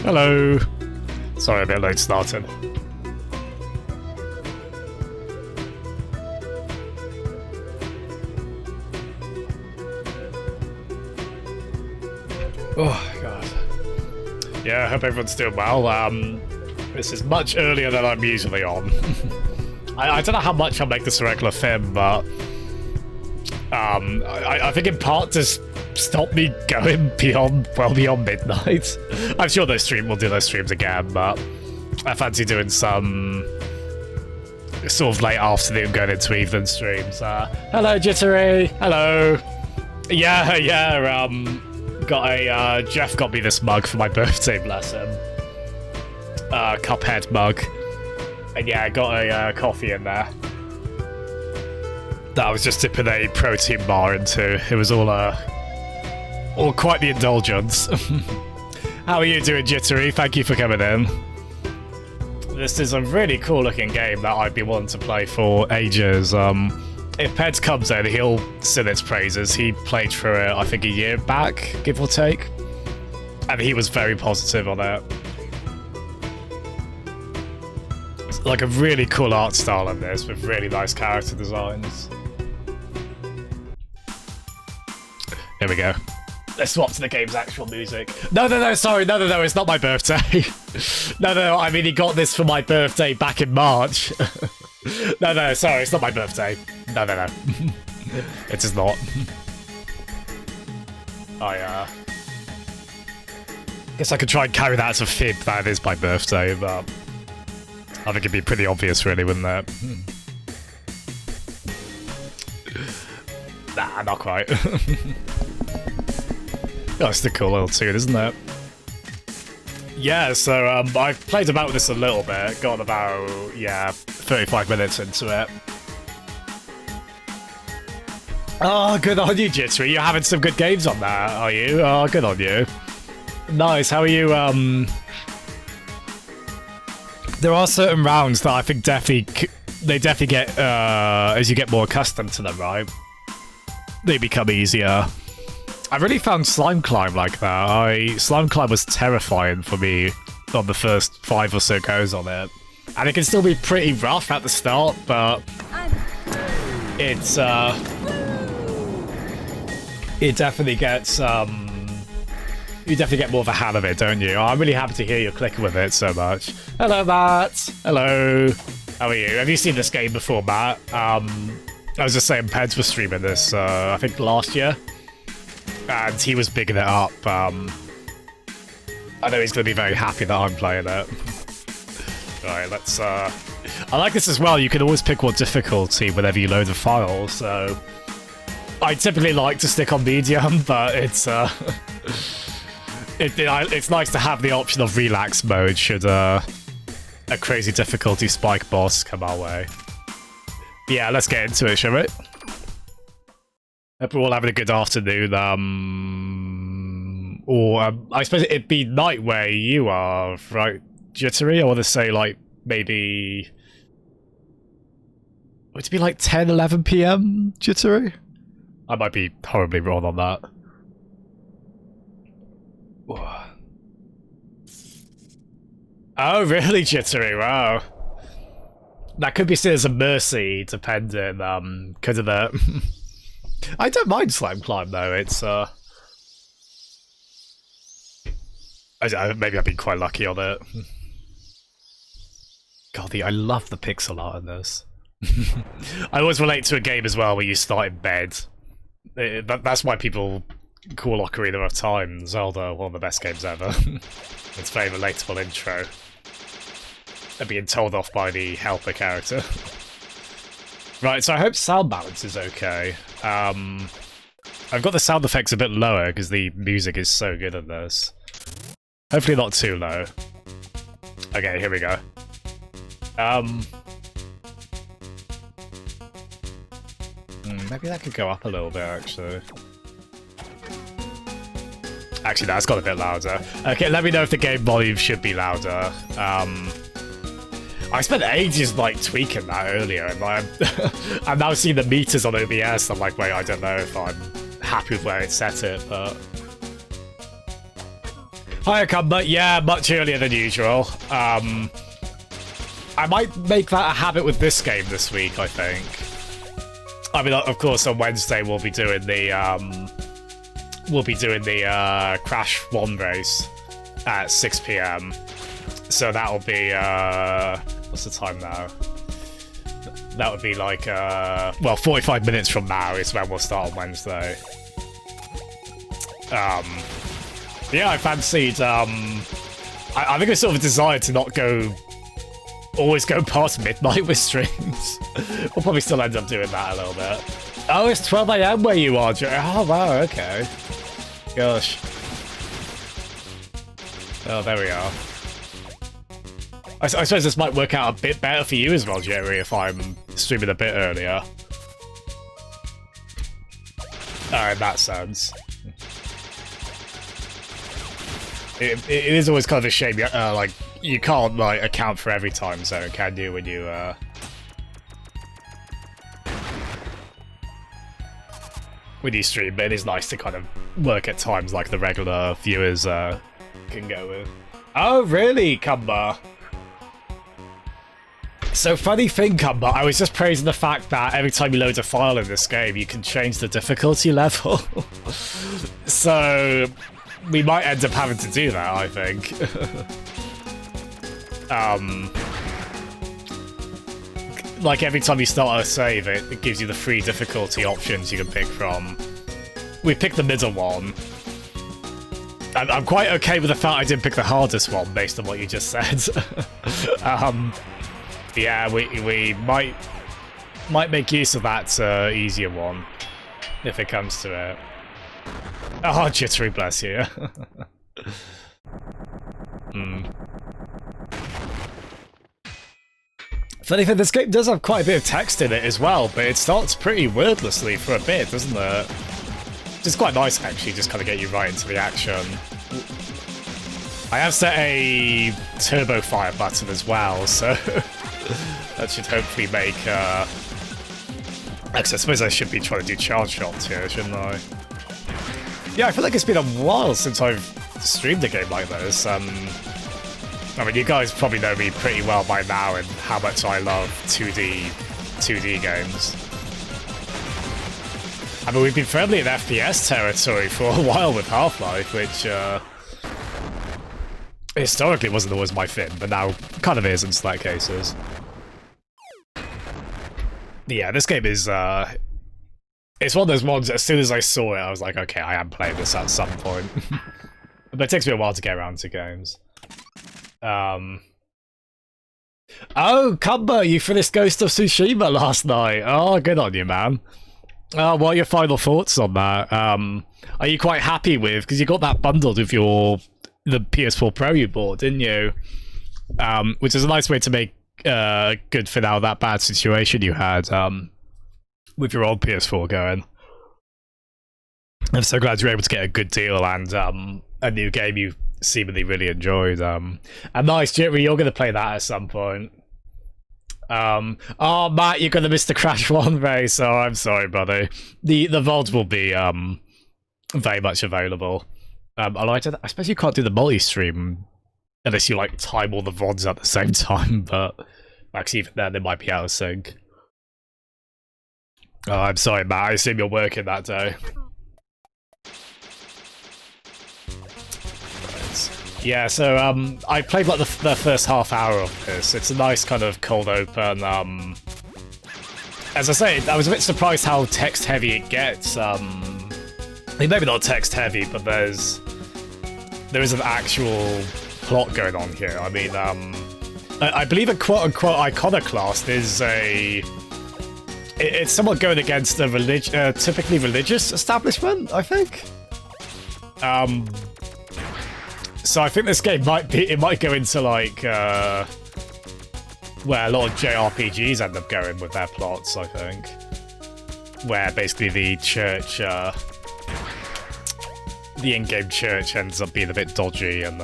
Hello. Sorry, a bit late starting. Oh, God. Yeah, I hope everyone's doing well. This is much earlier than I'm usually on. I don't know how much I'll make this a regular thing, but I think in part to stop me going beyond midnight. I'm sure we'll do those streams again, but I fancy doing some sort of late afternoon going into evening streams. Hello, Jittery. Hello. Yeah. Jeff got me this mug for my birthday, bless him. Cuphead mug. And yeah, I got a coffee in there that I was just dipping a protein bar into. It was all quite the indulgence. How are you doing, Jittery? Thank you for coming in. This is a really cool looking game that I've been wanting to play for ages. If Peds comes in, he'll sing its praises. He played through it, I think, a year back, give or take. And he was very positive on it. It's like a really cool art style in this, with really nice character designs. Here we go. Let's swap to the game's actual music. No, sorry, no, it's not my birthday. No, I mean, he got this for my birthday back in March. No, sorry, it's not my birthday. No. It is not. Guess I could try and carry that as a fib that it is my birthday, but I think it'd be pretty obvious, really, wouldn't it? Nah, not quite. Oh, it's a cool little tune, isn't it? Yeah, so I've played about with this a little bit, got about, 35 minutes into it. Oh, good on you, Jittery. You're having some good games on that, are you? Oh, good on you. Nice, how are you, There are certain rounds that I think they definitely get, as you get more accustomed to them, right? They become easier. I really found Slime Climb like that. Slime Climb was terrifying for me on the first 5 or so goes on it. And it can still be pretty rough at the start, but it definitely gets You definitely get more of a hand of it, don't you? Oh, I'm really happy to hear you're clicking with it so much. Hello, Matt. Hello. How are you? Have you seen this game before, Matt? I was just saying, Peds was streaming this, I think last year. And he was bigging it up. I know he's going to be very happy that I'm playing it. Alright, let's... I like this as well. You can always pick what difficulty whenever you load a file, so... I typically like to stick on medium, but it's it's nice to have the option of relax mode should a crazy difficulty spike boss come our way. Yeah, let's get into it, shall we? Hope we're all having a good afternoon. I suppose it'd be night where you are, right, Jittery? I want to say, like, maybe... Would it be like 10, 11 PM, Jittery? I might be horribly wrong on that. Oh, really, Jittery? Wow. That could be seen as a mercy, depending, because of the... I don't mind Slime Climb, though. It's, maybe I've been quite lucky on it. God, I love the pixel art in this. I always relate to a game as well where you start in bed. That's why people call Ocarina of Time Zelda one of the best games ever. It's a very relatable intro. And being told off by the helper character. Right, so I hope sound balance is okay. I've got the sound effects a bit lower because the music is so good in this. Hopefully not too low. Okay, here we go. Maybe that could go up a little bit, actually. Actually, that's got a bit louder. Okay, let me know if the game volume should be louder. I spent ages, like, tweaking that earlier, and I'm now seeing the meters on OBS. I'm like, wait, I don't know if I'm happy with where it set it, but... Hi, Akamba. Yeah, much earlier than usual. I might make that a habit with this game this week, I think. I mean, of course, on Wednesday we'll be doing the Crash 1 race at 6 PM. So that'll be what's the time now? That would be like well, 45 minutes from now is when we'll start on Wednesday. Yeah, I fancied I think I sort of decided to not always go past midnight with streams. We'll probably still end up doing that a little bit. Oh, it's 12 AM where you are, oh wow, okay. Gosh. Oh, there we are. I suppose this might work out a bit better for you as well, Jerry, if I'm streaming a bit earlier. In that sense. It is always kind of a shame, like, you can't, like, account for every time zone, can you, when you, stream, but it is nice to kind of work at times like the regular viewers, can go with. Oh, really, Cumber? So, funny thing, Cumber, I was just praising the fact that every time you load a file in this game, you can change the difficulty level. So, we might end up having to do that, I think. Like every time you start a save, it gives you the 3 difficulty options you can pick from. We picked the middle one. I'm quite okay with the fact I didn't pick the hardest one based on what you just said. Yeah, we might make use of that easier one if it comes to it. Oh, Jittery, bless you. Funny thing, this game does have quite a bit of text in it as well, but it starts pretty wordlessly for a bit, doesn't it? It's quite nice, actually, just kind of get you right into the action. I have set a turbo fire button as well, so that should hopefully make... Actually, I suppose I should be trying to do charge shots here, shouldn't I? Yeah, I feel like it's been a while since I've streamed a game like this. I mean, you guys probably know me pretty well by now and how much I love 2D games. I mean, we've been firmly in FPS territory for a while with Half-Life, which historically wasn't always my thing, but now kind of is in select cases. Yeah, this game is, it's one of those mods, as soon as I saw it, I was like, okay, I am playing this at some point. But it takes me a while to get around to games. Oh, Cumber, you finished Ghost of Tsushima last night. Oh, good on you, man. What are your final thoughts on that? Are you quite happy with, because you got that bundled with the PS4 Pro you bought, didn't you? Which is a nice way to make good for now that bad situation you had with your old PS4 going. I'm so glad you're able to get a good deal and a new game you seemingly really enjoyed. And nice, Jittery, you're going to play that at some point. Oh, Matt, you're going to miss the Crash 1 race. Oh, I'm sorry, buddy. The VODs will be very much available. I suppose you can't do the multi-stream unless you like time all the VODs at the same time, but actually even then they might be out of sync. Oh, I'm sorry, Matt. I assume you're working that day. Yeah, so I played like the first half hour of this. It's a nice kind of cold open. As I say, I was a bit surprised how text heavy it gets. I mean, maybe not text heavy, but there is an actual plot going on here. I mean, I believe a quote-unquote iconoclast is it's somewhat going against a typically religious establishment, I think. So I think this game might go into like where a lot of JRPGs end up going with their plots, I think. Where basically the church, the in-game church ends up being a bit dodgy and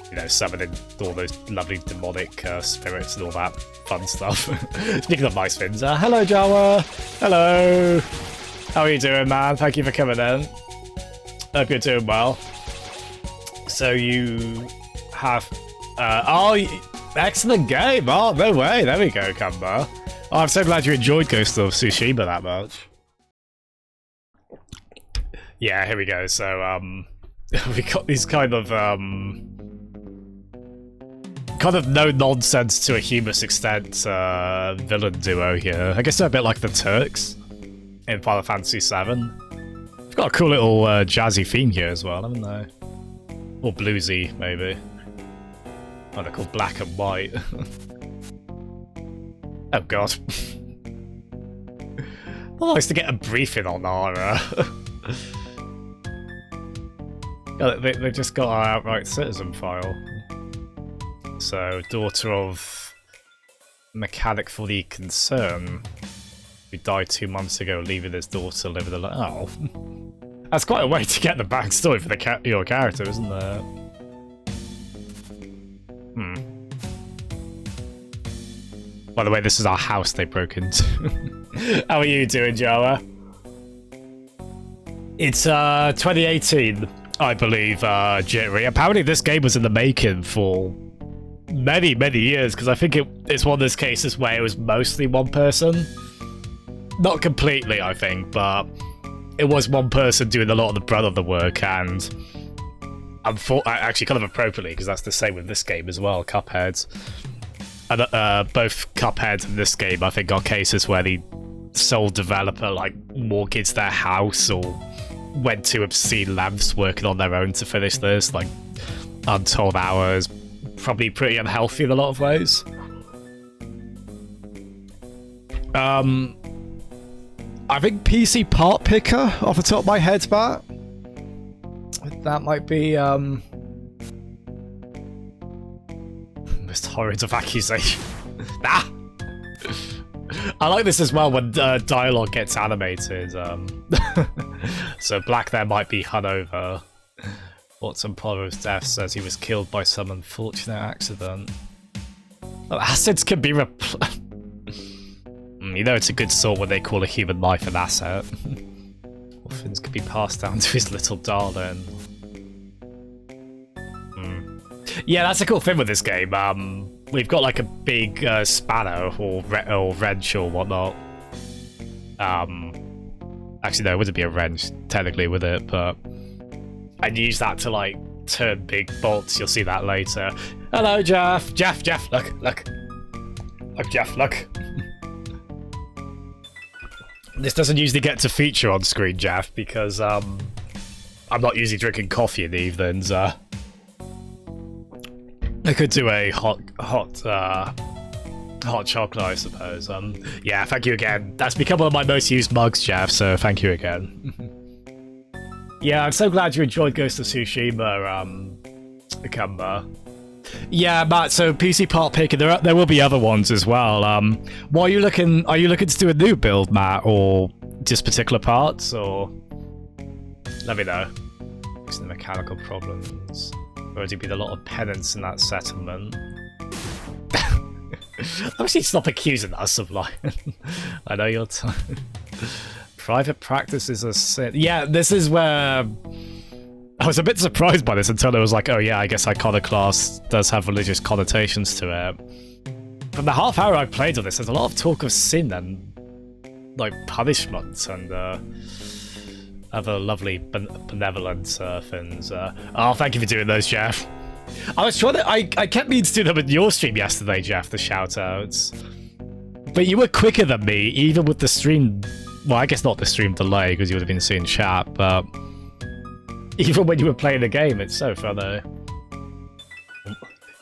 you know, summoning all those lovely demonic spirits and all that fun stuff. Speaking of nice things, hello Jawa! Hello! How are you doing, man? Thank you for coming in. Hope you're doing well. So you have... oh, excellent game! Oh, no way! There we go, Cumber. Oh, I'm so glad you enjoyed Ghost of Tsushima that much. Yeah, here we go. So, we got these kind of no-nonsense to a humorous extent villain duo here. I guess they're a bit like the Turks in Final Fantasy VII. They've got a cool little jazzy theme here as well, haven't they? Or bluesy, maybe. Oh, they're called Black and White. Oh, God. Well, nice to get a briefing on our... They just got our outright citizen file. So, daughter of mechanic for the concern, who died 2 months ago, leaving his daughter living alone. Oh. That's quite a way to get the backstory for your character, isn't there? By the way, this is our house they broke into. How are you doing, Jawa? It's 2018, I believe, Jittery. Apparently this game was in the making for many, many years, because I think it's one of those cases where it was mostly one person. Not completely, I think, but it was one person doing a lot of the brunt of the work, and actually kind of appropriately, because that's the same with this game as well, Cuphead. And both Cuphead and this game, I think, are cases where the sole developer like mortgaged their house or went to obscene lengths working on their own to finish this, like untold hours, probably pretty unhealthy in a lot of ways. I think PC Part Picker, off the top of my head, Matt. That might be, most horrid of accusation. Ah! I like this as well when dialogue gets animated. So Black there might be Hanover. Watson Polo's death says he was killed by some unfortunate accident. Oh, acids can be you know it's a good sort when they call a human life an asset. Orphans could be passed down to his little darling. Yeah, that's a cool thing with this game. We've got like a big spanner or wrench or whatnot. Actually, no, it wouldn't be a wrench technically with it, but I'd use that to like turn big bolts. You'll see that later. Hello, Jeff. Jeff, look. Look, Jeff, look. This doesn't usually get to feature on screen, Jeff, because I'm not usually drinking coffee in the evenings. I could do a hot chocolate, I suppose. Yeah, thank you again. That's become one of my most used mugs, Jeff, so thank you again. Yeah, I'm so glad you enjoyed Ghost of Tsushima, Akamba. Yeah, Matt, so PC part picker, there will be other ones as well. What are you looking to do a new build, Matt, or just particular parts, or let me know. Fixing the mechanical problems. Already been a lot of penance in that settlement. Obviously stop accusing us of lying. I know you're private practice is a sin. Yeah, this is where I was a bit surprised by this until it was like, oh yeah, I guess Iconoclasts does have religious connotations to it. From the half hour I played on this, there's a lot of talk of sin and like punishment and other lovely benevolent things. Oh, thank you for doing those, Jeff. I was trying to, I kept meaning to do them in your stream yesterday, Jeff, the shout-outs. But you were quicker than me, even with the stream, well, I guess not the stream delay, because you would have been seeing chat, but even when you were playing the game, it's so funny.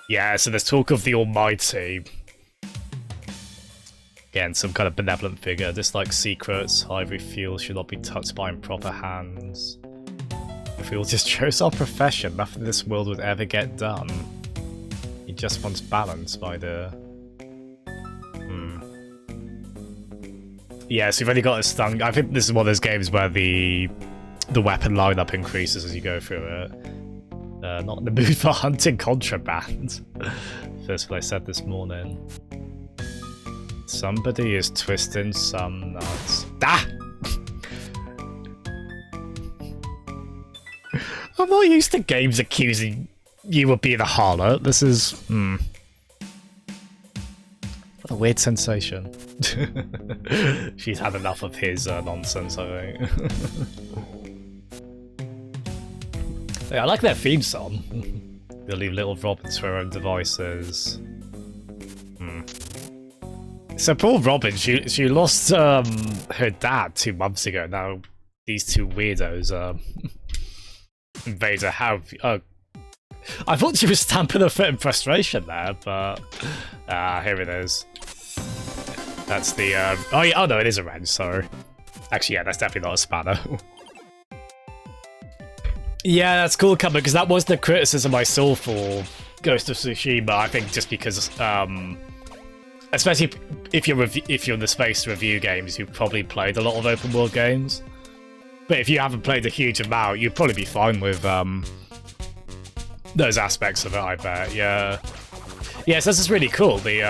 Yeah, so there's talk of the Almighty. Again, some kind of benevolent figure. Just like secrets, ivory fuel should not be touched by improper hands. If we all just chose our profession, nothing in this world would ever get done. He just wants balance by the... Yeah, so you've only got a stun. I think this is one of those games where the weapon lineup increases as you go through it. Not in the mood for hunting contraband. First what I said this morning. Somebody is twisting some nuts. Ah! I'm not used to games accusing you of being a harlot. This is... What a weird sensation. She's had enough of his nonsense, I think. Yeah, I like their theme song. They'll leave little Robin to her own devices. So poor Robin, she lost her dad 2 months ago. Now these two weirdos invade her house. I thought she was stamping her foot in frustration there, but here it is. That's the oh yeah, oh no, it is a wrench. Sorry. Actually, yeah, that's definitely not a spanner. Yeah, that's cool, Cumber, because that was the criticism I saw for Ghost of Tsushima. I think just because, especially if you're in the space to review games, you've probably played a lot of open world games. But if you haven't played a huge amount, you'd probably be fine with those aspects of it. I bet. Yeah. Yeah, so this is really cool. The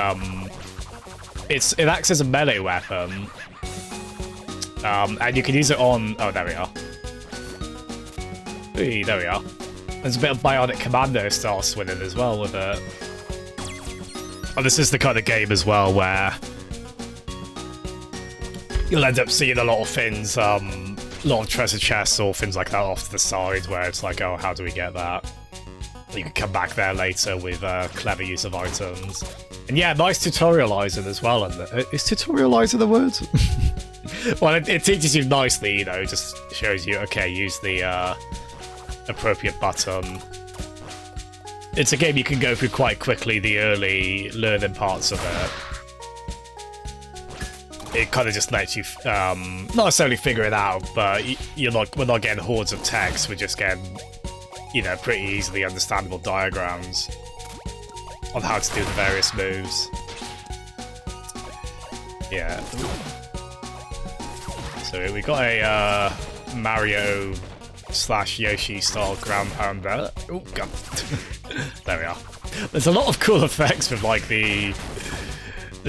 it acts as a melee weapon, and you can use it on. Oh, there we are. Hey, there we are. There's a bit of Bionic Commando style swinging as well with it. And this is the kind of game as well where you'll end up seeing a lot of things, a lot of treasure chests or things like that off to the side where it's like, oh, how do we get that? You can come back there later with clever use of items. And yeah, nice tutorializing as well. And is tutorializing the word? Well, it teaches you nicely, you know, just shows you, okay, use the appropriate button. It's a game you can go through quite quickly, the early learning parts of it. It kind of just lets you, not necessarily figure it out, but we're not getting hordes of text, we're just getting, you know, pretty easily understandable diagrams on how to do the various moves. Yeah. So we got a Mario / Yoshi style ground pounder. Oh god. There we are. There's a lot of cool effects with like the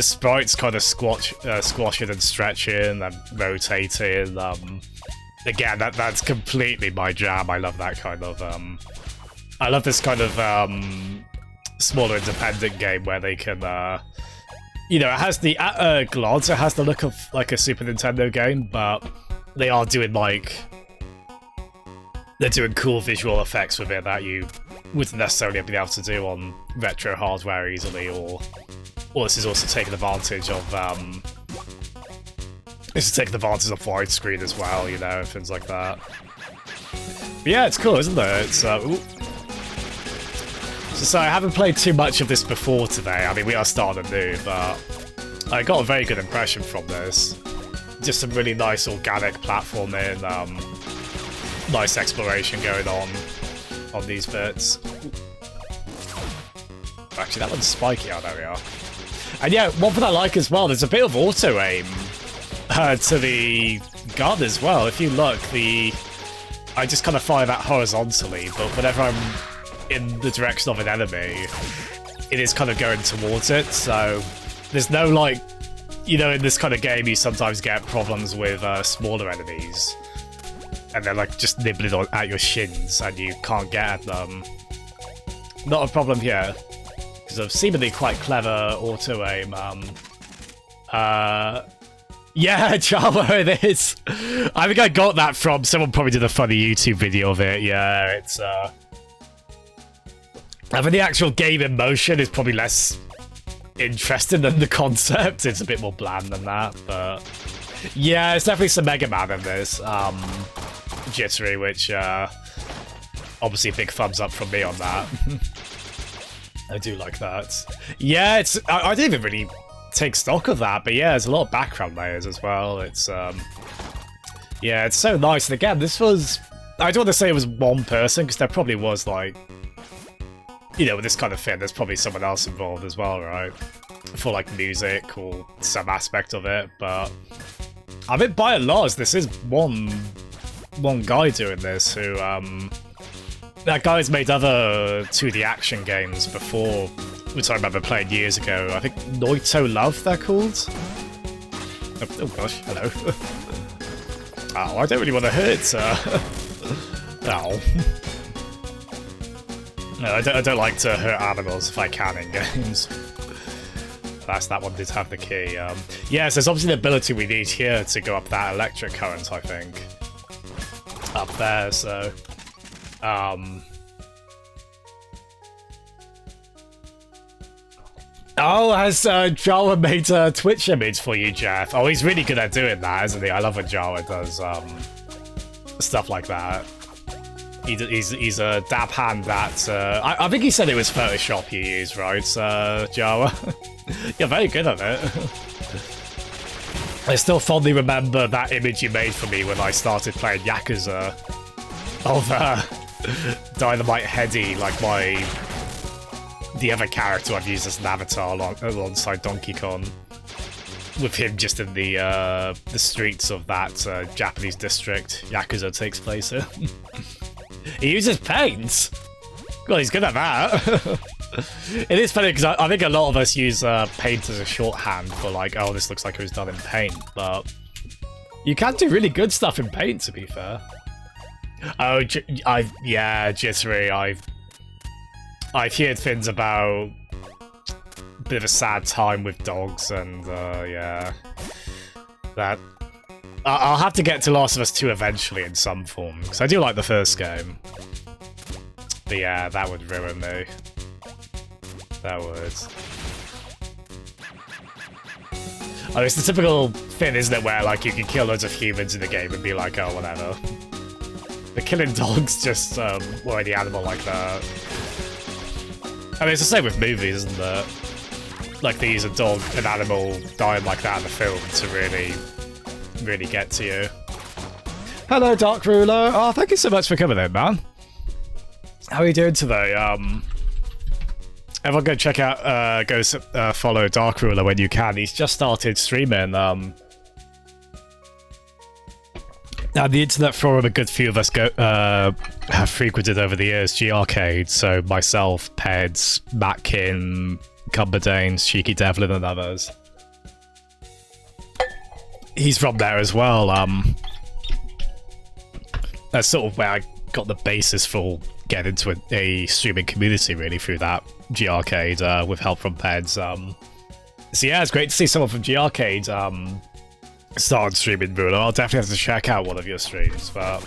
sprites kind of squashing and stretching and rotating. Again, that's completely my jam. I love that kind of I love this kind of smaller independent game where they can you know, it has the glance, it has the look of like a Super Nintendo game, but they are doing like they're doing cool visual effects with it that you wouldn't necessarily have been able to do on retro hardware easily, or this is also taking advantage of widescreen as well, you know, things like that. But yeah, it's cool, isn't it? It's so I haven't played too much of this before today. I mean, we are starting anew, but I got a very good impression from this. Just some really nice organic platforming, nice exploration going on these bits. Actually, that one's spiky. Oh, there we are. And yeah, one thing I like as well, there's a bit of auto-aim to the gun as well. If you look, I just kind of fire that horizontally, but whenever I'm in the direction of an enemy, it is kind of going towards it, so there's no, like, you know, in this kind of game you sometimes get problems with smaller enemies, and they're like just nibbling at your shins and you can't get at them. Not a problem here, because of seemingly quite clever auto-aim. Yeah, Java it is. I think I got that from someone probably did a funny YouTube video of it. Yeah, it's I think the actual game in motion is probably less interesting than the concept. It's a bit more bland than that, but yeah, it's definitely some Mega Man in this. Jittery, which obviously big thumbs up from me on that. I do like that. Yeah, it's I didn't even really take stock of that, but yeah, there's a lot of background layers as well. It's yeah, it's so nice. And again, this was, I don't want to say it was one person, because there probably was, like, you know, with this kind of thing, there's probably someone else involved as well, right? For, like, music or some aspect of it, but I mean, by and large, this is one guy doing this who, that guy's made other 2D action games before, which I remember playing years ago. I think Noito Love, they're called? Oh gosh, hello. Oh, I don't really want to hurt, ow. No, I don't like to hurt animals if I can in games. That one did have the key. Yes, there's obviously the ability we need here to go up that electric current, I think. Up there, so... Oh, has Jawa made a Twitch image for you, Jeff? Oh, he's really good at doing that, isn't he? I love when Jawa does stuff like that. He's a dab hand at... I think he said it was Photoshop you used, right, Jawa? You're very good at it. I still fondly remember that image you made for me when I started playing Yakuza of Dynamite Heady, like the other character I've used as an avatar alongside Donkey Kong, with him just in the streets of that Japanese district Yakuza takes place in. He uses paint! Well, he's good at that. It is funny, because I think a lot of us use paint as a shorthand for, like, oh, this looks like it was done in paint, but you can do really good stuff in paint, to be fair. Oh, yeah, Jittery, I've heard things about a bit of a sad time with dogs, and yeah, that I'll have to get to Last of Us 2 eventually in some form, because I do like the first game. But yeah, that would ruin me. That would. Oh, it's the typical thing, isn't it, where, like, you can kill loads of humans in the game and be like, oh, whatever. But killing dogs just, or any animal like that. I mean, it's the same with movies, isn't it? Like, they use an animal dying like that in the film to really get to you. Hello, Dark Ruler. Oh, thank you so much for coming in, man. How are you doing today? Everyone go check out, follow Dark Ruler when you can. He's just started streaming. Now, the internet forum a good few of us have frequented over the years, G-Arcade, so myself, Peds, Matkin, Cumberdanes, Cheeky Devlin, and others. He's from there as well. That's sort of where I got the basis for getting into a streaming community, really, through that G-Arcade, with help from Peds. So yeah, it's great to see someone from G-Arcade start streaming, Bruno. I'll definitely have to check out one of your streams, but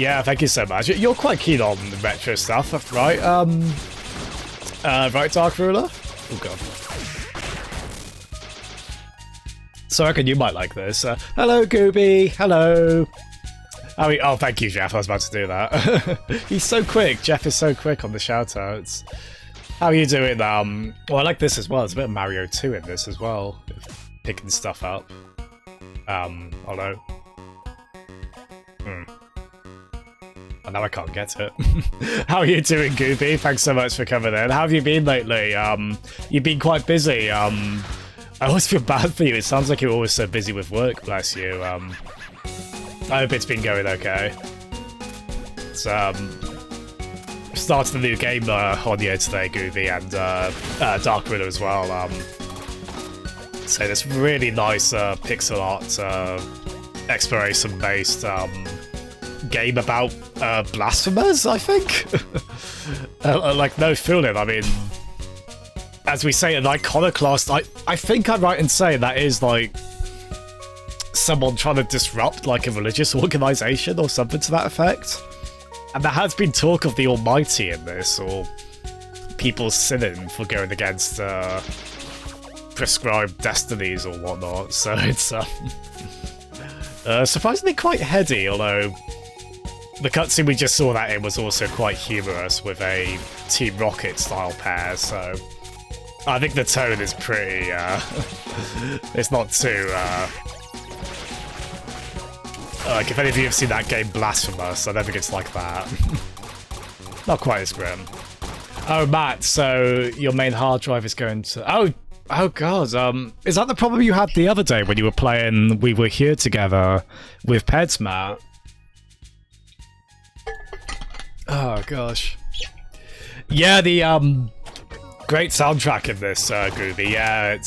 Yeah, thank you so much. You're quite keen on retro stuff, right? Right, Dark Ruler? Oh god. So I reckon you might like this. Hello, Gooby. Hello. Oh, thank you, Jeff. I was about to do that. He's so quick. Jeff is so quick on the shoutouts. How are you doing? Well, I like this as well. There's a bit of Mario 2 in this as well. Picking stuff up. Although... Oh, now I can't get it. How are you doing, Gooby? Thanks so much for coming in. How have you been lately? You've been quite busy. I always feel bad for you. It sounds like you're always so busy with work, bless you. I hope it's been going okay. It's, started a new game on here today, Gooby, and Dark Riddle as well. So this really nice pixel art exploration-based game about blasphemers, I think. Like, no fooling. I mean, as we say, an iconoclast. I think I'm right in saying that is like someone trying to disrupt like a religious organization or something to that effect. And there has been talk of the Almighty in this, or people sinning for going against prescribed destinies or whatnot. So it's surprisingly quite heady, although the cutscene we just saw that in was also quite humorous with a Team Rocket style pair, so I think the tone is pretty, it's not too, like if any of you have seen that game Blasphemous, I don't think it's like that. Not quite as grim. Oh, Matt, so your main hard drive is going to... Oh god, is that the problem you had the other day when you were playing We Were Here Together with Peds, Matt? Oh gosh. Yeah, the great soundtrack in this, Groovy. Yeah,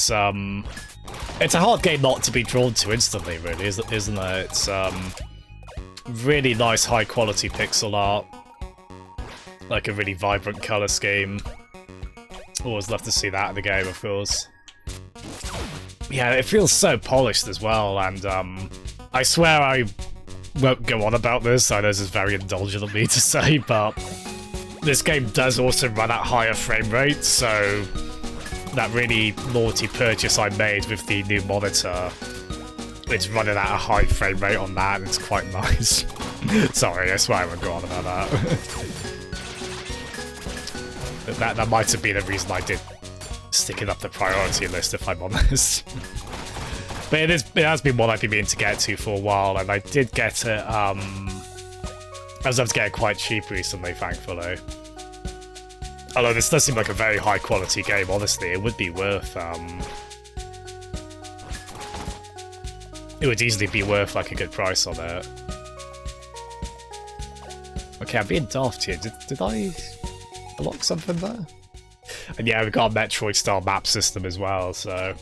it's a hard game not to be drawn to instantly, really, isn't it? It's really nice, high quality pixel art, like a really vibrant color scheme. Always love to see that in the game, of course. Yeah, it feels so polished as well, and I swear I won't go on about this. I know this is very indulgent of me to say, but this game does also run at higher frame rates, so that really naughty purchase I made with the new monitor, it's running at a high frame rate on that, and it's quite nice. Sorry, I swear I won't go on about that. That might have been a reason I did stick it up the priority list, if I'm honest. But it has been one I've been meaning to get to for a while, and I did get it, I was able to get it quite cheap recently, thankfully. Although this does seem like a very high quality game, honestly, it would be worth, it would easily be worth like a good price on it. Okay, I'm being daft here. Did I block something there? And yeah, we've got a Metroid-style map system as well, so...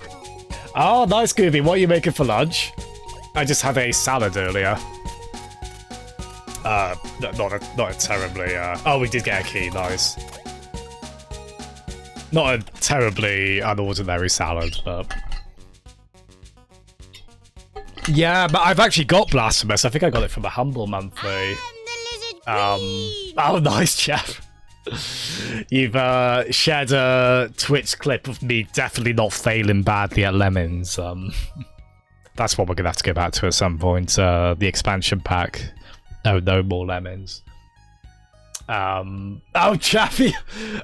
Oh, nice, Gooby. What are you making for lunch? I just had a salad earlier. Not a terribly... Oh, we did get a key. Nice. Not a terribly unordinary salad, but... Yeah, but I've actually got Blasphemous. I think I got it from a Humble Monthly. Oh, nice, Jeff. You've shared a Twitch clip of me definitely not failing badly at lemons. That's what we're gonna have to go back to at some point. The expansion pack. No more lemons. Oh, Chaffy!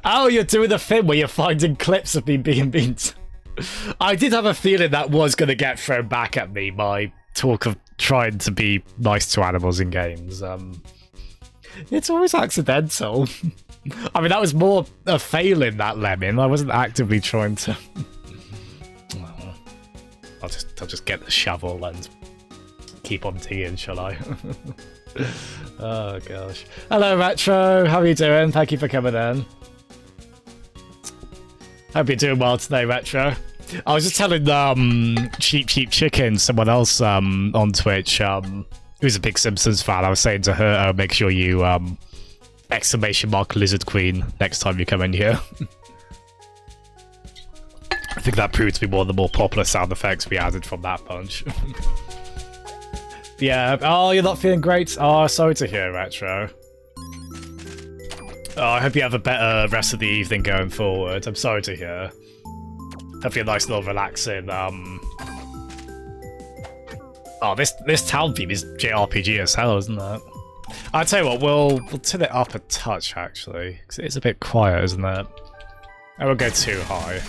Oh, you're doing the thing where you're finding clips of me being mean. I did have a feeling that was gonna get thrown back at me. My talk of trying to be nice to animals in games. It's always accidental. I mean, that was more a failing, that lemon. I wasn't actively trying to... I'll just get the shovel and keep on teeing, shall I? Oh, gosh. Hello, Retro. How are you doing? Thank you for coming in. Hope you're doing well today, Retro. I was just telling Cheap Chicken, someone else on Twitch, who's a big Simpsons fan. I was saying to her, make sure you exclamation mark Lizard Queen next time you come in here. I think that proved to be one of the more popular sound effects we added from that bunch. Yeah. Oh, you're not feeling great? Oh, sorry to hear, Retro. Oh, I hope you have a better rest of the evening going forward. I'm sorry to hear. Hopefully a nice little relaxing, Oh, this town theme is JRPG as hell, isn't it? I'll tell you what, we'll turn it up a touch, actually. Because it is a bit quiet, isn't it? I won't go too high.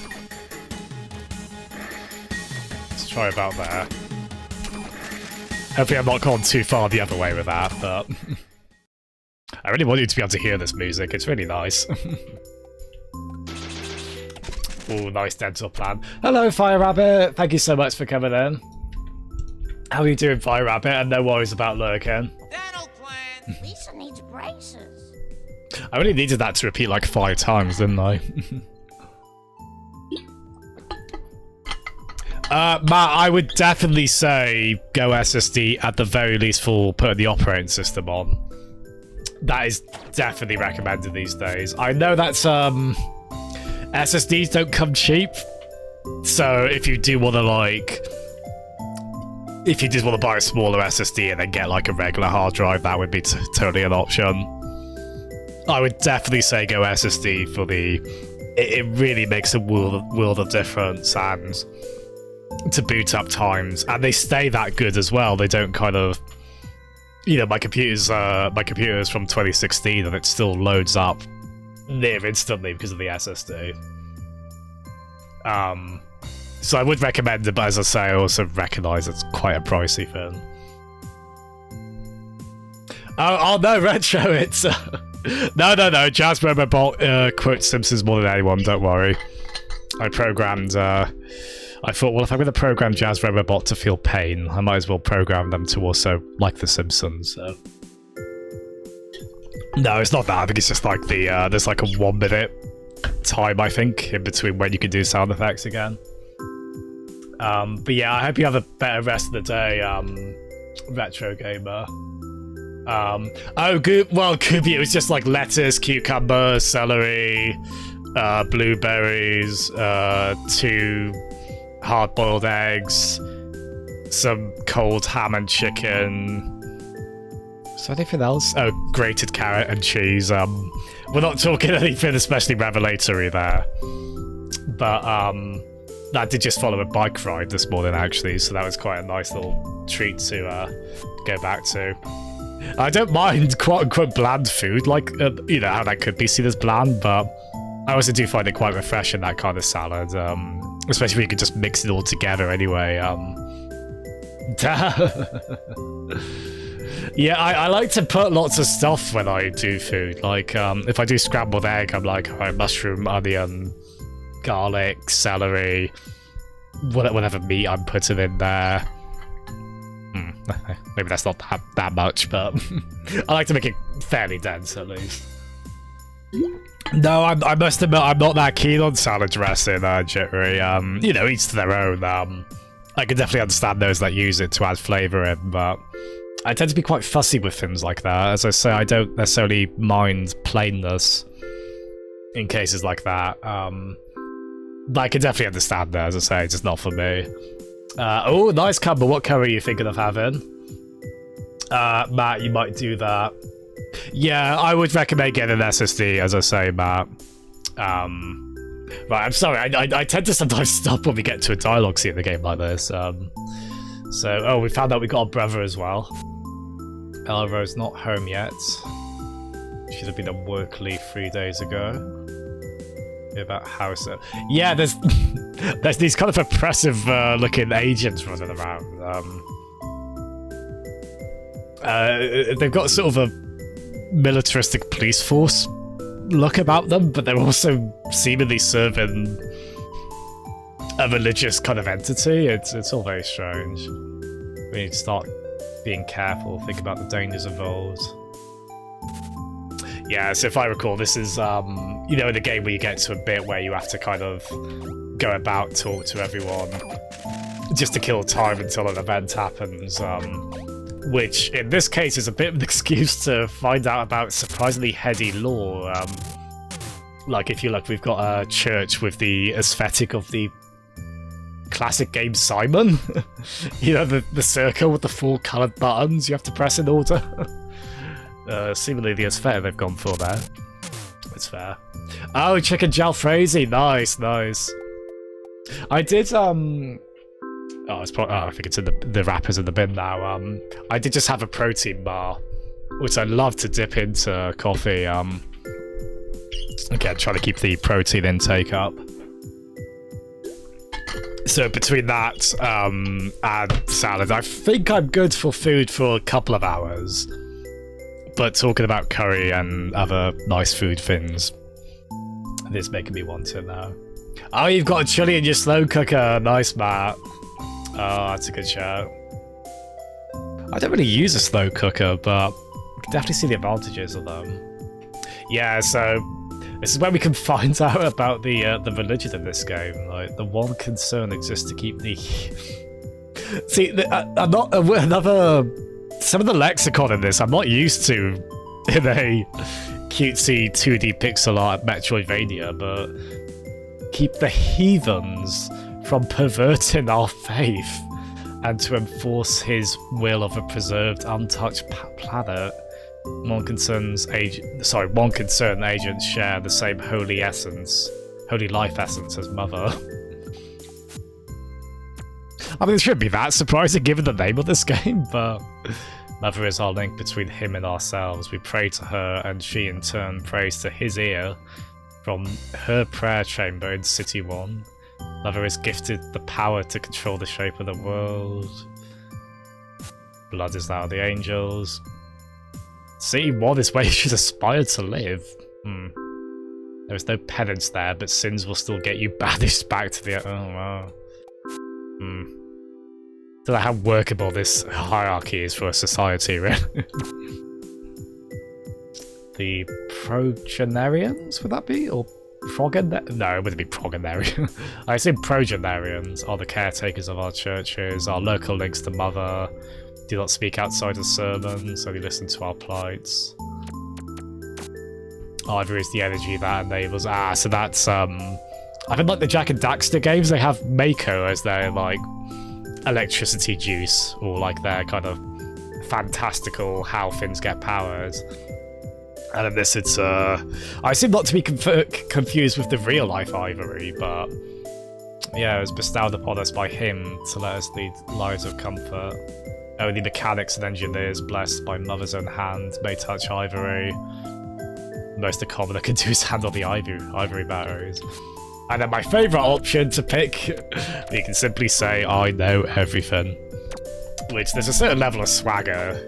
Let's try about there. Hopefully I'm not gone too far the other way with that, but... I really want you to be able to hear this music, it's really nice. Ooh, nice dental plan. Hello, Fire Rabbit! Thank you so much for coming in. How are you doing, Fire Rabbit? And no worries about lurking. Dental plan! Lisa needs braces. I really needed that to repeat like 5 times, didn't I? Matt, I would definitely say go SSD at the very least for putting the operating system on. That is definitely recommended these days. I know that's SSDs don't come cheap, so if you do want to like, if you just want to buy a smaller SSD and then get like a regular hard drive, that would be totally an option. I would definitely say go SSD for the. It really makes a world of difference, and to boot up times, and they stay that good as well. They don't kind of. You know, my computer is from 2016 and it still loads up near instantly because of the SSD. So I would recommend it, but as I say, I also recognise it's quite a pricey thing. Oh no, Retro, it's... No, Jazz Robobot quotes Simpsons more than anyone, don't worry. I programmed... I thought, well, if I'm going to program Jazz Robobot to feel pain, I might as well program them to also like The Simpsons, so... No, it's not that. I think it's just like the, there's like a 1 minute time, I think, in between when you can do sound effects again. But yeah, I hope you have a better rest of the day, Retro Gamer. Oh, good. Well, Gooby, it was just like lettuce, cucumber, celery, blueberries, 2 hard-boiled eggs, some cold ham and chicken. Is there anything else? Oh, grated carrot and cheese. We're not talking anything especially revelatory there. But, I did just follow a bike ride this morning, actually, so that was quite a nice little treat to go back to. I don't mind quote-unquote bland food, like, you know, how that could be seen as bland, but I also do find it quite refreshing, that kind of salad, especially when you can just mix it all together anyway. Yeah, I like to put lots of stuff when I do food, like, if I do scrambled egg, I'm like, alright, mushroom, onion, garlic, celery, whatever meat I'm putting in there. Maybe that's not that much, but I like to make it fairly dense at least. No, I must admit I'm not that keen on salad dressing, Jittery. You know, each to their own. I can definitely understand those that use it to add flavour in, but I tend to be quite fussy with things like that. As I say, I don't necessarily mind plainness in cases like that. But I can definitely understand that, as I say, it's just not for me. Oh, nice cover. What cover are you thinking of having? Matt, you might do that. Yeah, I would recommend getting an SSD, as I say, Matt. Right, I'm sorry, I tend to sometimes stop when we get to a dialogue scene in the game like this. So, oh, we found out we got a brother as well. Elro's not home yet. Should have been on work leave 3 days ago. About house. Yeah, there's there's these kind of oppressive looking agents running around. They've got sort of a militaristic police force look about them, but they're also seemingly serving a religious kind of entity. It's all very strange. We need to start being careful, think about the dangers involved. Yeah, so if I recall, this is, you know, in the game where you get to a bit where you have to kind of go about, talk to everyone, just to kill time until an event happens, which, in this case, is a bit of an excuse to find out about surprisingly heady lore. Like, if you look, we've got a church with the aesthetic of the classic game Simon. You know, the circle with the 4 coloured buttons you have to press in order. Seemingly the aesthetic they've gone for there. It's fair. Oh, chicken jalfrezi. Nice, nice. I did, oh, it's probably, I think it's in the wrappers in the bin now. I did just have a protein bar, which I love to dip into coffee. Again, trying to keep the protein intake up. So between that and salad, I think I'm good for food for a couple of hours. But talking about curry and other nice food things, this is making me want it now. Oh, you've got a chili in your slow cooker. Nice, Matt. Oh, that's a good shout. I don't really use a slow cooker, but I can definitely see the advantages of them. Yeah, so this is where we can find out about the religion in this game. Like, the one concern exists to keep the... See, I'm not... Some of the lexicon in this I'm not used to in a cutesy 2D pixel art Metroidvania, but keep the heathens from perverting our faith and to enforce his will of a preserved, untouched planet. One concerned agents share the same holy life essence as Mother. I mean, it shouldn't be that surprising given the name of this game, but Mother is our link between him and ourselves. We pray to her, and she in turn prays to his ear from her prayer chamber in City 1. Mother is gifted the power to control the shape of the world. Blood is now the angels. City 1 is where you should aspire to live. There is no penance there, but sins will still get you banished back to the... Oh, wow. Don't know how workable this hierarchy is for a society, really. The progenarians, would that be? Or no, it wouldn't be progenarian. I assume progenarians are the caretakers of our churches, our local links to Mother. Do not speak outside of sermons, only listen to our plights. Ivory is the energy that enables... Ah, so that's, I think like the Jak and Daxter games, they have Mako as their, like, electricity juice, or like their kind of fantastical how things get powered. And in this, it's I seem not to be confused with the real life Ivory, but yeah, it was bestowed upon us by him to let us lead lives of comfort. Only mechanics and engineers blessed by Mother's own hand may touch Ivory. Most the commoner can do is handle the ivory batteries. And then my favourite option to pick, you can simply say, I know everything. Which, there's a certain level of swagger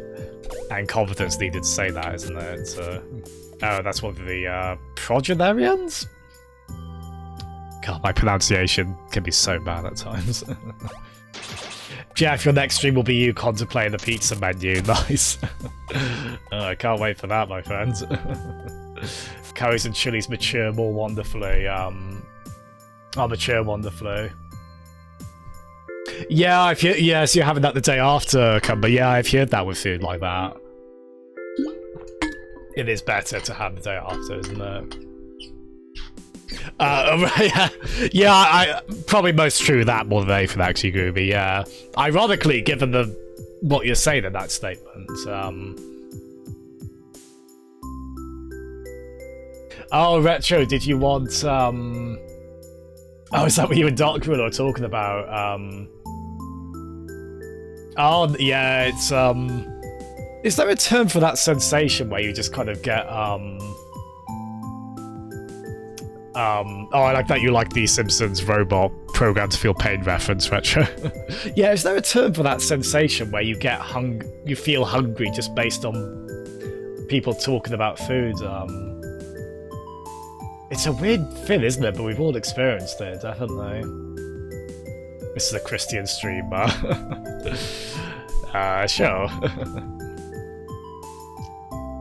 and confidence needed to say that, isn't it? So, oh, that's one of the progenarians? God, my pronunciation can be so bad at times. Jeff, your next stream will be you contemplating the pizza menu. Nice. Oh, I can't wait for that, my friends. Curries and chilies mature more wonderfully. Mature wonderfully. Yeah, so you're having that the day after, Cumber. Yeah, I've heard that with food like that. It is better to have the day after, isn't it? Yeah, I probably most true that more than anything, actually, Gooby. Yeah, ironically, given what you're saying in that statement. Oh, Retro, did you want Oh, is that what you and Darkwood are talking about? Oh, yeah, it's is there a term for that sensation where you just kind of get oh, I like that you like the Simpsons robot programmed to feel pain reference, Retro. Yeah, is there a term for that sensation where you get you feel hungry just based on people talking about food? It's a weird thing, isn't it? But we've all experienced it, definitely. This is a Christian stream, sure.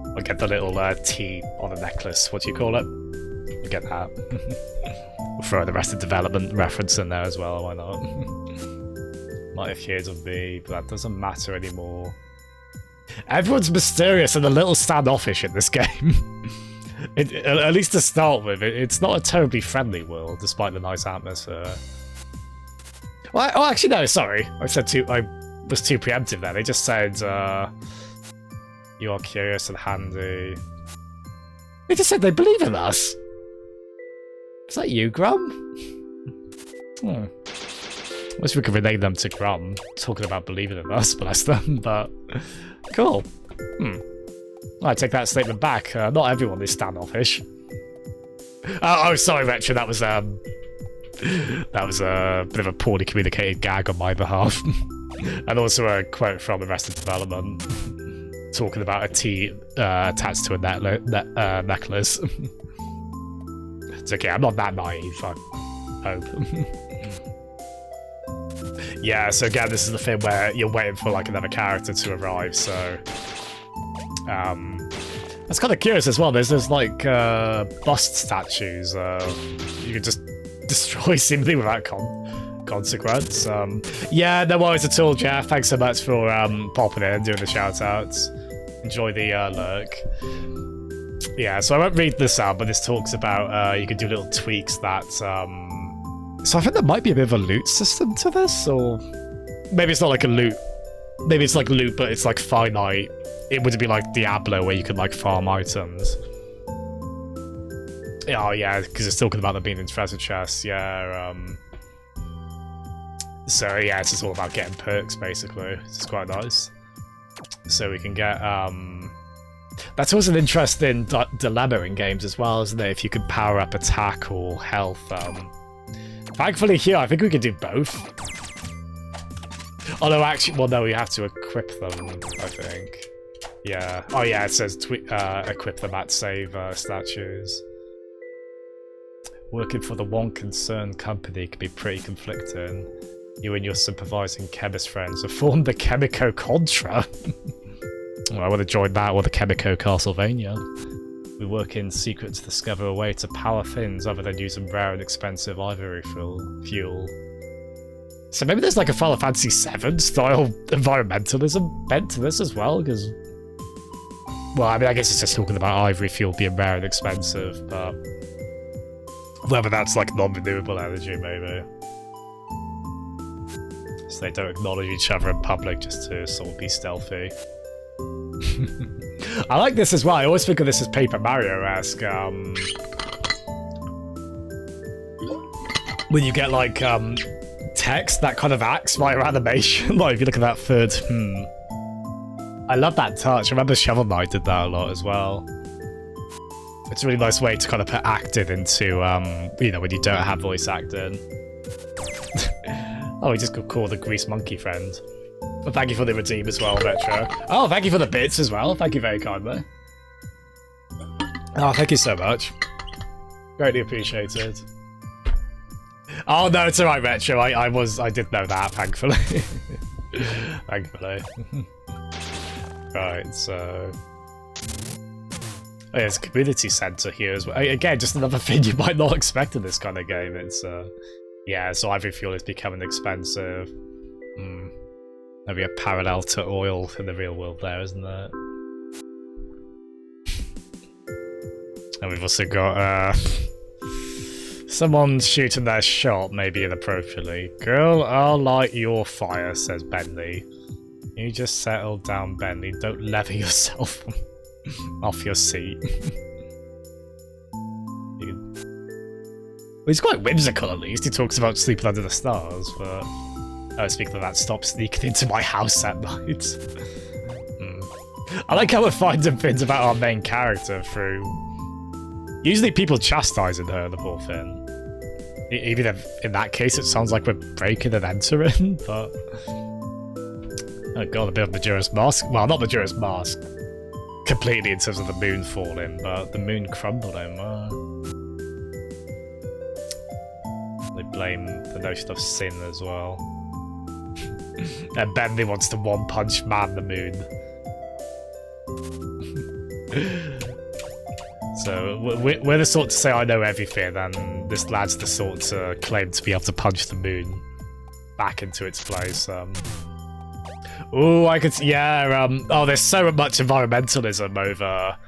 I'll get the little T on the necklace. What do you call it? We'll get that. We'll throw the rest of development reference in there as well, why not? Might have heard of me, but that doesn't matter anymore. Everyone's mysterious and a little standoffish in this game. At least to start with, it's not a terribly friendly world, despite the nice atmosphere. Well, oh, actually, no, sorry. I was too preemptive there. They just said, you are curious and handy. They just said they believe in us. Is that you, Grum? Hmm. Wish we could relate them to Grum, talking about believing in us, bless them, but cool. I take that statement back. Not everyone is standoffish. Oh, sorry, Retro, that was a bit of a poorly communicated gag on my behalf. And also a quote from Arrested Development, talking about a T attached to a necklace. It's okay, I'm not that naive, I hope. Yeah, so again, this is the thing where you're waiting for like another character to arrive, so that's kind of curious as well. There's like bust statues you can just destroy seemingly without consequence. Yeah, no worries at all, Jeff. Thanks so much for popping in and doing the shout-outs. Enjoy the lurk. Yeah, so I won't read this out, but this talks about you can do little tweaks that so I think there might be a bit of a loot system to this, or maybe it's not like a loot. Maybe it's like loot, but it's like finite. It would be like Diablo, where you could like farm items. Oh yeah, because it's talking about them being in treasure chests. Yeah. So yeah, it's just all about getting perks basically. It's quite nice. So we can get that's always an interesting dilemma in games as well, isn't it? If you can power up attack or health. Thankfully here, I think we can do both. Although actually, well no, we have to equip them, I think. Yeah. Oh yeah, it says equip them at save statues. Working for the one concerned company can be pretty conflicting. You and your supervising chemist friends have formed the Chemico Contra. Well, I want to join that or the Chemico Castlevania. We work in secret to discover a way to power things other than using rare and expensive ivory fuel. So maybe there's like a Final Fantasy VII style environmentalism bent to this as well, because... Well, I mean, I guess it's just talking about ivory fuel being rare and expensive, but... Whether that's like non-renewable energy, maybe. So they don't acknowledge each other in public just to sort of be stealthy. I like this as well. I always think of this as Paper Mario-esque. When you get like text that kind of acts via animation. Like if you look at that third I love that touch. I remember Shovel Knight did that a lot as well. It's a really nice way to kind of put acting into you know, when you don't have voice acting. Oh, we just got called the Grease Monkey friend. Well, thank you for the redeem as well, Retro. Oh, thank you for the bits as well. Thank you very kindly. Oh, thank you so much. Greatly appreciated. Oh no, it's alright, Retro. I did know that, thankfully. Thankfully. Right, so... Oh, yeah, there's a community centre here as well. Again, just another thing you might not expect in this kind of game. It's, yeah, so ivory fuel is becoming expensive. Maybe a parallel to oil in the real world there, isn't there? And we've also got, someone shooting their shot, maybe inappropriately. Girl, I'll light your fire, says Bentley. You just settle down, Bentley. Don't lever yourself off your seat. Well, he's quite whimsical, at least. He talks about sleeping under the stars, but... Oh, speaking of that, stop sneaking into my house at night. I like how we're finding things about our main character through... Usually people chastising her, the poor thing. Even if, in that case, it sounds like we're breaking and entering, but... Oh god, a bit of Majora's Mask. Well, not Majora's Mask. Completely in terms of the moon falling, but the moon crumbling. They blame the notion of sin as well. And Bentley wants to one-punch man the moon. So, we're the sort to say I know everything, and this lad's the sort to claim to be able to punch the moon back into its place. Oh, I could... Yeah, oh, there's so much environmentalism over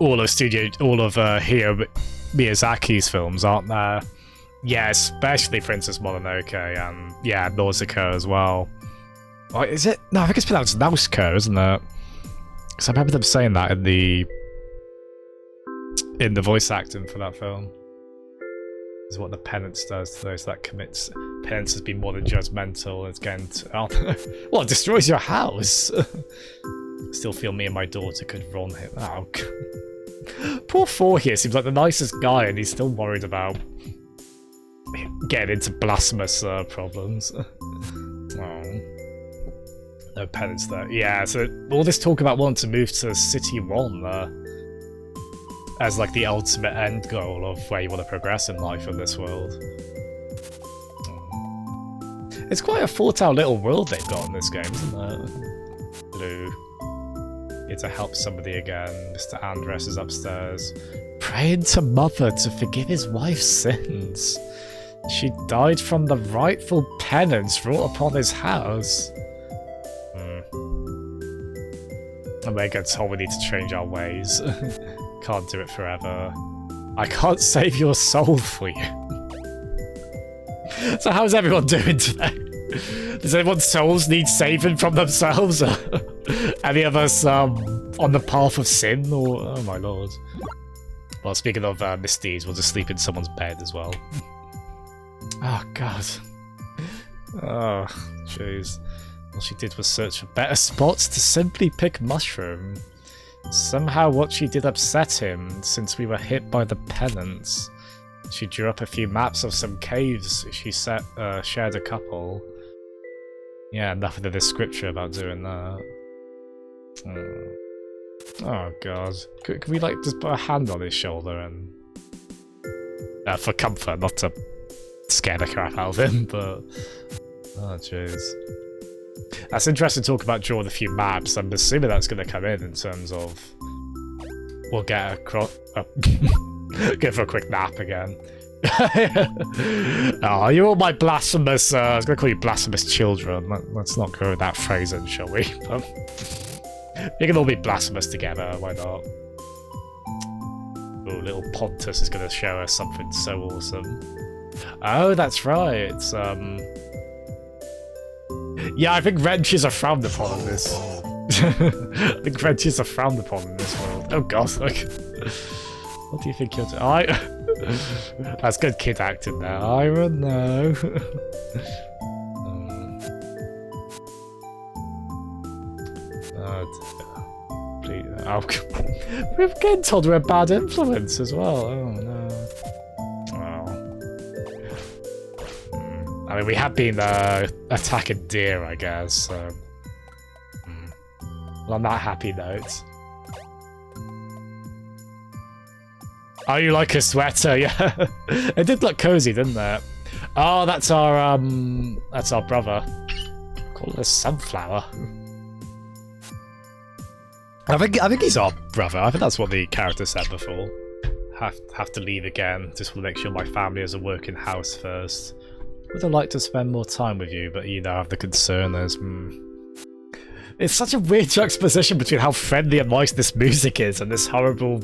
all of Hideo Miyazaki's films, aren't there? Yeah, especially Princess Mononoke and yeah, Nausicaa as well. Oh, is it? No, I think it's pronounced Nausicaa, isn't it? Because I remember them saying that in the voice acting for that film. Is what the penance does to those that commits. Penance has been more than judgmental. It's going to... Oh, well, it destroys your house. Still feel me and my daughter could run him. Oh, poor Four here seems like the nicest guy, and he's still worried about getting into blasphemous problems. Oh. No penance there. Yeah, so all this talk about wanting to move to City 1 as like the ultimate end goal of where you want to progress in life in this world. It's quite a thought out little world they've got in this game, isn't it? Blue. Need to help somebody again. Mr. Andres is upstairs. Praying to Mother to forgive his wife's sins. She died from the rightful penance wrought upon his house. And we get told we need to change our ways. Can't do it forever. I can't save your soul for you. So how's everyone doing today? Does anyone's souls need saving from themselves? Any of us on the path of sin? Or oh my lord. Well, speaking of misdeeds, we'll just sleep in someone's bed as well. Oh god. Oh, jeez. All she did was search for better spots to simply pick mushroom. Somehow what she did upset him, since we were hit by the penance. She drew up a few maps of some caves. She shared a couple. Yeah, nothing in the scripture about doing that. Oh god. Can we like just put a hand on his shoulder and... for comfort, not to scare the crap out of him, but... Oh jeez. That's interesting to talk about drawing a few maps. I'm assuming that's going to come in terms of... We'll get across... Go for a quick nap again. Oh, you're all my blasphemous... I was going to call you blasphemous children. Let's not go with that phrase in, shall we? You can all be blasphemous together, why not? Oh, little Pontus is going to show us something so awesome. Oh, that's right. It's, yeah, I think wrenches are frowned upon in this. I think wrenches are frowned upon in this world. Oh god, look. What do you think you're doing? That's good kid acting there. Iron, no. Oh, please. Oh, we're getting told we're a bad influence as well. Oh no. I mean, we have been attacking deer, I guess, so... Well, on that happy note... Oh, you like a sweater? Yeah. It did look cozy, didn't it? Oh, that's our brother. Call it a sunflower. I think he's our brother. I think that's what the character said before. Have to leave again. Just want to make sure my family has a working house first. Would have liked to spend more time with you, but you know, I have the concern as... It's such a weird juxtaposition between how friendly and nice this music is and this horrible,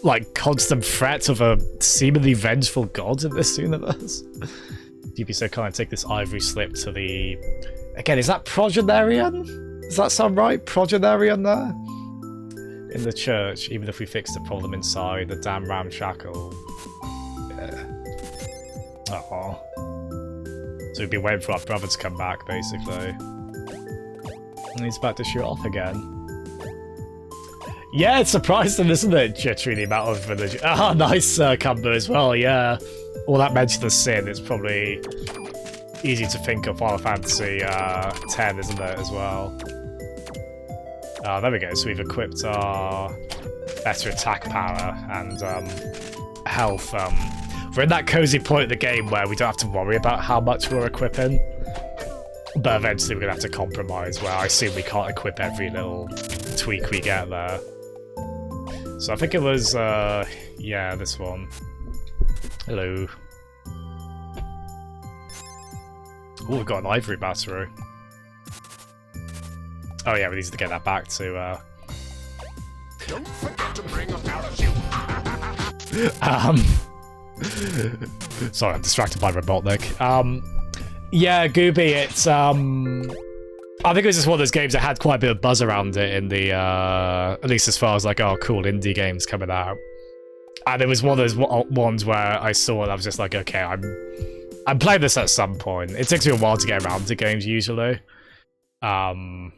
like, constant threat of a seemingly vengeful god in this universe. You'd be so kind to take this ivory slip to the... Again, is that Progenarian? Does that sound right? Progenarian there? In the church, even if we fix the problem inside, the damn ramshackle. Yeah. Oh, so we've been waiting for our brother to come back, basically. And he's about to shoot off again. Yeah, it's surprising, isn't it, Jittery, the amount of religion... Ah, nice combo as well, yeah. All that mention of sin, it's probably easy to think of Final Fantasy X, isn't it, as well? Ah, there we go, so we've equipped our better attack power and health. We're in that cozy point of the game where we don't have to worry about how much we're equipping. But eventually we're going to have to compromise, where I assume we can't equip every little tweak we get there. So I think it was, yeah, this one. Hello. Oh, we've got an ivory battery. Oh yeah, we need to get that back to, Don't forget to bring a parachute. Sorry, I'm distracted by Robotnik. Yeah, Gooby, it's I think it was just one of those games that had quite a bit of buzz around it in the at least as far as like, oh, cool indie games coming out. And it was one of those ones where I saw it, I was just like, okay, I'm playing this at some point. It takes me a while to get around to games usually. Oh,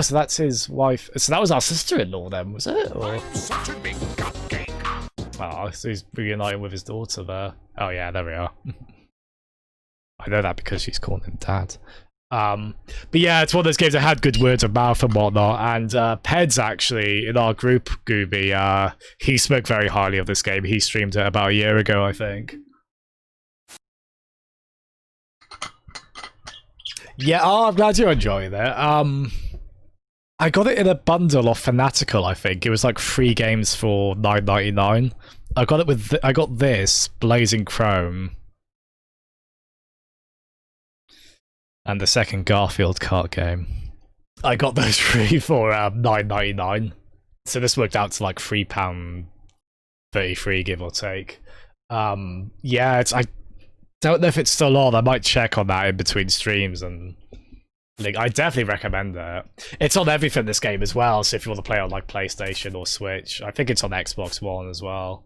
so that's his wife. So that was our sister-in-law then, was it? Or... Such a big cupcake. Oh, so he's reuniting with his daughter there. Oh yeah, there we are. I know that because she's calling him Dad. But yeah, it's one of those games that had good words of mouth and whatnot. And Peds actually, in our group, Gooby, he spoke very highly of this game. He streamed it about a year ago, I think. Yeah, oh, I'm glad you're enjoying it. I got it in a bundle off Fanatical, I think. It was like 3 games for $9.99. I got it with I got this, Blazing Chrome, and the second Garfield kart game. I got those 3 for $9.99. So this worked out to like £3.33, give or take. Yeah, I don't know if it's still on. I might check on that in between streams, and like, I definitely recommend it. It's on everything, this game as well, so if you want to play on like PlayStation or Switch. I think it's on Xbox One as well.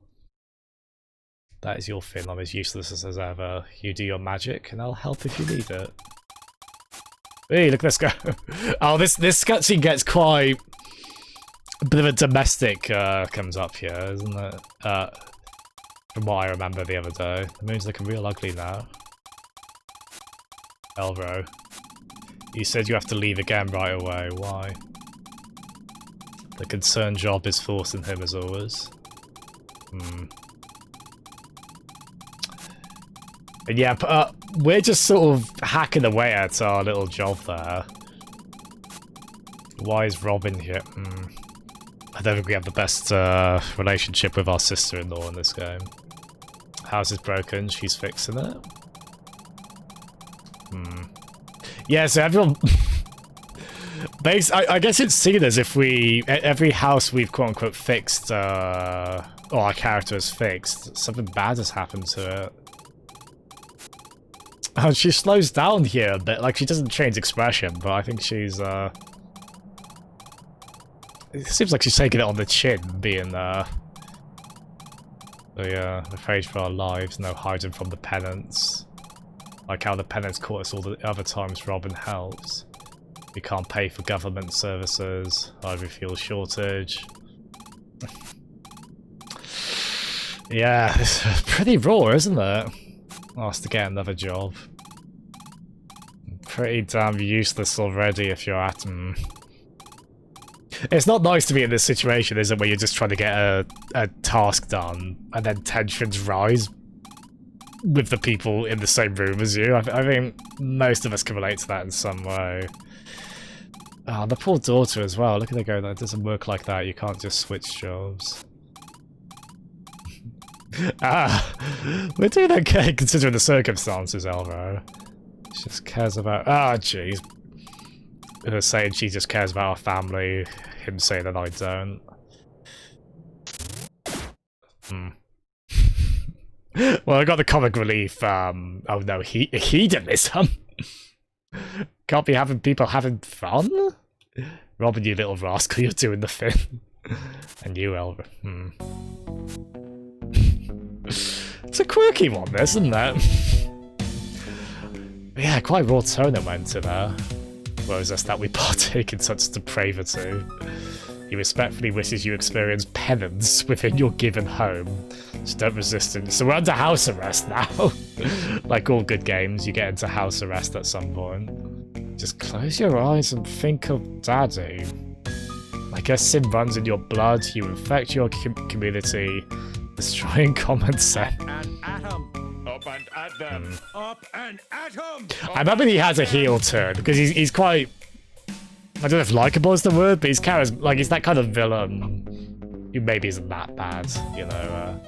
That is your fin. I'm as useless as ever. You do your magic, and I'll help if you need it. Hey, look at this go. Oh, this cutscene gets quite a bit of a domestic comes up here, isn't it? From what I remember the other day. The moon's looking real ugly now. Elro. You said you have to leave again right away. Why? The concerned job is forcing him as always. And yeah, we're just sort of hacking away at our little job there. Why is Robin here? I don't think we have the best relationship with our sister-in-law in this game. House is broken, she's fixing it. Yeah, so everyone... I guess it's seen as if every house we've quote-unquote fixed, or our character has fixed, something bad has happened to it. Oh, she slows down here a bit. Like, she doesn't change expression, but I think she's, it seems like she's taking it on the chin, being, so yeah, afraid for our lives, no hiding from the penance. Like how the penance caught us all the other times Robin helps. We can't pay for government services, high fuel shortage. Yeah, it's pretty raw, isn't it? Asked to get another job. Pretty damn useless already if you're at them. It's not nice to be in this situation, is it, where you're just trying to get a task done, and then tensions rise with the people in the same room as you. I think most of us can relate to that in some way. Oh, the poor daughter as well. Look at her go, that doesn't work like that. You can't just switch jobs. We're doing okay considering the circumstances, Elro. She just cares about... Ah, jeez. Her saying she just cares about our family, him saying that I don't. Well, I got the comic relief, oh no, he did this, Can't be having people having fun? Robin, you little rascal, you're doing the thing. And you, Elro. It's a quirky one, this, isn't it? Yeah, quite raw tone it went to there. Woes us that we partake in such depravity. He respectfully wishes you experience penance within your given home. Just don't resist him. So we're under house arrest now. Like all good games, you get into house arrest at some point. Just close your eyes and think of Daddy. I guess sin runs in your blood, you infect your community, destroying common sense. Up and at them. Up and at him. I remember he has a heel turn because he's quite. I don't know if likable is the word, but he's like he's that kind of villain who maybe isn't that bad, you know.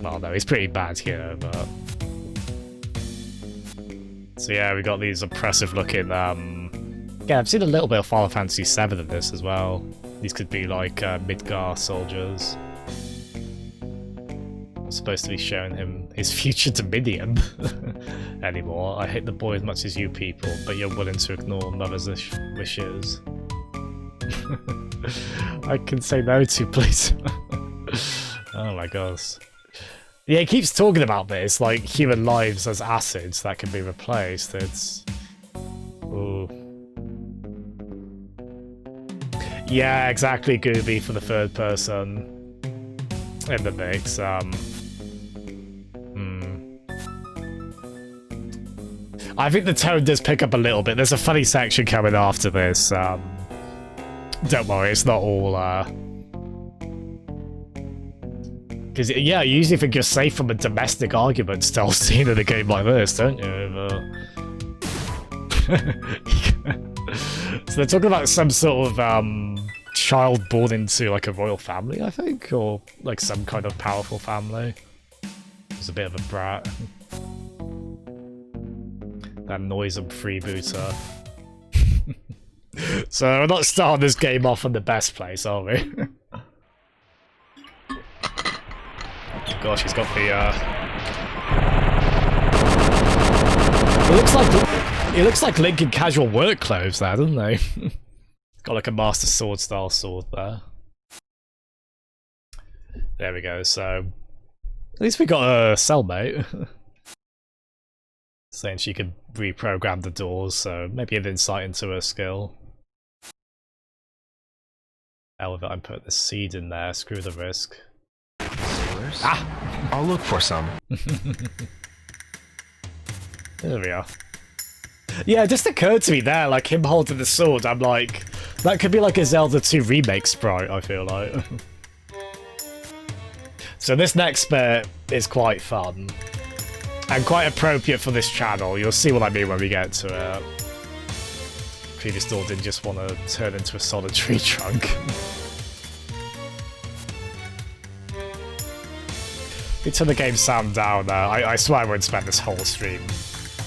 Well, no, he's pretty bad here, but. So yeah, we got these oppressive looking. Yeah, I've seen a little bit of Final Fantasy VII in this as well. These could be like Midgar soldiers. I'm supposed to be showing him his future dominion anymore. I hate the boy as much as you people, but you're willing to ignore mother's wishes. I can say no to, please. Oh my gosh. Yeah, he keeps talking about this, like human lives as acids that can be replaced. It's... Ooh. Yeah, exactly, Gooby, for the third person in the mix. I think the tone does pick up a little bit. There's a funny section coming after this. Don't worry, it's not all... Because, yeah, you usually think you're safe from a domestic argument style scene in a game like this, don't you? So they're talking about some sort of child born into like a royal family, I think, or like some kind of powerful family. He's a bit of a brat. That noisome freebooter. So we're not starting this game off in the best place, are we? Gosh, he's got the It looks like Link in casual work clothes there, doesn't he? Got like a Master Sword style sword there. There we go, so at least we got a cellmate. Saying she could reprogram the doors, so maybe an insight into her skill. Hell with it, I'm putting the seed in there, screw the risk. Sailors? Ah! I'll look for some. There we are. Yeah, it just occurred to me there, like him holding the sword, I'm like, that could be like a Zelda 2 remake sprite, I feel like. So this next bit is quite fun. And quite appropriate for this channel. You'll see what I mean when we get to it. Previous door didn't just want to turn into a solid tree trunk. We turn the game sound down there. I swear I won't spend this whole stream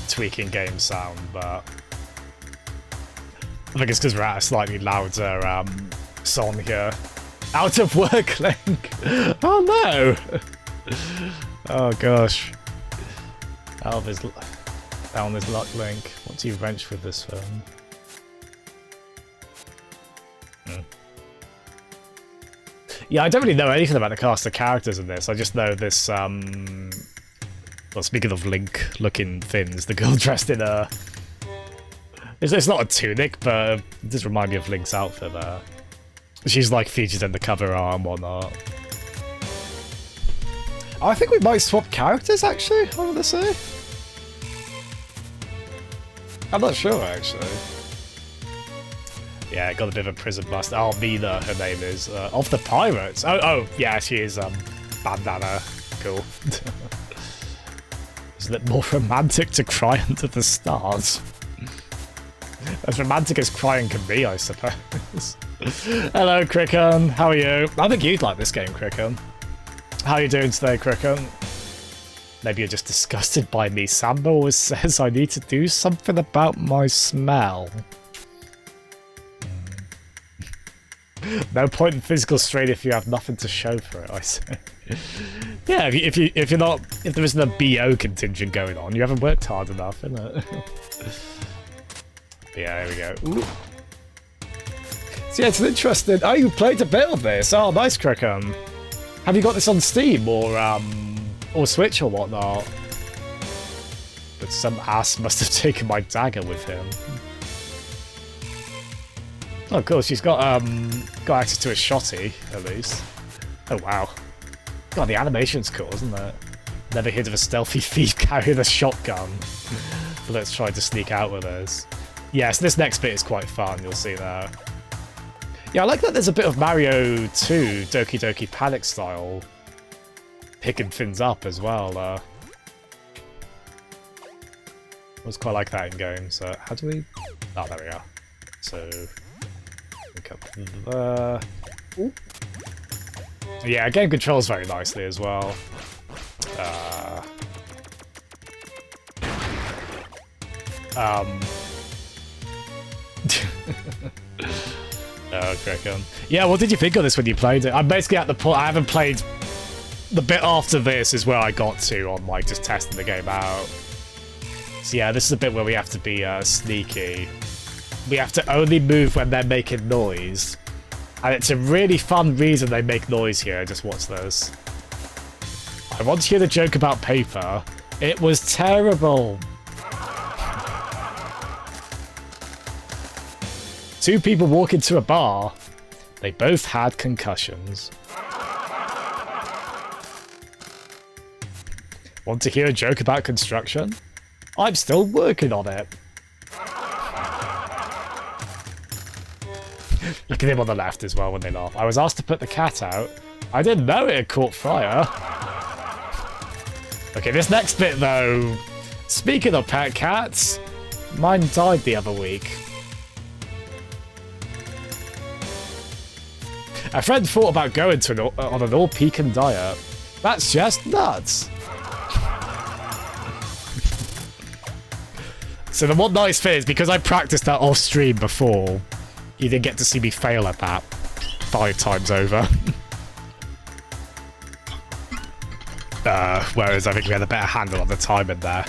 tweaking game sound, but I think it's because we're at a slightly louder song here. Out of work, Link! Oh no! Oh gosh. Down his luck, Link. What do you wrench with this film? Yeah, I don't really know anything about the cast of characters in this. I just know this, well, speaking of Link-looking things, the girl dressed in a... It's not a tunic, but it does remind me of Link's outfit there. She's, like, featured in the cover art and whatnot. I think we might swap characters, actually, I want to say. I'm not sure, actually. Yeah, got a bit of a prison bust. Oh, Mina, her name is. Of the Pirates. Oh, yeah, she is, bandana. Cool. Isn't it more romantic to cry under the stars? As romantic as crying can be, I suppose. Hello, Cricken. How are you? I think you'd like this game, Cricken. How are you doing today, Cricken? Maybe you're just disgusted by me. Samba always says I need to do something about my smell. No point in physical strain if you have nothing to show for it, I say. Yeah, if there isn't a BO contingent going on, you haven't worked hard enough, innit? Yeah, there we go. Ooh. So yeah, it's an interesting... Oh, you played a bit of this. Oh, nice, Cricken. Have you got this on Steam or Switch or whatnot? But some ass must have taken my dagger with him. Oh, cool. She's got access to a shotty, at least. Oh, wow. God, the animation's cool, isn't it? Never heard of a stealthy thief carrying a shotgun. But let's try to sneak out with us. Yes, this next bit is quite fun, you'll see there. Yeah, I like that there's a bit of Mario 2 Doki Doki Panic style picking things up as well. I was quite like that in game, so how do we... Oh, there we are. So... Look up there. Ooh. Yeah, game controls very nicely as well. Oh, Cricken. Yeah, what did you think of this when you played it? I'm basically at the point I haven't played the bit after this is where I got to on like just testing the game out. So yeah, this is the bit where we have to be sneaky. We have to only move when they're making noise. And it's a really fun reason they make noise here. Just watch this. I want to hear the joke about paper. It was terrible. Two people walk into a bar. They both had concussions. Want to hear a joke about construction? I'm still working on it. Look at him on the left as well when they laugh. I was asked to put the cat out. I didn't know it had caught fire. Okay, this next bit though. Speaking of pet cats, mine died the other week. A friend thought about going to on an all-pecan diet. That's just nuts. So the one nice thing is, because I practiced that off stream before, you didn't get to see me fail at that 5 times over. Whereas I think we had a better handle on the timing there.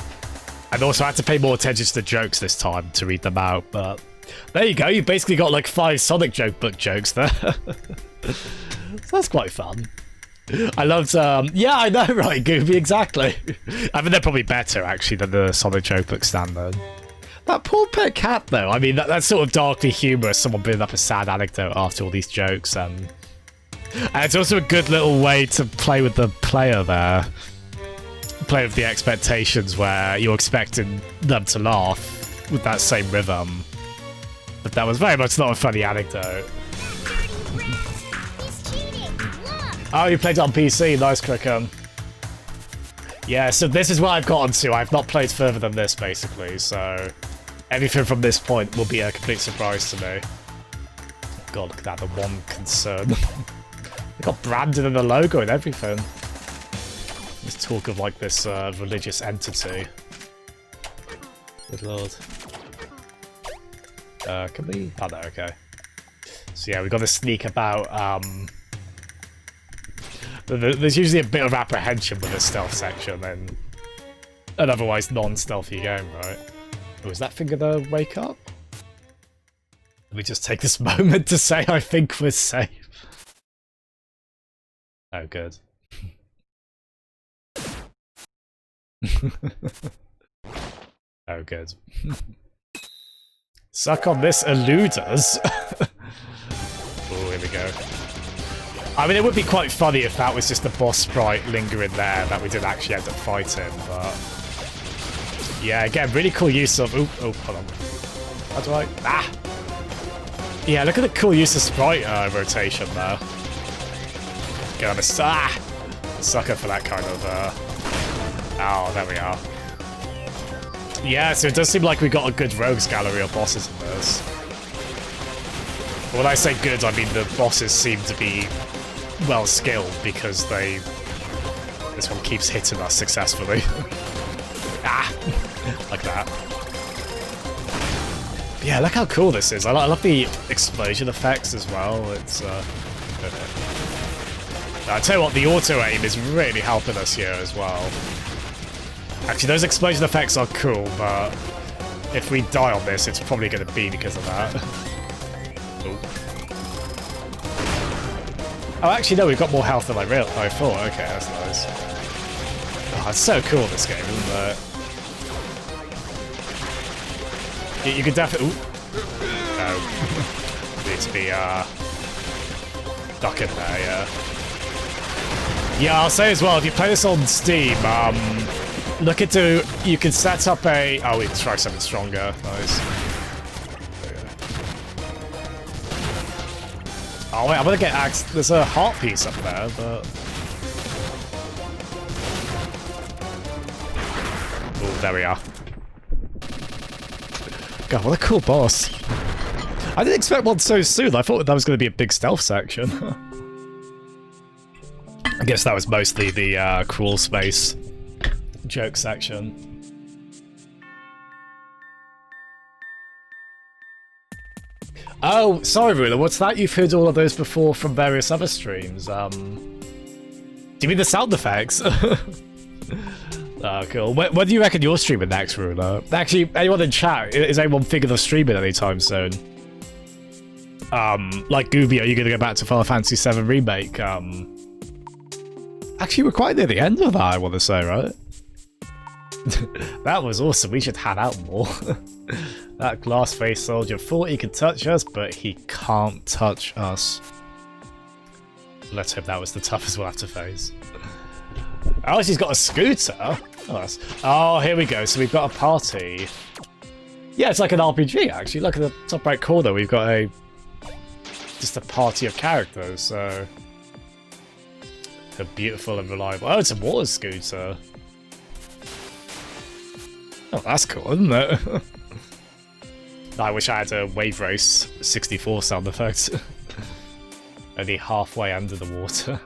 And also I had to pay more attention to the jokes this time to read them out, but there you go, you basically got like 5 Sonic joke book jokes there. So that's quite fun. I loved, yeah, I know, right, Gooby, exactly. I mean, they're probably better, actually, than the Sonic joke book standard. That poor pet cat, though, I mean, that's sort of darkly humorous, someone building up a sad anecdote after all these jokes, and it's also a good little way to play with the player there. Play with the expectations where you're expecting them to laugh with that same rhythm. But that was very much not a funny anecdote. Oh, you played it on PC. Nice, Crickham. Yeah, so this is what I've gotten to. I've not played further than this, basically, so everything from this point will be a complete surprise to me. God, look at that, the one concern. They got branded in the logo and everything. There's talk of, like, this religious entity. Good lord. Can we? Oh, no, okay. So yeah, we've got to sneak about, there's usually a bit of apprehension with the stealth section in an otherwise non-stealthy game, right? Oh, is that thing gonna wake up? Let me just take this moment to say I think we're safe. Oh, good. Oh, good. Suck on this, eluders. Oh, here we go. I mean, it would be quite funny if that was just the boss sprite lingering there that we didn't actually end up fighting, but yeah, again, really cool use of... Oh, hold on. How do I... Ah! Yeah, look at the cool use of sprite rotation there. Get on a... Ah! Sucker for that kind of... Oh, there we are. Yeah, so it does seem like we got a good rogues gallery of bosses in this. But when I say good, I mean the bosses seem to be well skilled because they... This one keeps hitting us successfully. Ah! Like that. Yeah, look how cool this is. I love the explosion effects as well. It's, I tell you what, the auto-aim is really helping us here as well. Actually, those explosion effects are cool, but if we die on this, it's probably going to be because of that. Ooh. Oh, actually, no, we've got more health than I thought. Okay, that's nice. Oh, it's so cool, this game, isn't it? You could definitely... Ooh. No. Need to be, ducking there, yeah. Yeah, I'll say as well, if you play this on Steam, look into... You can set up a... Oh, we can try something stronger. Nice. Oh, wait, I'm gonna get axed. There's a heart piece up there, but... Oh, there we are. God, what a cool boss. I didn't expect one so soon. I thought that was going to be a big stealth section. I guess that was mostly the crawl space joke section. Oh, sorry, Ruler, what's that? You've heard all of those before from various other streams. Do you mean the sound effects? Oh, cool. When do you reckon you're streaming next, Ruler? Actually, anyone in chat, is anyone thinking of streaming anytime soon? Like Gooby, are you going to go back to Final Fantasy VII Remake? Actually, we're quite near the end of that, I want to say, right? That was awesome. We should hang out more. That glass-faced soldier thought he could touch us, but he can't touch us. Let's hope that was the toughest we'll have to face. Oh, she's got a scooter. Oh, here we go. So we've got a party. Yeah, it's like an RPG, actually. Look at the top right corner. We've got just a party of characters, so... They're beautiful and reliable. Oh, it's a water scooter. Oh, that's cool, isn't it? I wish I had a Wave Race 64 sound effect. Only halfway under the water.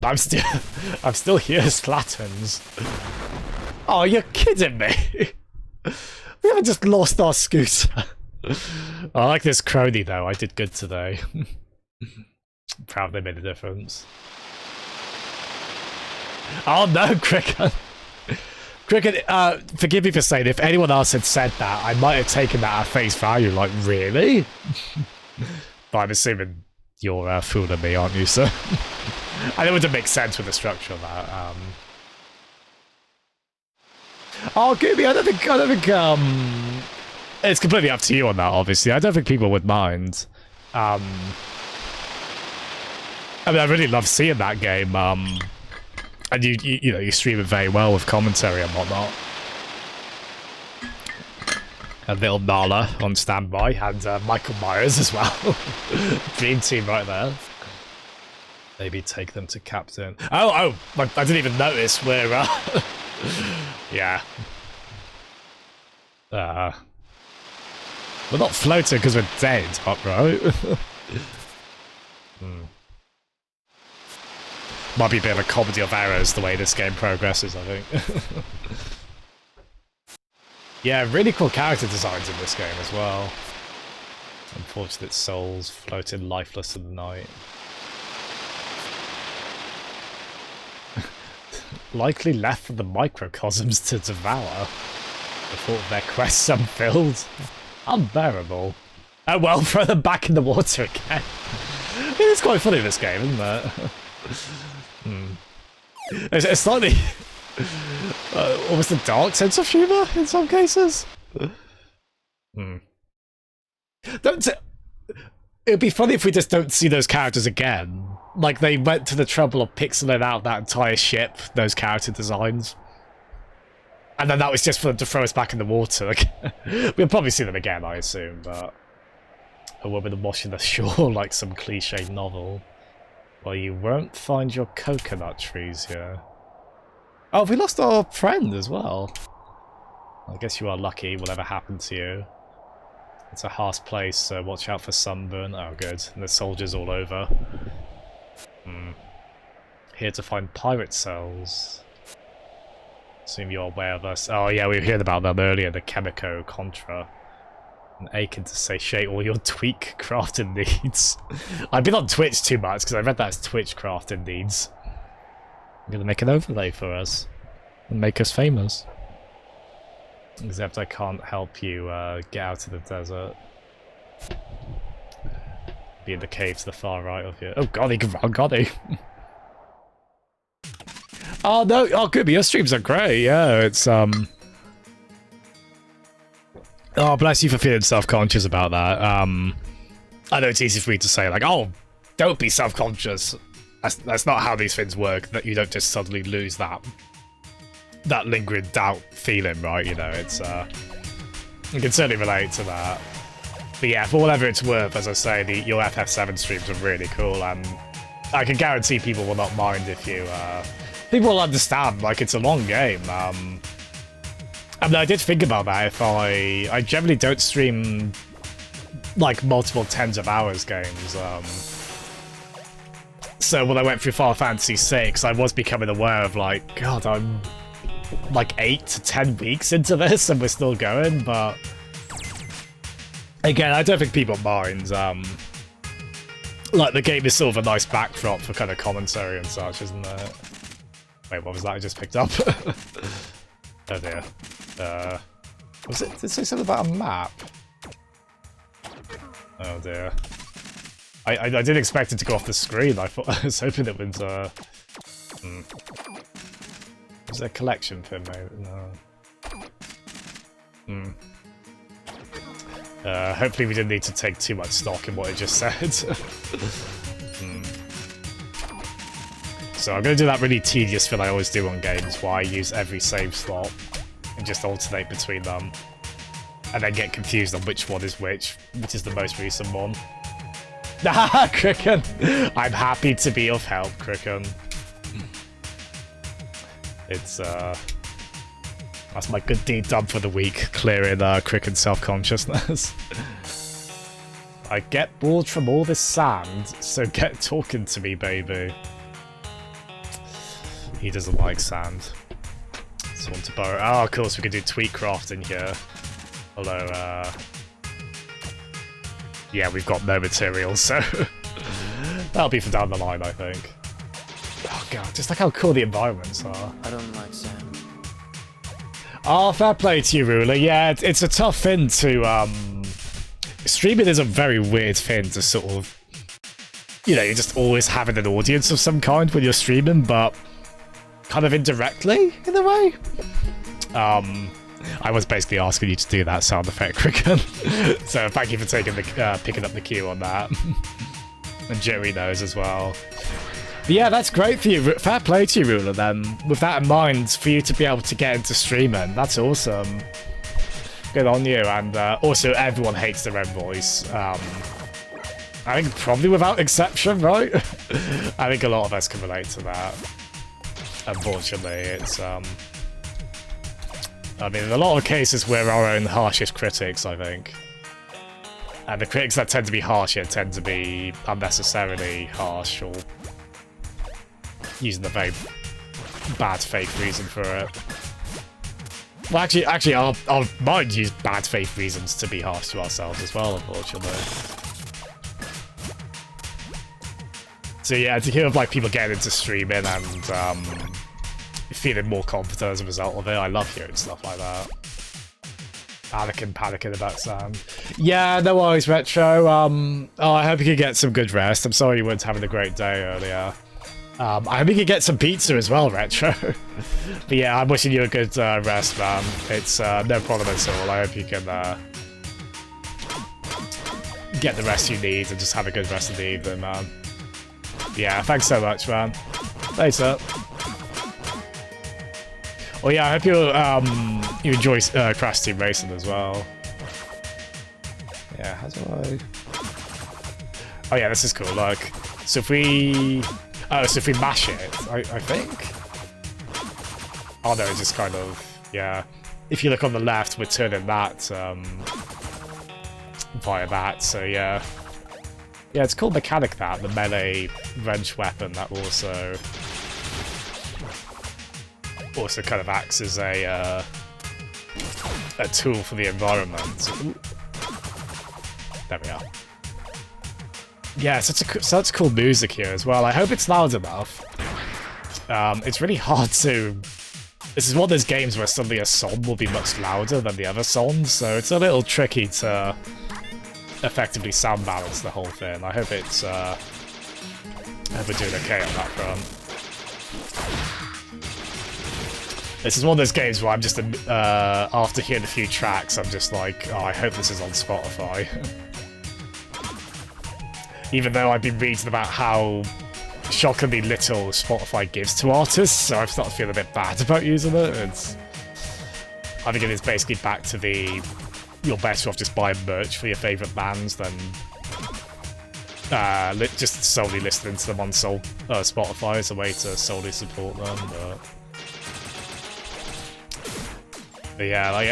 I'm still here, Slatterns. Oh, you're kidding me! We haven't just lost our scooter. I like this crony though. I did good today. Proud they made a difference. Oh no, Cricket! Cricket, forgive me for saying, if anyone else had said that, I might have taken that at face value, like, really? But I'm assuming you're fooling me, aren't you, sir? And it wouldn't make sense with the structure of that. Oh, Gooby, I don't think, it's completely up to you on that, obviously. I don't think people would mind. I mean, I really love seeing that game, and you know, you stream it very well with commentary and whatnot. And little Nala on standby, and Michael Myers as well. Dream team right there. Maybe take them to captain. Oh, I didn't even notice where, yeah. We're not floating because we're dead, right? Might be a bit of a comedy of errors the way this game progresses, I think. Yeah, really cool character designs in this game as well. Unfortunate souls floating lifeless in the night. Likely left for the microcosms to devour. Before their quests unfilled. Unbearable. Oh well, throw them back in the water again. It is quite funny, this game, isn't it? It's slightly... almost a dark sense of humour in some cases. It'd be funny if we just don't see those characters again. Like, they went to the trouble of pixeling out that entire ship, those character designs. And then that was just for them to throw us back in the water. We'll probably see them again, I assume, but... A woman washing the shore like some cliche novel. Well, you won't find your coconut trees here. Oh, we lost our friend as well. I guess you are lucky, whatever happened to you. It's a harsh place, so watch out for sunburn. Oh, good. And there's soldiers all over. Here to find pirate cells. Assume you're aware of us. Oh, yeah, we heard about them earlier, the Chemico Contra. And aching to satiate all your tweak crafting needs. I've been on Twitch too much, because I read that as Twitch crafting needs. I'm gonna make an overlay for us. And make us famous. Except I can't help you get out of the desert. Be in the cave to the far right of you. Oh god, he can run, god he. Oh no, oh good, your streams are great, yeah, it's Oh, bless you for feeling self-conscious about that. I know it's easy for me to say, like, oh, don't be self-conscious. That's not how these things work, that you don't just suddenly lose that lingering doubt feeling, right? You know, it's, you can certainly relate to that. But yeah, for whatever it's worth, as I say, your FF7 streams are really cool, and I can guarantee people will not mind if you, people will understand, like, it's a long game. I mean, I did think about that. If I generally don't stream, like, multiple tens of hours games, so when I went through Final Fantasy VI, I was becoming aware of, like, God, I'm like 8 to 10 weeks into this and we're still going, but again, I don't think people mind. like the game is sort of a nice backdrop for kind of commentary and such, isn't it? Wait, what was that I just picked up? Oh dear. Was it? Did it say something about a map? Oh dear. I didn't expect it to go off the screen. I was hoping it would. Was there a collection pin? Maybe? No. Hopefully we didn't need to take too much stock in what it just said. So I'm going to do that really tedious thing I always do on games, where I use every save slot and just alternate between them. And then get confused on which one is which is the most recent one. Haha, Cricken! I'm happy to be of help, Cricken. It's, that's my good deed done for the week, clearing Cricken's self-consciousness. I get bored from all this sand, so get talking to me, baby. He doesn't like sand. So want to borrow. Oh, of course, we could do Tweetcraft in here. Although, yeah, we've got no materials, so that'll be for down the line, I think. Oh god, just like how cool the environments are. I don't like sand. Oh, fair play to you, Ruler. Yeah, it's a tough thing to, streaming is a very weird thing to sort of, you know, you're just always having an audience of some kind when you're streaming, but kind of indirectly, in a way. I was basically asking you to do that sound effect, Cricken. So thank you for taking the picking up the cue on that. And Jerry knows as well. But yeah, that's great for you. Fair play to you, Ruler, then. With that in mind, for you to be able to get into streaming, that's awesome. Good on you. And also, everyone hates their own voice. I think probably without exception, right? I think a lot of us can relate to that. Unfortunately, it's... I mean, in a lot of cases, we're our own harshest critics, I think. And the critics that tend to be harsher tend to be unnecessarily harsh or using a very bad faith reason for it. Well, actually, our minds use bad faith reasons to be harsh to ourselves as well, unfortunately. So yeah, to hear of like people getting into streaming and feeling more confident as a result of it, I love hearing stuff like that. Anakin panicking about Sam. Yeah, no worries, Retro. Oh, I hope you can get some good rest. I'm sorry you weren't having a great day earlier. I hope you can get some pizza as well, Retro. But yeah, I'm wishing you a good rest, man. It's no problem at all. I hope you can get the rest you need and just have a good rest of the evening, man. Yeah, thanks so much, man. Later. Oh yeah, I hope you enjoy Crash Team Racing as well. Yeah, how do I... Oh yeah, this is cool, look. So if we... Oh, so if we mash it, I think? Oh no, it's just kind of... Yeah. If you look on the left, we're turning that via that, so yeah. Yeah, it's called Mechanic that, the melee wrench weapon that also kind of acts as a tool for the environment. Ooh. There we are. Yeah, such cool music here as well. I hope it's loud enough. It's really hard to... This is one of those games where suddenly a song will be much louder than the other songs, so it's a little tricky to effectively sound balance the whole thing. I hope it's... I hope we're doing okay on that front. This is one of those games where I'm just, after hearing a few tracks, I'm just like, oh, I hope this is on Spotify. Even though I've been reading about how shockingly little Spotify gives to artists, so I've started to feel a bit bad about using it. I think it is basically back to the, you're better off just buying merch for your favourite bands than just solely listening to them on Spotify as a way to solely support them, But yeah, like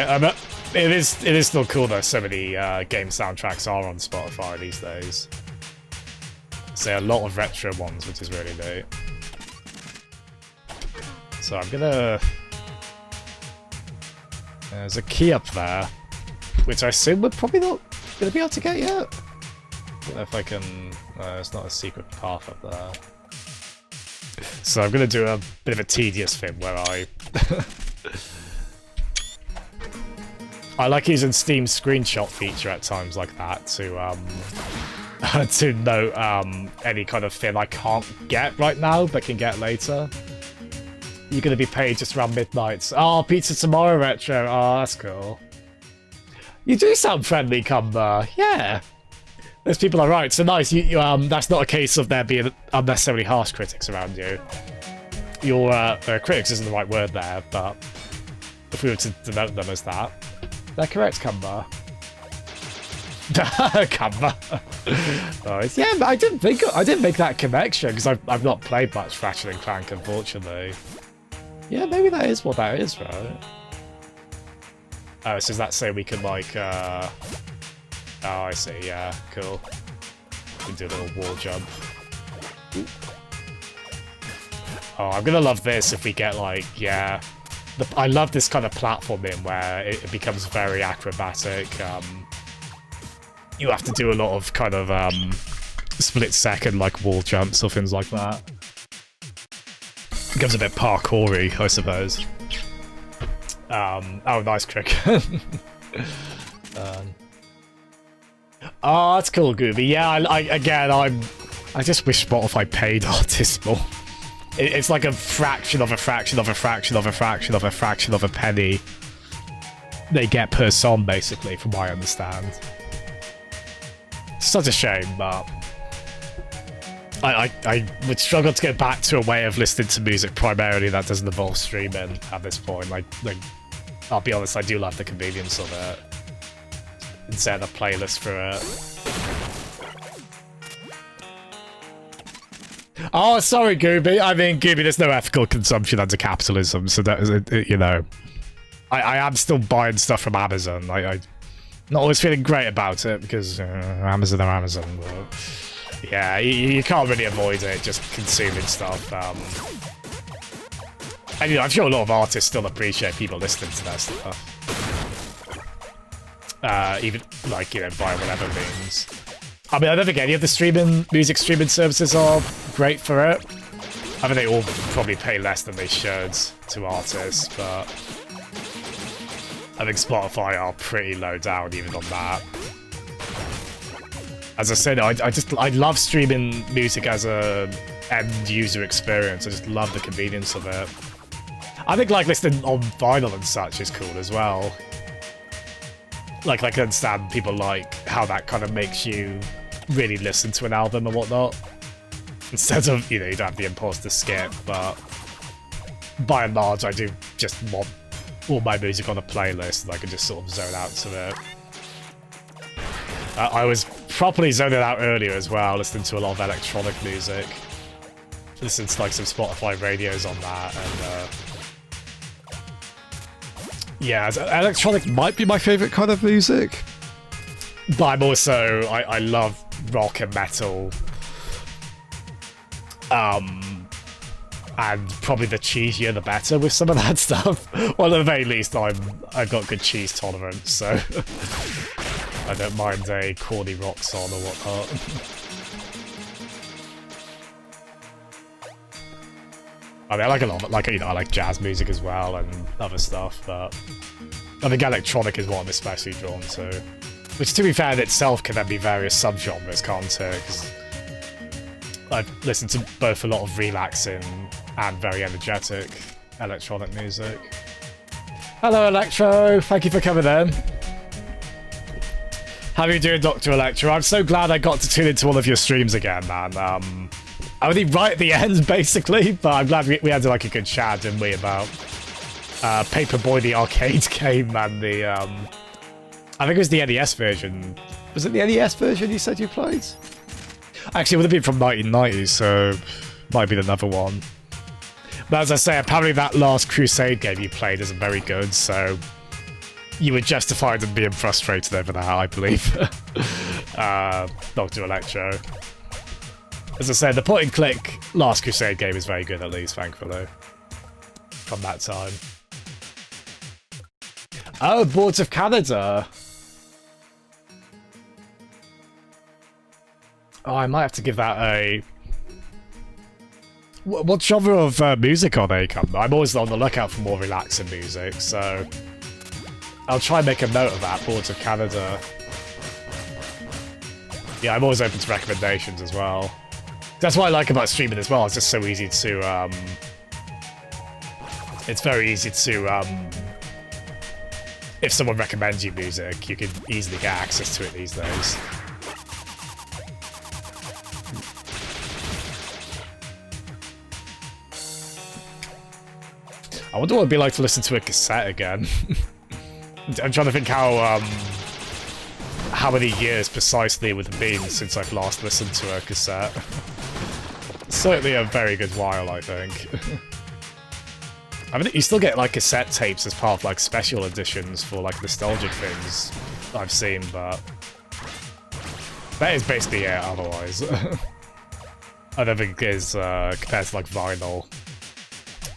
it is still cool that so many game soundtracks are on Spotify these days. So a lot of retro ones, which is really neat. So I'm gonna... There's a key up there, which I assume we're probably not gonna be able to get yet. don't know if I can... it's not a secret path up there. So I'm going to do a bit of a tedious thing where I like using Steam's screenshot feature at times like that to to note any kind of thing I can't get right now but can get later. You're going to be paid just around midnight. Oh, pizza tomorrow, Retro. Oh, that's cool. You do sound friendly, Cumber. Yeah. Those people are right. So nice. You that's not a case of there being unnecessarily harsh critics around you. Your critics isn't the right word there, but if we were to denote them as that, they're correct, Cumber. Cumber. Nice. Yeah, but I didn't make that connection because I've not played much Ratchet and Clank, unfortunately. Yeah, maybe that is what that is, right? Oh, so does that say we can like oh, I see, yeah, cool. We can do a little wall jump. Ooh. Oh, I'm gonna love this if we get like, yeah. I love this kind of platforming where it becomes very acrobatic. You have to do a lot of kind of split-second like wall jumps or things like that. It becomes a bit parkour-y, I suppose. Oh, nice cricket. Oh, that's cool, Gooby. Yeah, I just wish Spotify paid artists more. It's like a fraction of a fraction of a fraction of a fraction of a fraction of a penny they get per song, basically, from what I understand. It's such a shame, but I would struggle to go back to a way of listening to music primarily that doesn't involve streaming at this point. Like I'll be honest, I do love the convenience of it. And set a playlist for it. Oh, sorry, Gooby. I mean, Gooby, there's no ethical consumption under capitalism, so that is, you know, I am still buying stuff from Amazon. I'm not always feeling great about it because Amazon are Amazon. But yeah, you can't really avoid it, just consuming stuff. And you know, I'm sure a lot of artists still appreciate people listening to their stuff. Even, like, you know, via whatever means. I mean, I don't think any of the music streaming services are great for it. I mean, they all probably pay less than they should to artists, but I think Spotify are pretty low down even on that. As I said, I love streaming music as a end user experience. I just love the convenience of it. I think like listening on vinyl and such is cool as well. Like, I can understand people like how that kind of makes you really listen to an album and whatnot. Instead of, you know, you don't have the impulse to skip, but by and large, I do just want all my music on a playlist and I can just sort of zone out to it. I was properly zoning out earlier as well, listening to a lot of electronic music. Listening to like some Spotify radios on that, and yeah, electronic might be my favourite kind of music. But I'm also, I love rock and metal. And probably the cheesier the better with some of that stuff. Well, at the very least, I've got good cheese tolerance, so I don't mind a corny rock song or whatnot. I mean, I like a lot of, like, you know, I like jazz music as well and other stuff, but I think electronic is what I'm especially drawn to. Which, to be fair, in itself can then be various subgenres, can't it? Because I've listened to both a lot of relaxing and very energetic electronic music. Hello, Electro. Thank you for coming in. How are you doing, Dr. Electro? I'm so glad I got to tune into one of your streams again, man. Only right at the end, basically, but I'm glad we had like a good chat, didn't we, about Paperboy, the arcade game, and the I think it was the NES version. Was it the NES version you said you played? Actually, it would have been from 1990, so might be another one. But as I say, apparently that last Crusade game you played isn't very good, so you were justified in being frustrated over that, I believe. Dr. Electro. As I said, the point-and-click Last Crusade game is very good, at least, thankfully. From that time. Oh, Boards of Canada! Oh, I might have to give that a... What genre of music are they, Cam? I'm always on the lookout for more relaxing music, so... I'll try and make a note of that, Boards of Canada. Yeah, I'm always open to recommendations as well. That's what I like about streaming as well, it's just so easy to, It's very easy to, if someone recommends you music, you can easily get access to it these days. I wonder what it'd be like to listen to a cassette again. I'm trying to think how many years precisely it would have been since I've last listened to a cassette. Certainly a very good while, I think. I mean, you still get like cassette tapes as part of like special editions for like nostalgic things I've seen, but that is basically it otherwise. I don't think it is compared to like vinyl.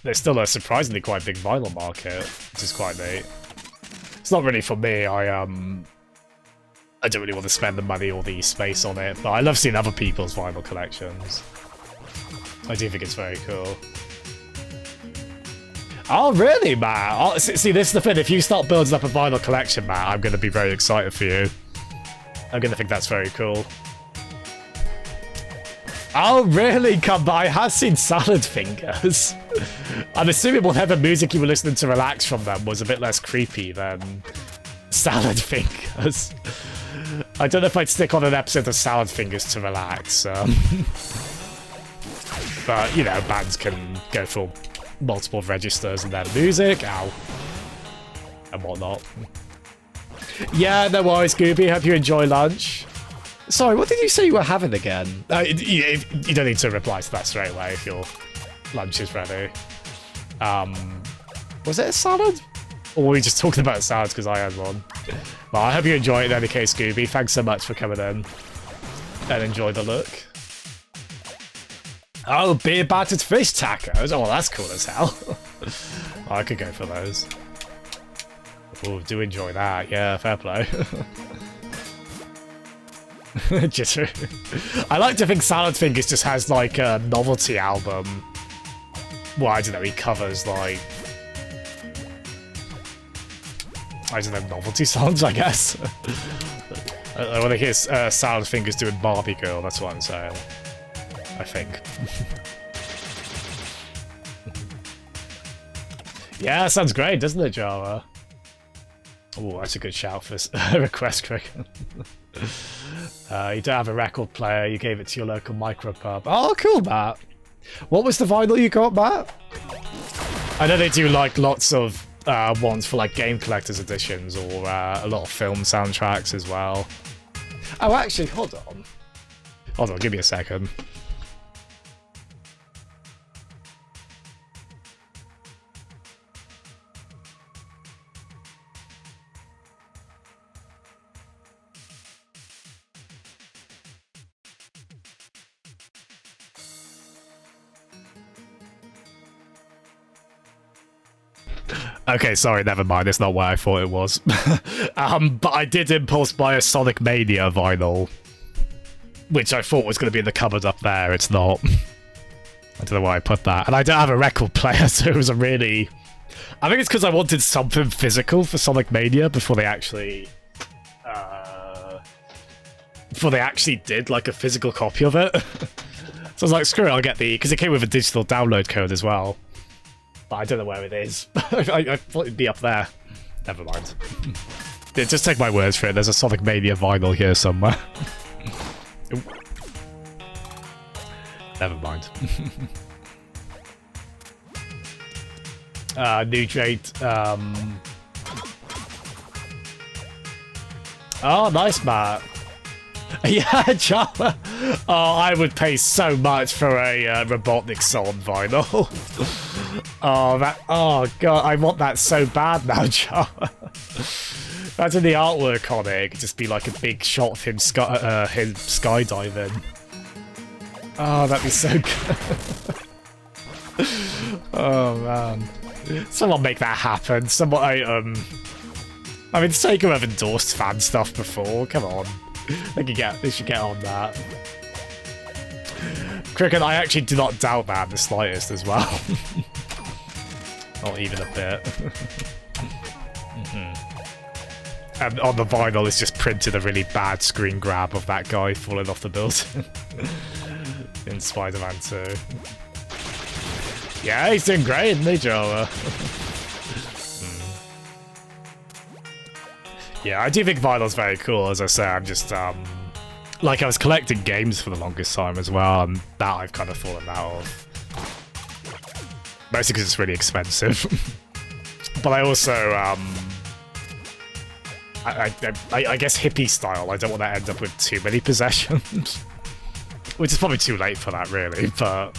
There's still a surprisingly quite big vinyl market, which is quite neat. It's not really for me, I don't really want to spend the money or the space on it, but I love seeing other people's vinyl collections. I do think it's very cool. Oh, really, Matt? Oh, see, this is the thing. If you start building up a vinyl collection, Matt, I'm going to be very excited for you. I'm going to think that's very cool. Oh, really? Come by. I have seen Salad Fingers. I'm assuming whatever music you were listening to relax from them was a bit less creepy than Salad Fingers. I don't know if I'd stick on an episode of Salad Fingers to relax. But, you know, bands can go for multiple registers in their music, ow, and whatnot. Yeah, no worries, Scooby. Hope you enjoy lunch. Sorry, what did you say you were having again? You don't need to reply to that straight away if your lunch is ready. Was it a salad? Or were we just talking about salads because I had one? Well, I hope you enjoy it in any case, Scooby. Thanks so much for coming in. And enjoy the look. Oh, beer battered fish tacos. Oh, well, that's cool as hell. Oh, I could go for those. Oh, do enjoy that. Yeah, fair play. Jitter. I like to think Salad Fingers just has like a novelty album. Well, I don't know, he covers like, I don't know, novelty songs, I guess. I want to hear Salad Fingers doing Barbie Girl, that's what I'm saying. I think. Yeah, sounds great, doesn't it, Java? Oh, that's a good shout for request, Cricket. You don't have a record player, you gave it to your local micropub. Oh, cool, Matt. What was the vinyl you got, Matt? I know they do like lots of ones for like game collector's editions or a lot of film soundtracks as well. Oh, actually, hold on. Hold on, give me a second. Okay, sorry, never mind. It's not where I thought it was. But I did impulse buy a Sonic Mania vinyl, which I thought was going to be in the cupboard up there. It's not. I don't know why I put that. And I don't have a record player, so it was a really... I think it's because I wanted something physical for Sonic Mania before they actually... before they actually did, like, a physical copy of it. So I was like, screw it, I'll get the... Because it came with a digital download code as well. But I don't know where it is. I thought it'd be up there. Never mind. Yeah, just take my words for it. There's a Sonic Mania vinyl here somewhere. Never mind. New Jade. Oh, nice, Matt. Yeah, Java. Oh, I would pay so much for a Robotnik Son vinyl. Oh, that. Oh, God. I want that so bad now, Java. Imagine the artwork on it. It could just be like a big shot of him, him skydiving. Oh, that'd be so good. Oh, man. Someone make that happen. Someone, I mean, Sega have endorsed fan stuff before. Come on. They should get on that. Cricket, I actually do not doubt that the slightest as well. Not even a bit. And on the vinyl, it's just printed a really bad screen grab of that guy falling off the building in Spider-Man 2. Yeah, he's doing great, isn't he, Joel? Yeah, I do think vinyl's very cool. As I say, I'm just like I was collecting games for the longest time as well, and that I've kind of fallen out of. Mostly because it's really expensive. But I also I guess hippie style, I don't want to end up with too many possessions. Which is probably too late for that, really, but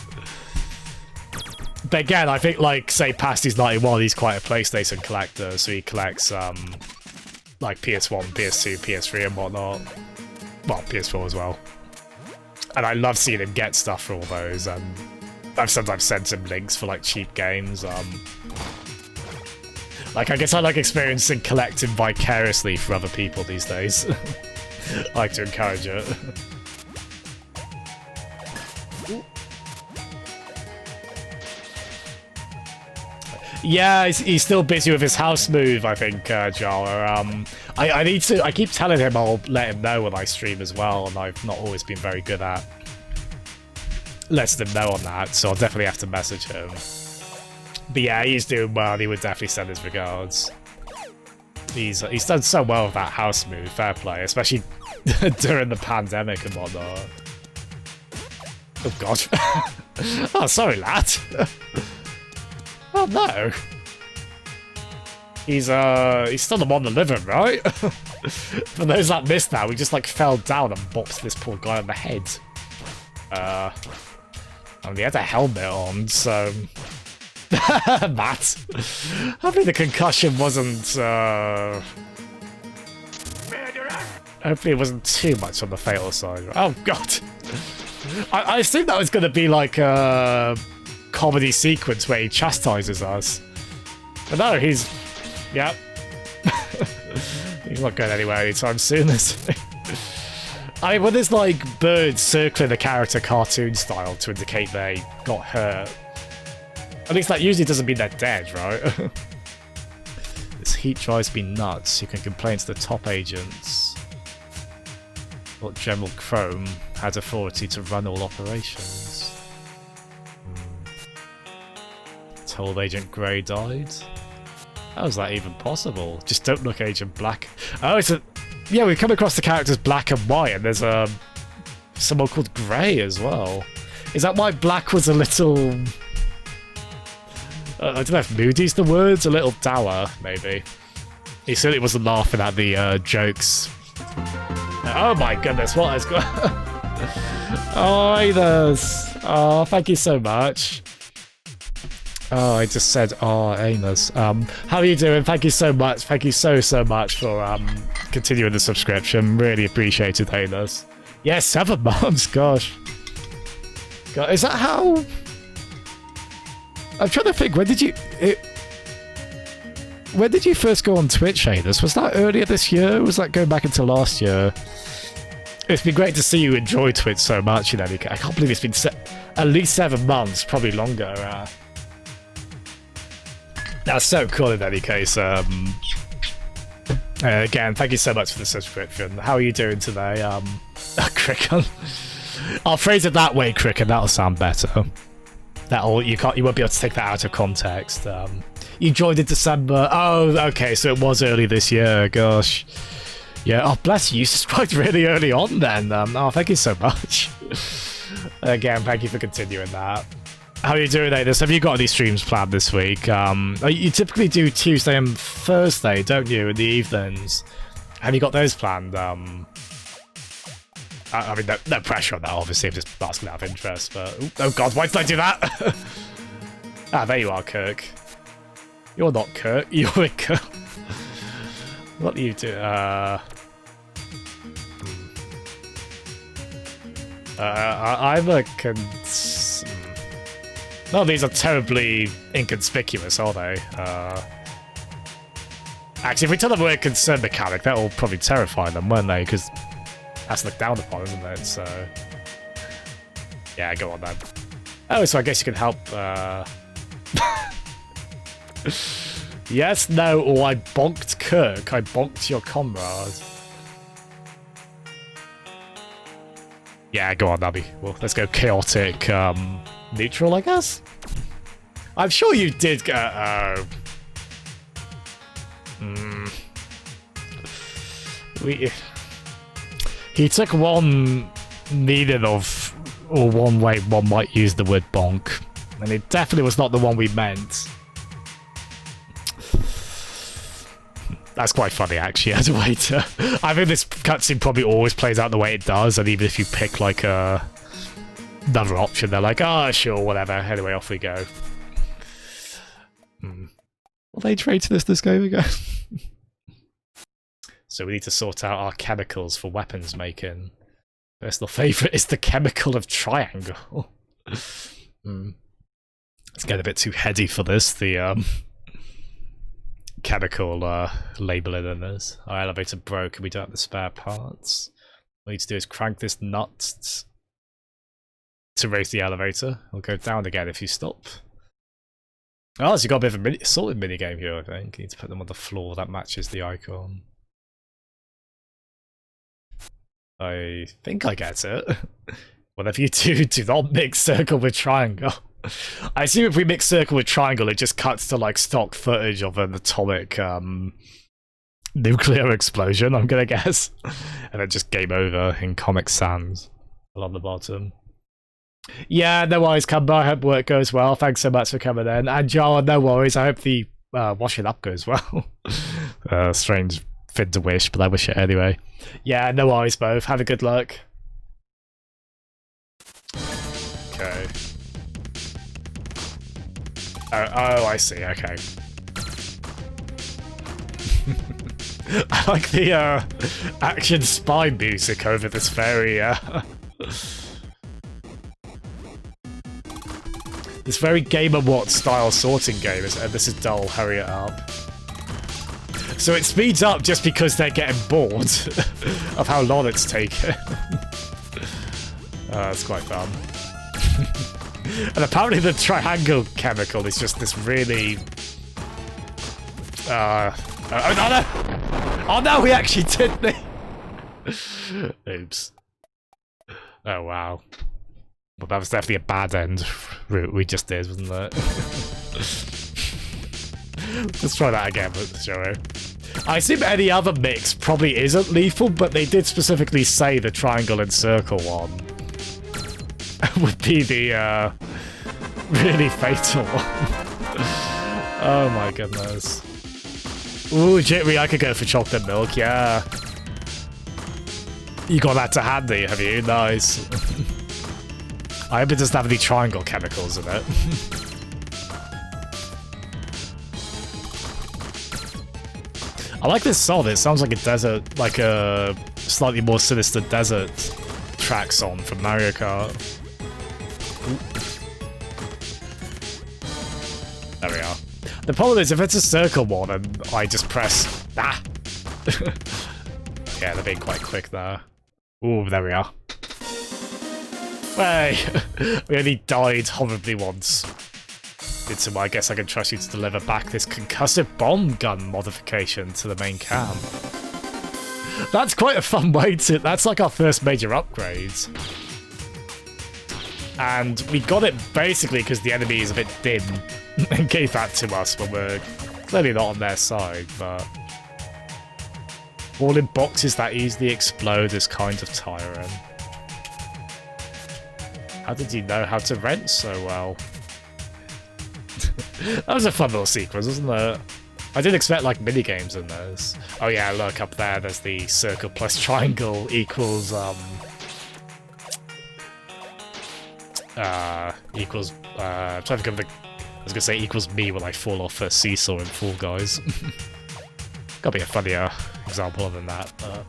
again, I think, like, say, Pasty's 91, he's quite a PlayStation collector, so he collects, like, PS1, PS2, PS3 and whatnot. Well, PS4 as well. And I love seeing him get stuff for all those, and I've sometimes sent him links for, like, cheap games, Like, I guess I like experiencing collecting vicariously for other people these days. I like to encourage it. Yeah, he's still busy with his house move, I think, Jara. I need to... I keep telling him I'll let him know when I stream as well, and I've not always been very good at letting him know on that, so I'll definitely have to message him. But yeah, he's doing well. He would definitely send his regards. He's done so well with that house move. Fair play, especially during the pandemic and whatnot. Oh god. Oh, sorry, lad. Oh no. He's still the one that living, right? For those that missed that, we just like fell down and bopped this poor guy on the head. I mean, he had a helmet on, so. Matt. Hopefully the concussion wasn't, hopefully it wasn't too much on the fatal side. Oh, God. I assumed that was going to be like a comedy sequence where he chastises us. But no, he's... Yep. He's not going anywhere anytime soon, is he? I mean, when there's, like, birds circling the character cartoon style to indicate they got hurt, at least that usually doesn't mean they're dead, right? This heat drives me nuts. You can complain to the top agents. But General Chrome had authority to run all operations. Told Agent Grey died? How is that even possible? Just don't look Agent Black. Oh, it's a... Yeah, we've come across the characters Black and White, and there's someone called Grey as well. Is that why Black was a little... I don't know if moody's the words, a little dour, maybe. He certainly wasn't laughing at the jokes. Oh my goodness, what has got... Oh, Amos. Oh, thank you so much. Oh, I just said, oh, Amos. How are you doing? Thank you so much. Thank you so much for continuing the subscription. Really appreciate it, Amos. Yeah, 7 months, gosh. God, is that how... I'm trying to think, when did you first go on Twitch, Amos? Was that earlier this year? Or was that going back into last year? It's been great to see you enjoy Twitch so much in any case. I can't believe it's been at least 7 months, probably longer. That's so cool in any case. Again, thank you so much for the subscription. How are you doing today? Cricken. I'll phrase it that way, Cricken. That'll sound better. You won't be able to take that out of context. You joined in December. Oh, okay, so it was early this year. Gosh. Yeah, oh, bless you. You subscribed really early on then. Oh, thank you so much. Again, thank you for continuing that. How are you doing, Adis? Have you got any streams planned this week? You typically do Tuesday and Thursday, don't you, in the evenings? Have you got those planned? I mean, no pressure on that, obviously. I'm just asking out of interest, but... Oh, God, why did I do that? Ah, there you are, Kirk. You're not Kirk. You're Kirk. What do you do? I'm a... No, these are terribly inconspicuous, are they? Actually, if we tell them we're a concerned mechanic, that will probably terrify them, won't they? Because that's looked down upon, isn't it? So... Yeah, go on then. Oh, so I guess you can help, Yes, no, or I bonked Kirk. I bonked your comrade. Yeah, go on, Nubby. Well, let's go chaotic, neutral, I guess? I'm sure you did go, He took one meaning of, or one way one might use the word bonk. And it definitely was not the one we meant. That's quite funny, actually, as a way to... I think this cutscene probably always plays out the way it does, and even if you pick, like, another option, they're like, oh, sure, whatever. Anyway, off we go. Will they trade to this game again? So we need to sort out our chemicals for weapons making. Personal favourite is the chemical of triangle. It's getting a bit too heady for this, the chemical labelling in this. Our elevator broke and we don't have the spare parts. What we need to do is crank this nut to raise the elevator. It'll go down again if you stop. Oh, so you got a bit of a solid minigame here, I think. You need to put them on the floor that matches the icon. I think I get it. Whatever you do not mix circle with triangle. I assume if we mix circle with triangle, it just cuts to like stock footage of an atomic nuclear explosion, I'm gonna guess. And then just game over in Comic Sans along the bottom. Yeah, no worries, Cumber. I hope work goes well. Thanks so much for coming in. And Jarl, no worries. I hope the washing up goes well. Strange thing to wish, but I wish it anyway. Yeah, no worries, both. Have a good luck. Okay. Oh, I see. Okay. I like the action spy music over this very this very Game & Watch style sorting game, and this is dull. Hurry it up. So it speeds up just because they're getting bored of how long it's taken. That's quite fun. And apparently the triangle chemical is just this really... oh no! Oh no, we actually did it! Oops. Oh wow. Well, that was definitely a bad end we just did, wasn't it? Let's try that again, shall we? I assume any other mix probably isn't lethal, but they did specifically say the triangle and circle one would be the really fatal one. Oh my goodness. Ooh, Jittery, I could go for chocolate milk, yeah. You got that to handy, have you? Nice. I hope it doesn't have any triangle chemicals in it. I like this song. It sounds like a desert, like a slightly more sinister desert track song from Mario Kart. Ooh. There we are. The problem is, if it's a circle one and I just press... Ah! Yeah, they're being quite quick there. Ooh, there we are. Hey! We only died horribly once. So I guess I can trust you to deliver back this concussive bomb gun modification to the main camp. That's quite a fun way to... That's like our first major upgrade. And we got it basically because the enemy is a bit dim and gave that to us when we're clearly not on their side, but... All in boxes that easily explode is kind of tiring. How did you know how to rent so well? That was a fun little sequence, wasn't it? I didn't expect like mini-games in those. Oh yeah, look up there, there's the circle plus triangle equals I'm trying to think of the... I was gonna say equals me when I fall off a seesaw in Fall Guys. Gotta be a funnier example than that, but...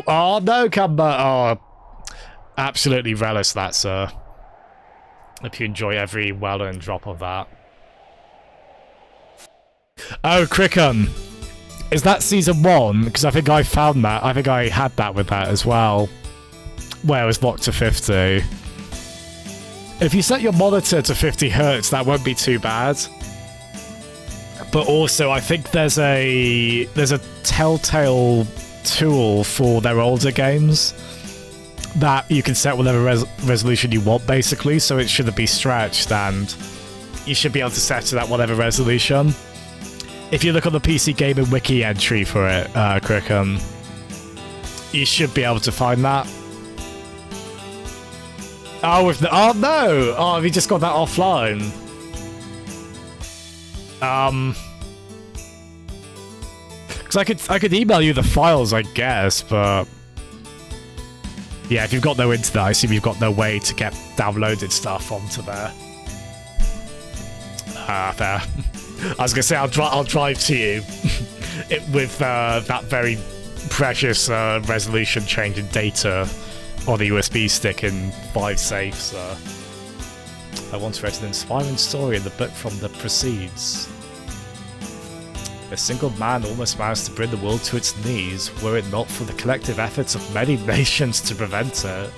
Oh no, Cumber! Oh, absolutely relish that, sir. Hope you enjoy every well-earned drop of that. Oh, Crickham! Is that Season 1? Because I think I found that. I think I had that with that as well. where it was locked to 50. If you set your monitor to 50 Hz, that won't be too bad. But also, I think there's a Telltale tool for their older games that you can set whatever resolution you want, basically, so it shouldn't be stretched, and you should be able to set it at whatever resolution. If you look on the PC Gaming Wiki entry for it, Cricken, you should be able to find that. Oh, oh no! Oh, have you just got that offline? Because I could email you the files, I guess, but yeah, if you've got no internet, I assume you've got no way to get downloaded stuff onto there. Fair. I was gonna say I'll drive to you with that very precious resolution change in data on the USB stick in 5 safes. I once read an inspiring story in the book from the Proceeds. A single man almost managed to bring the world to its knees, were it not for the collective efforts of many nations to prevent it.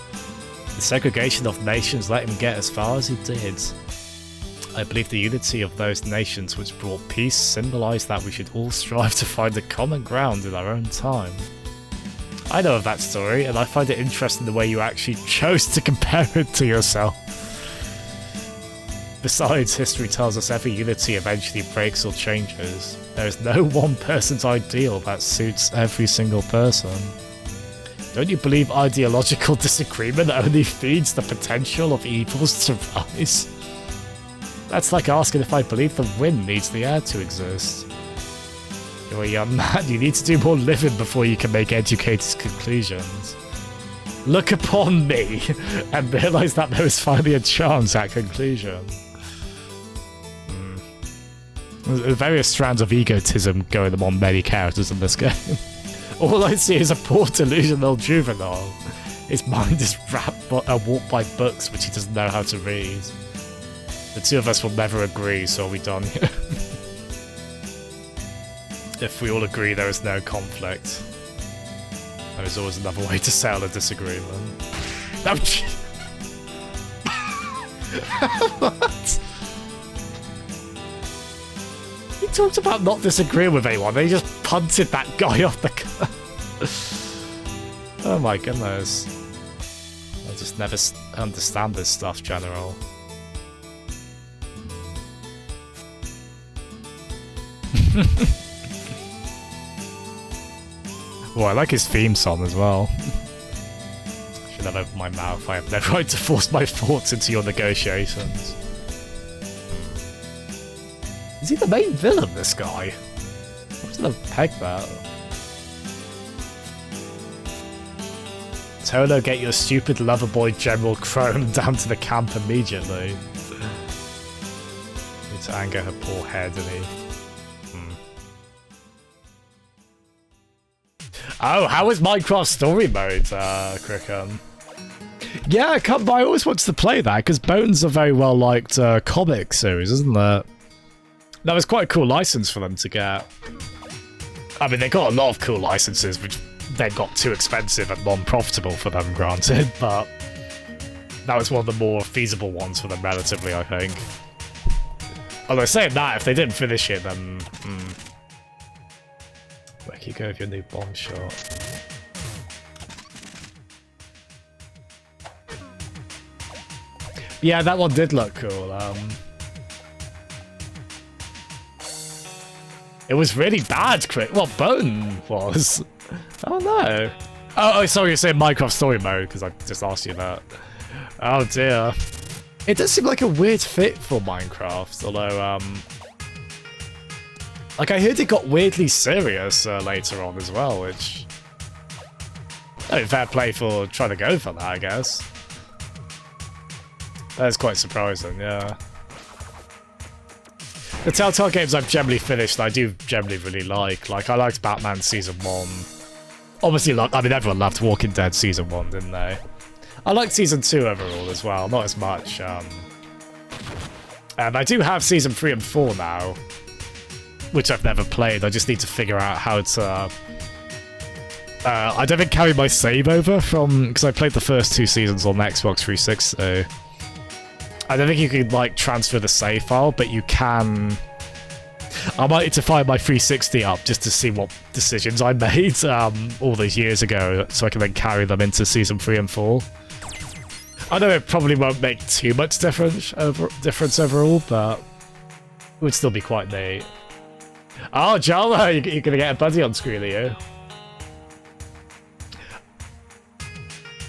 The segregation of nations let him get as far as he did. I believe the unity of those nations which brought peace symbolized that we should all strive to find a common ground in our own time. I know of that story, and I find it interesting the way you actually chose to compare it to yourself. Besides, history tells us every unity eventually breaks or changes. There is no one person's ideal that suits every single person. Don't you believe ideological disagreement only feeds the potential of evils to rise? That's like asking if I believe the wind needs the air to exist. You're a young man, you need to do more living before you can make educated conclusions. Look upon me and realize that there is finally a chance at conclusion. There's various strands of egotism going among many characters in this game. All I see is a poor delusional juvenile. His mind is warped by books which he doesn't know how to read. The two of us will never agree, so are we done here? If we all agree there is no conflict, there is always another way to settle a disagreement. No, what? He talked about not disagreeing with anyone, they just punted that guy off the cliff. Oh my goodness. I just never understand this stuff, General. Oh, I like his theme song as well. Should have opened my mouth. I have no right to force my thoughts into your negotiations. Is he the main villain, this guy? I wasn't have pegged that. Tolo, get your stupid lover boy General Crone down to the camp immediately. Need to anger her poor head, didn't he? Oh, how is Minecraft Story Mode, Cricken? Yeah, come by. I always wanted to play that, because Bones are very well liked comic series, isn't it? That was quite a cool license for them to get. I mean, they got a lot of cool licenses, which then got too expensive and non-profitable for them, granted, but that was one of the more feasible ones for them, relatively, I think. Although, saying that, if they didn't finish it, then... Where can you go with your new bomb shot? Yeah, that one did look cool. It was really bad, well, Bone was. Oh no. Oh, sorry, you're saying Minecraft Story Mode, because I just asked you that. Oh dear. It does seem like a weird fit for Minecraft, although, like, I heard it got weirdly serious later on as well, which... I mean, fair play for trying to go for that, I guess. That is quite surprising, yeah. The Telltale games I've generally finished, I do generally really like. Like, I liked Batman Season 1. Obviously, I mean, everyone loved Walking Dead Season 1, didn't they? I liked Season 2 overall as well, not as much. And I do have Season 3 and 4 now, which I've never played. I just need to figure out how to I don't think carry my save over from because I played the first 2 seasons on Xbox 360. So I don't think you can like transfer the save file, but you can. I might need to fire my 360 up just to see what decisions I made all those years ago, so I can then carry them into season 3 and 4. I know it probably won't make too much difference overall, but it would still be quite neat. Oh, Jala, you're gonna get a buddy on screen, are you?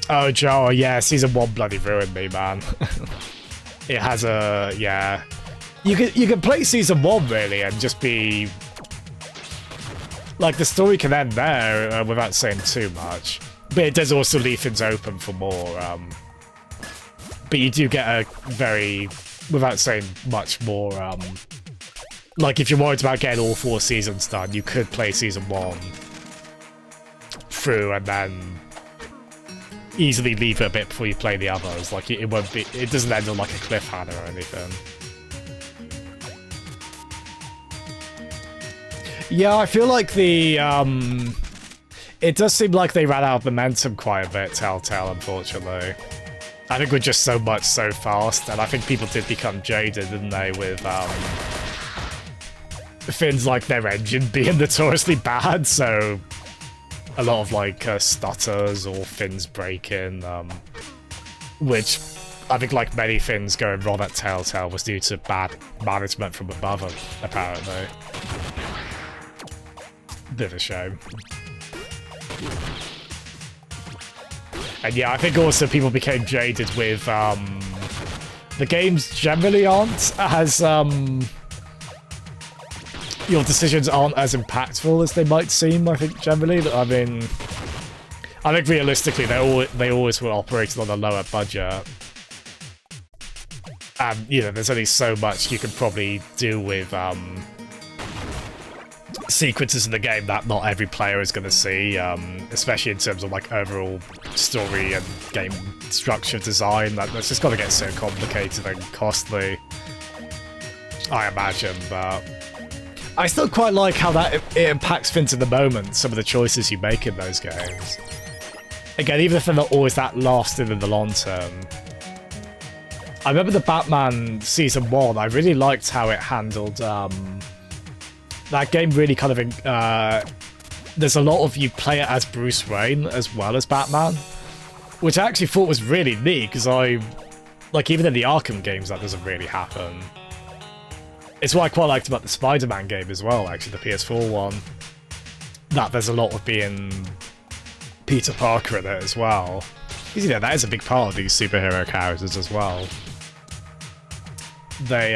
Oh, Jala, yeah, season 1 bloody ruined me, man. It has a yeah. You can play season 1 really and just be like the story can end there without saying too much, but it does also leave things open for more. But you do get a very, without saying much more. Like if you're worried about getting all 4 seasons done, you could play season 1 through and then easily leave it a bit before you play the others. Like it won't be, it doesn't end on like a cliffhanger or anything. Yeah, I feel like the, it does seem like they ran out of momentum quite a bit, Telltale, unfortunately. I think we're just so much so fast, and I think people did become jaded, didn't they, with, things like their engine being notoriously bad, so a lot of, like, stutters or fins breaking, which I think, like many things going wrong at Telltale, was due to bad management from above, apparently. Bit of a shame. And yeah, I think also people became jaded with, the games generally aren't as, your decisions aren't as impactful as they might seem, I think, generally. I mean, I think realistically, they always were operating on a lower budget. And, you know, there's only so much you can probably do with, sequences in the game that not every player is going to see, especially in terms of like overall story and game structure design. That's just got to get so complicated and costly, I imagine. But I still quite like how that it impacts things in the moment, some of the choices you make in those games. Again, even if they're not always that lasting in the long term. I remember the Batman Season 1, I really liked how it handled that game really kind of, there's a lot of you play it as Bruce Wayne as well as Batman, which I actually thought was really neat, because like even in the Arkham games that doesn't really happen. It's what I quite liked about the Spider-Man game as well, actually, the PS4 one, that there's a lot of being Peter Parker in it as well. Because, you know, that is a big part of these superhero characters as well. They,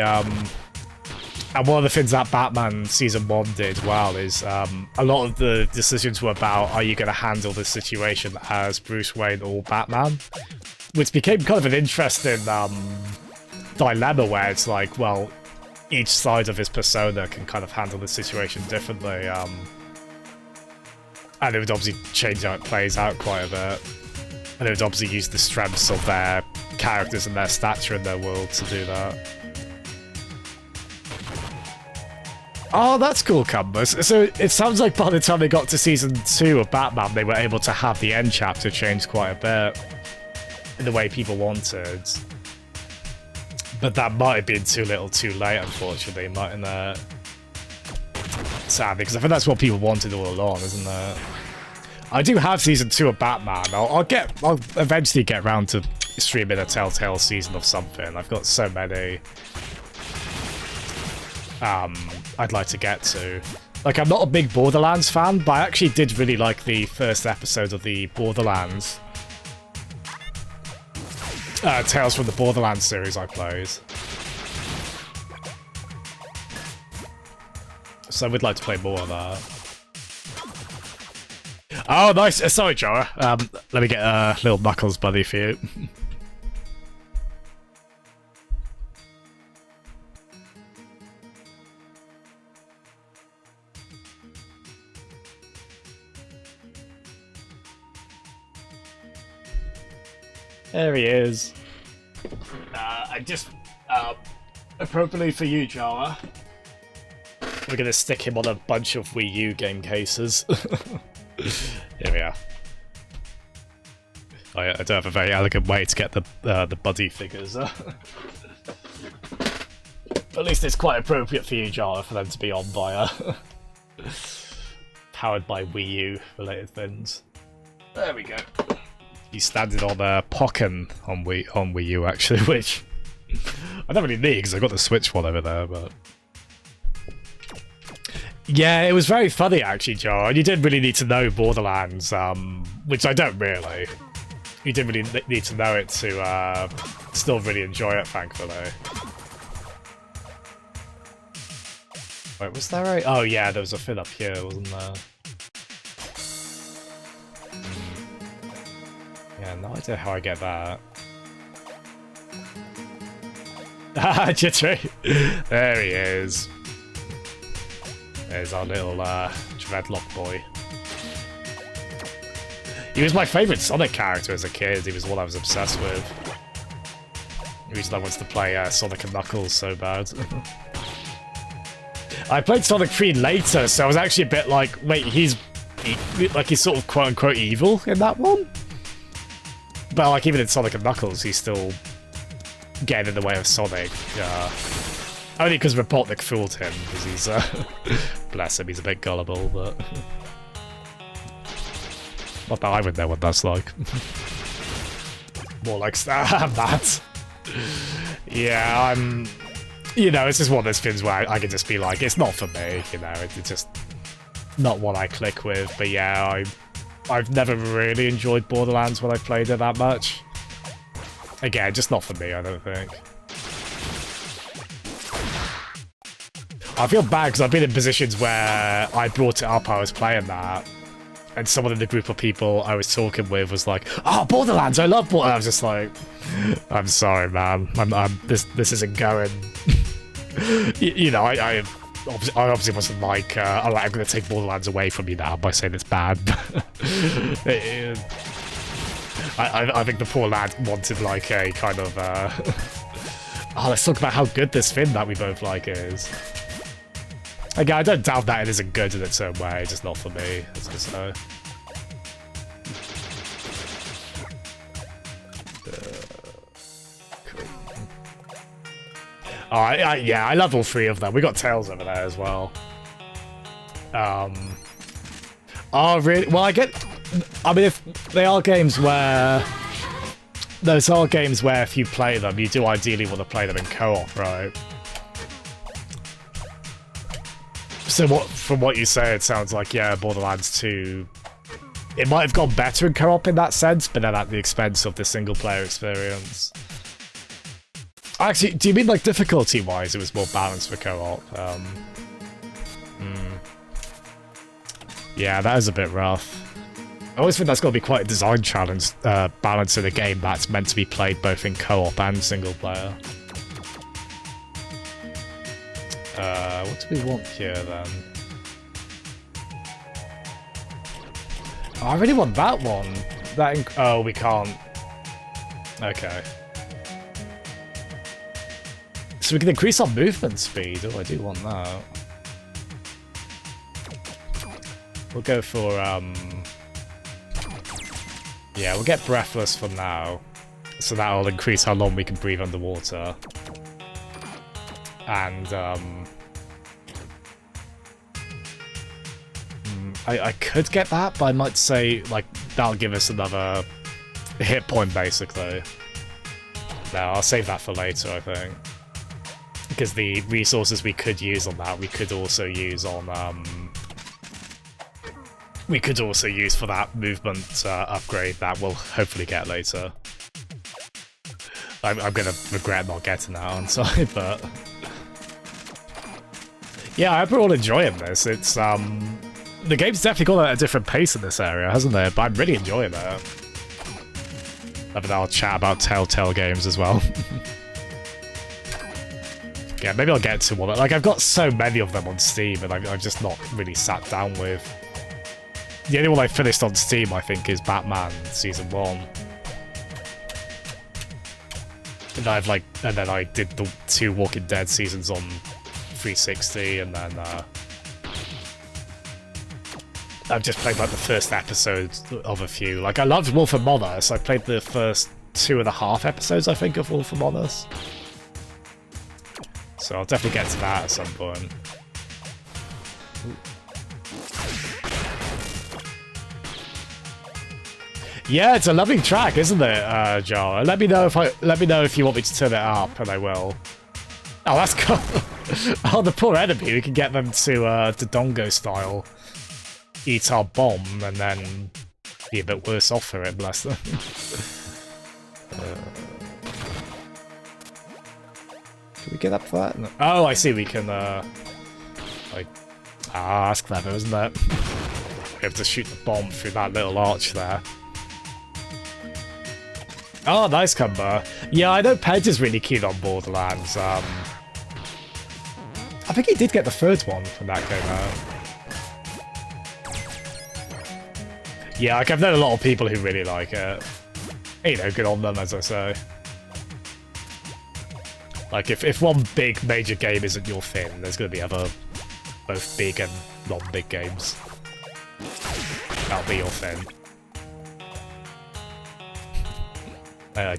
and one of the things that Batman Season 1 did well is a lot of the decisions were about, are you going to handle this situation as Bruce Wayne or Batman? Which became kind of an interesting dilemma where it's like, well, each side of his persona can kind of handle the situation differently. And it would obviously change how it plays out quite a bit. And it would obviously use the strengths of their characters and their stature in their world to do that. Oh, that's cool, Cumbers. So it sounds like by the time they got to Season 2 of Batman, they were able to have the end chapter change quite a bit in the way people wanted. But that might have been too little too late, unfortunately, mightn't it? Sadly, because I think that's what people wanted all along, isn't it? I do have Season 2 of Batman. I'll eventually get around to streaming a Telltale season of something. I've got so many I'd like to get to. Like, I'm not a big Borderlands fan, but I actually did really like the first episode of the Borderlands Tales from the Borderlands series I played. So I would like to play more of that. Oh, nice. Sorry, Jora. Let me get a little Knuckles buddy for you. There he is. I just, appropriately for you, Jara, we're gonna stick him on a bunch of Wii U game cases. Here we are. I don't have a very elegant way to get the buddy figures. At least it's quite appropriate for you, Jara, for them to be on via powered by Wii U related things. There we go. He's standing on Pokken on Wii U actually, which I don't really need because I got the Switch one over there, but. Yeah, it was very funny actually, Joe. And you didn't really need to know Borderlands, which I don't really. You didn't really need to know it to still really enjoy it, thankfully. Wait, was there a... Oh yeah, there was a thing up here, wasn't there? Yeah, no idea how I get that. Ah, Jittery! There he is. There's our little dreadlock boy. He was my favourite Sonic character as a kid. He was one I was obsessed with. The reason I wanted to play Sonic and Knuckles so bad. I played Sonic 3 later, so I was actually a bit like, wait, he's sort of quote-unquote evil in that one? But like even in Sonic and Knuckles, he's still getting in the way of Sonic. Only because Robotnik fooled him, because he's, bless him, he's a bit gullible, but... Not that I would know what that's like. More like that. Yeah, you know, it's just one of those things where I can just be like, it's not for me, you know, it's just not what I click with, but yeah, I've never really enjoyed Borderlands when I played it that much. Again, just not for me, I don't think. I feel bad because I've been in positions where I brought it up, I was playing that, and someone in the group of people I was talking with was like, "Oh, Borderlands! I love Borderlands." I was just like, "I'm sorry, man. This isn't going." you know, I obviously wasn't like, "All right, I'm going to take Borderlands away from you now by saying it's bad." I think the poor lad wanted like a kind of, "Oh, let's talk about how good this thing that we both like is." Again, I don't doubt that it isn't good in its own way, just not for me, as I say. Cool. Oh, yeah, I love all three of them. We got Tails over there as well. Oh, really? Well, I mean, if they are games where... Those are games where if you play them, you do ideally want to play them in co-op, right? So from what you say, it sounds like, yeah, Borderlands 2... It might have gone better in co-op in that sense, but then at the expense of the single-player experience. Actually, do you mean, like, difficulty-wise, it was more balanced for co-op? Yeah, that is a bit rough. I always think that's got to be quite a design challenge, balancing a game that's meant to be played both in co-op and single-player. What do we want here, then? Oh, I really want that one. Oh, we can't. Okay. So we can increase our movement speed. Oh, I do want that. We'll go for, yeah, we'll get Breathless for now. So that'll increase how long we can breathe underwater. And, I could get that, but I might say, like, that'll give us another hit point, basically. No, I'll save that for later, I think. Because the resources we could use on that, we could also use on, we could also use for that movement upgrade that we'll hopefully get later. I'm gonna regret not getting that, aren't I? But... yeah, I hope we're all enjoying this. It's, the game's definitely gone at a different pace in this area, hasn't it? But I'm really enjoying it. And then I'll chat about Telltale games as well. Yeah, maybe I'll get to one. Like, I've got so many of them on Steam, and I've just not really sat down with. The only one I finished on Steam, I think, is Batman Season 1. And and then I did the 2 Walking Dead seasons on 360, and then, I've just played like the first episode of a few. Like I loved Wolf Among Us. I played the first 2.5 episodes, I think, of Wolf Among Us. So I'll definitely get to that at some point. Yeah, it's a lovely track, isn't it, Jar? Let me know if you want me to turn it up, and I will. Oh, that's cool. Oh, the poor enemy. We can get them to Dongo style eat our bomb, and then be a bit worse off for it. Bless them. Can we get up for that? No. Oh, I see. We can like. Ah, that's clever, isn't it? We have to shoot the bomb through that little arch there. Oh, nice combo. Yeah, I know Ped is really keen on Borderlands. I think he did get the third one from that game out. Yeah, like I've known a lot of people who really like it. You know, good on them, as I say. Like, if one big major game isn't your thing, there's going to be other both big and non-big games. That'll be your thing. I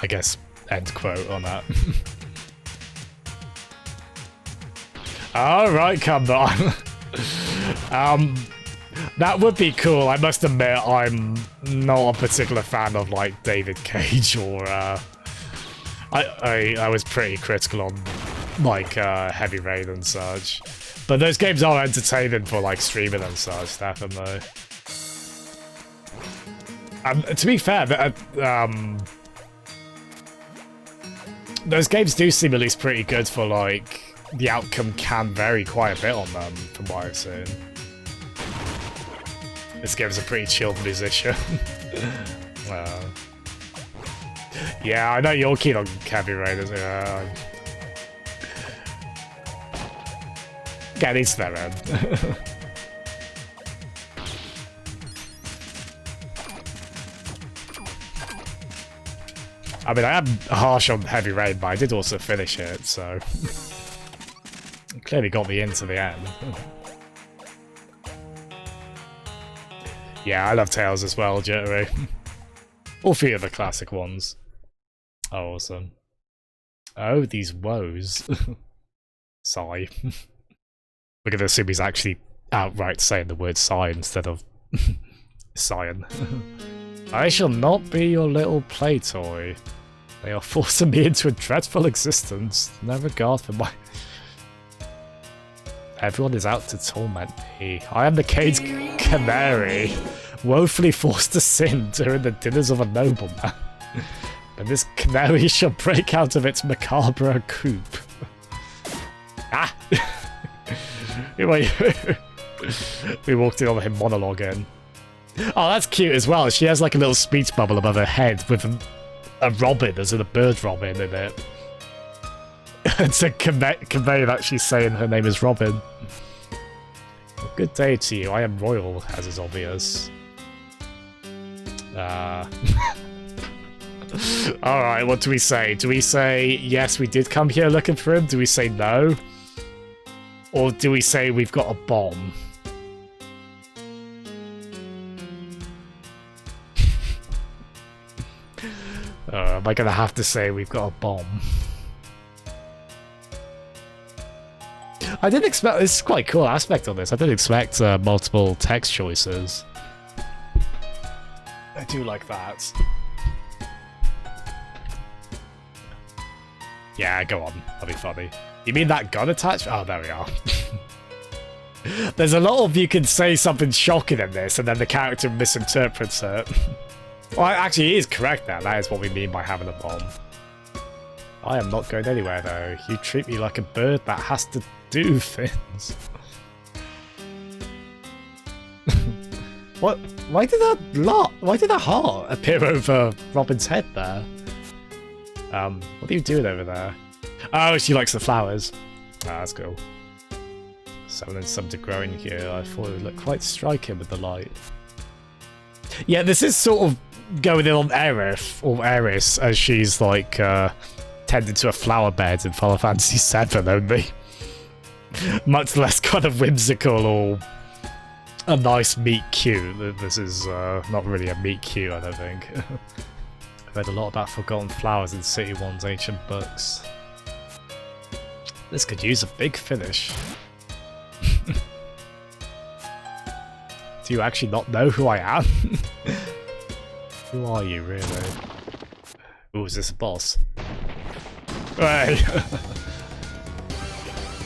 guess end quote on that. Alright, come on. That would be cool. I must admit, I'm not a particular fan of, like, David Cage or, I was pretty critical on, like, Heavy Rain and such. But those games are entertaining for, like, streaming and such, definitely. To be fair, those games do seem at least pretty good for, like, the outcome can vary quite a bit on them, from what I've seen. This game's a pretty chilled musician. Yeah, I know you're keen on Heavy Rain, isn't you? Get into that, man. I mean, I am harsh on Heavy Rain, but I did also finish it, so... Clearly got me into the end. Yeah, I love Tales as well, Jittery. All three of the classic ones. Oh, awesome. Oh, these woes. Sigh. We're gonna assume he's actually outright saying the word sigh instead of sighing. I shall not be your little play toy. They are forcing me into a dreadful existence. No regard for my... Everyone is out to torment me. I am the caged canary, woefully forced to sin during the dinners of a nobleman. And this canary shall break out of its macabre coop. Ah! We walked in on him monologuing. Oh, that's cute as well. She has like a little speech bubble above her head with a robin, as in a bird robin in it. To convey that she's saying her name is Robin. Well, good day to you. I am royal, as is obvious. Alright, what do we say? Do we say, yes, we did come here looking for him? Do we say no? Or do we say we've got a bomb? Am I gonna have to say we've got a bomb? I didn't expect... This is quite a cool aspect on this. I didn't expect multiple text choices. I do like that. Yeah, go on. That'll be funny. You mean that gun attachment? Oh, there we are. There's a lot of you can say something shocking in this, and then the character misinterprets it. Well, actually, he is correct there. That is what we mean by having a bomb. I am not going anywhere, though. You treat me like a bird that has to do things. What? Why did that heart appear over Robin's head there? What are you doing over there? Oh, she likes the flowers. Ah, that's cool. Summoning some to grow in here. I thought it would look quite striking with the light. Yeah, this is sort of going in on Aerith, or Eris, as she's like tended to a flower bed in Final Fantasy VII only. Much less kind of whimsical or a nice meat queue. This is not really a meat queue, I don't think. I've read a lot about forgotten flowers in City 1's ancient books. This could use a big finish. Do you actually not know who I am? Who are you, really? Ooh, is this a boss? Hey!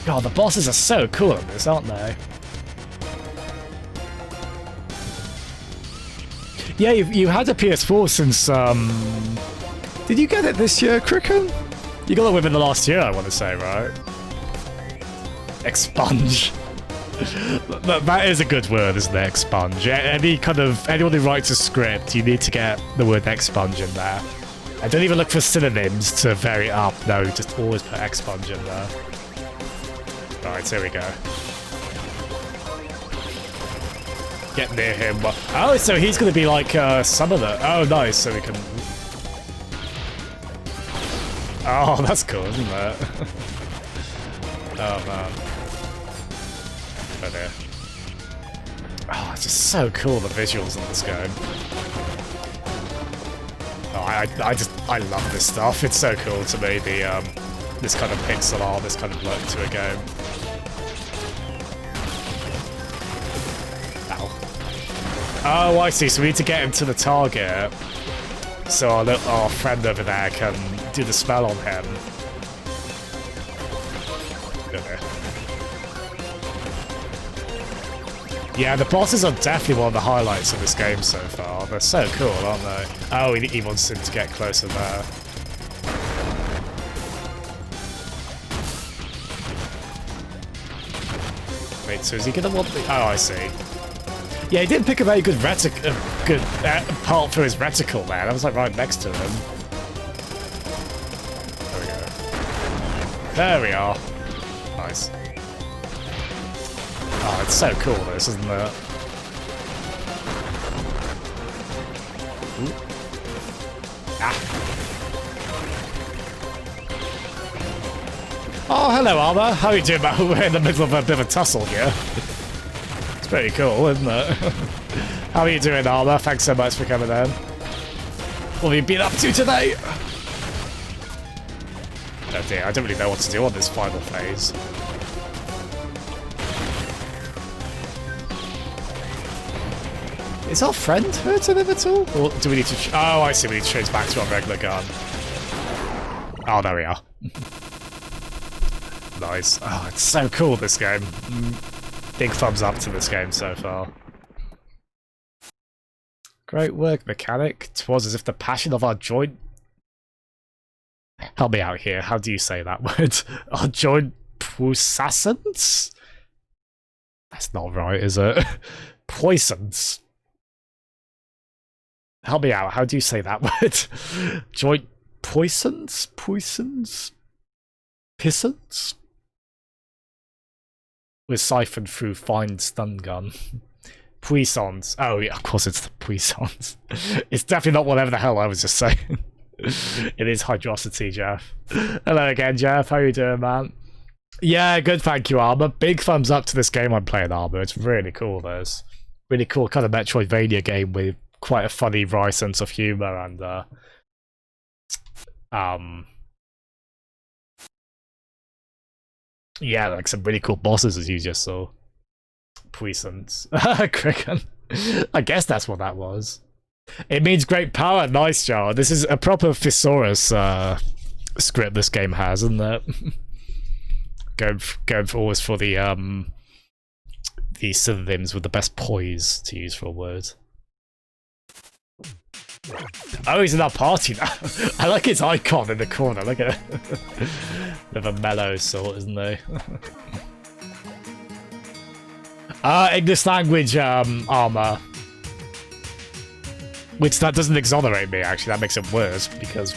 God, the bosses are so cool in this, aren't they? Yeah, you had a PS4 since, Did you get it this year, Cricken? You got it within the last year, I want to say, right? Expunge. That is a good word, isn't it? Expunge. Anyone who writes a script, you need to get the word expunge in there. And don't even look for synonyms to vary it up. No, just always put expunge in there. Right, here we go. Get near him. Oh, so he's going to be like some of the... Oh, nice. So we can... Oh, that's cool, isn't it? Oh, man. Oh, dear. Oh, it's just so cool, the visuals in this game. Oh, I love this stuff. It's so cool to me, this kind of pixel art, this kind of look to a game. Oh, I see. So we need to get him to the target. So our friend over there can do the spell on him. Okay. Yeah, the bosses are definitely one of the highlights of this game so far. They're so cool, aren't they? Oh, he wants him to get closer there. Wait, so is he gonna want the... Oh, I see. Yeah, he didn't pick a very good part for his reticle there. That was like right next to him. There we go. There we are. Nice. Oh, it's so cool, this, isn't it? Ooh. Ah. Oh, hello, Armor. How are you doing, man? We're in the middle of a bit of a tussle here. It's pretty cool, isn't it? How are you doing, Armor? Thanks so much for coming in. What have you been up to today? Oh dear, I don't really know what to do on this final phase. Is our friend hurting him at all? Or do we need to... Oh, I see. We need to change back to our regular gun. Oh, there we are. Nice. Oh, it's so cool, this game. Big thumbs up to this game so far. Great work, mechanic. 'Twas as if the passion of our joint... Help me out here. How do you say that word? Our joint puissance? That's not right, is it? Puissance. Help me out. How do you say that word? Joint puissance? Puissance? Pissance? Was siphoned through fine stun gun. Puissance. Oh yeah, of course it's the puissance. It's definitely not whatever the hell I was just saying. It is hydrosity, Jeff. Hello again, Jeff. How you doing, man? Yeah, good, thank you, Armor. Big thumbs up to this game I'm playing, Armor. It's really cool, this. Really cool kind of Metroidvania game with quite a funny, wry sense of humor and yeah, like some really cool bosses as you just saw. Puissance. Cricken. I guess that's what that was. It means great power. Nice, Jar. This is a proper thesaurus script this game has, isn't it? going always for the synonyms with the best poise to use for a word. Oh, he's in our party now. I like his icon in the corner. Look at it. Bit of a mellow sort, isn't he? English language armor. Which that doesn't exonerate me, actually. That makes it worse, because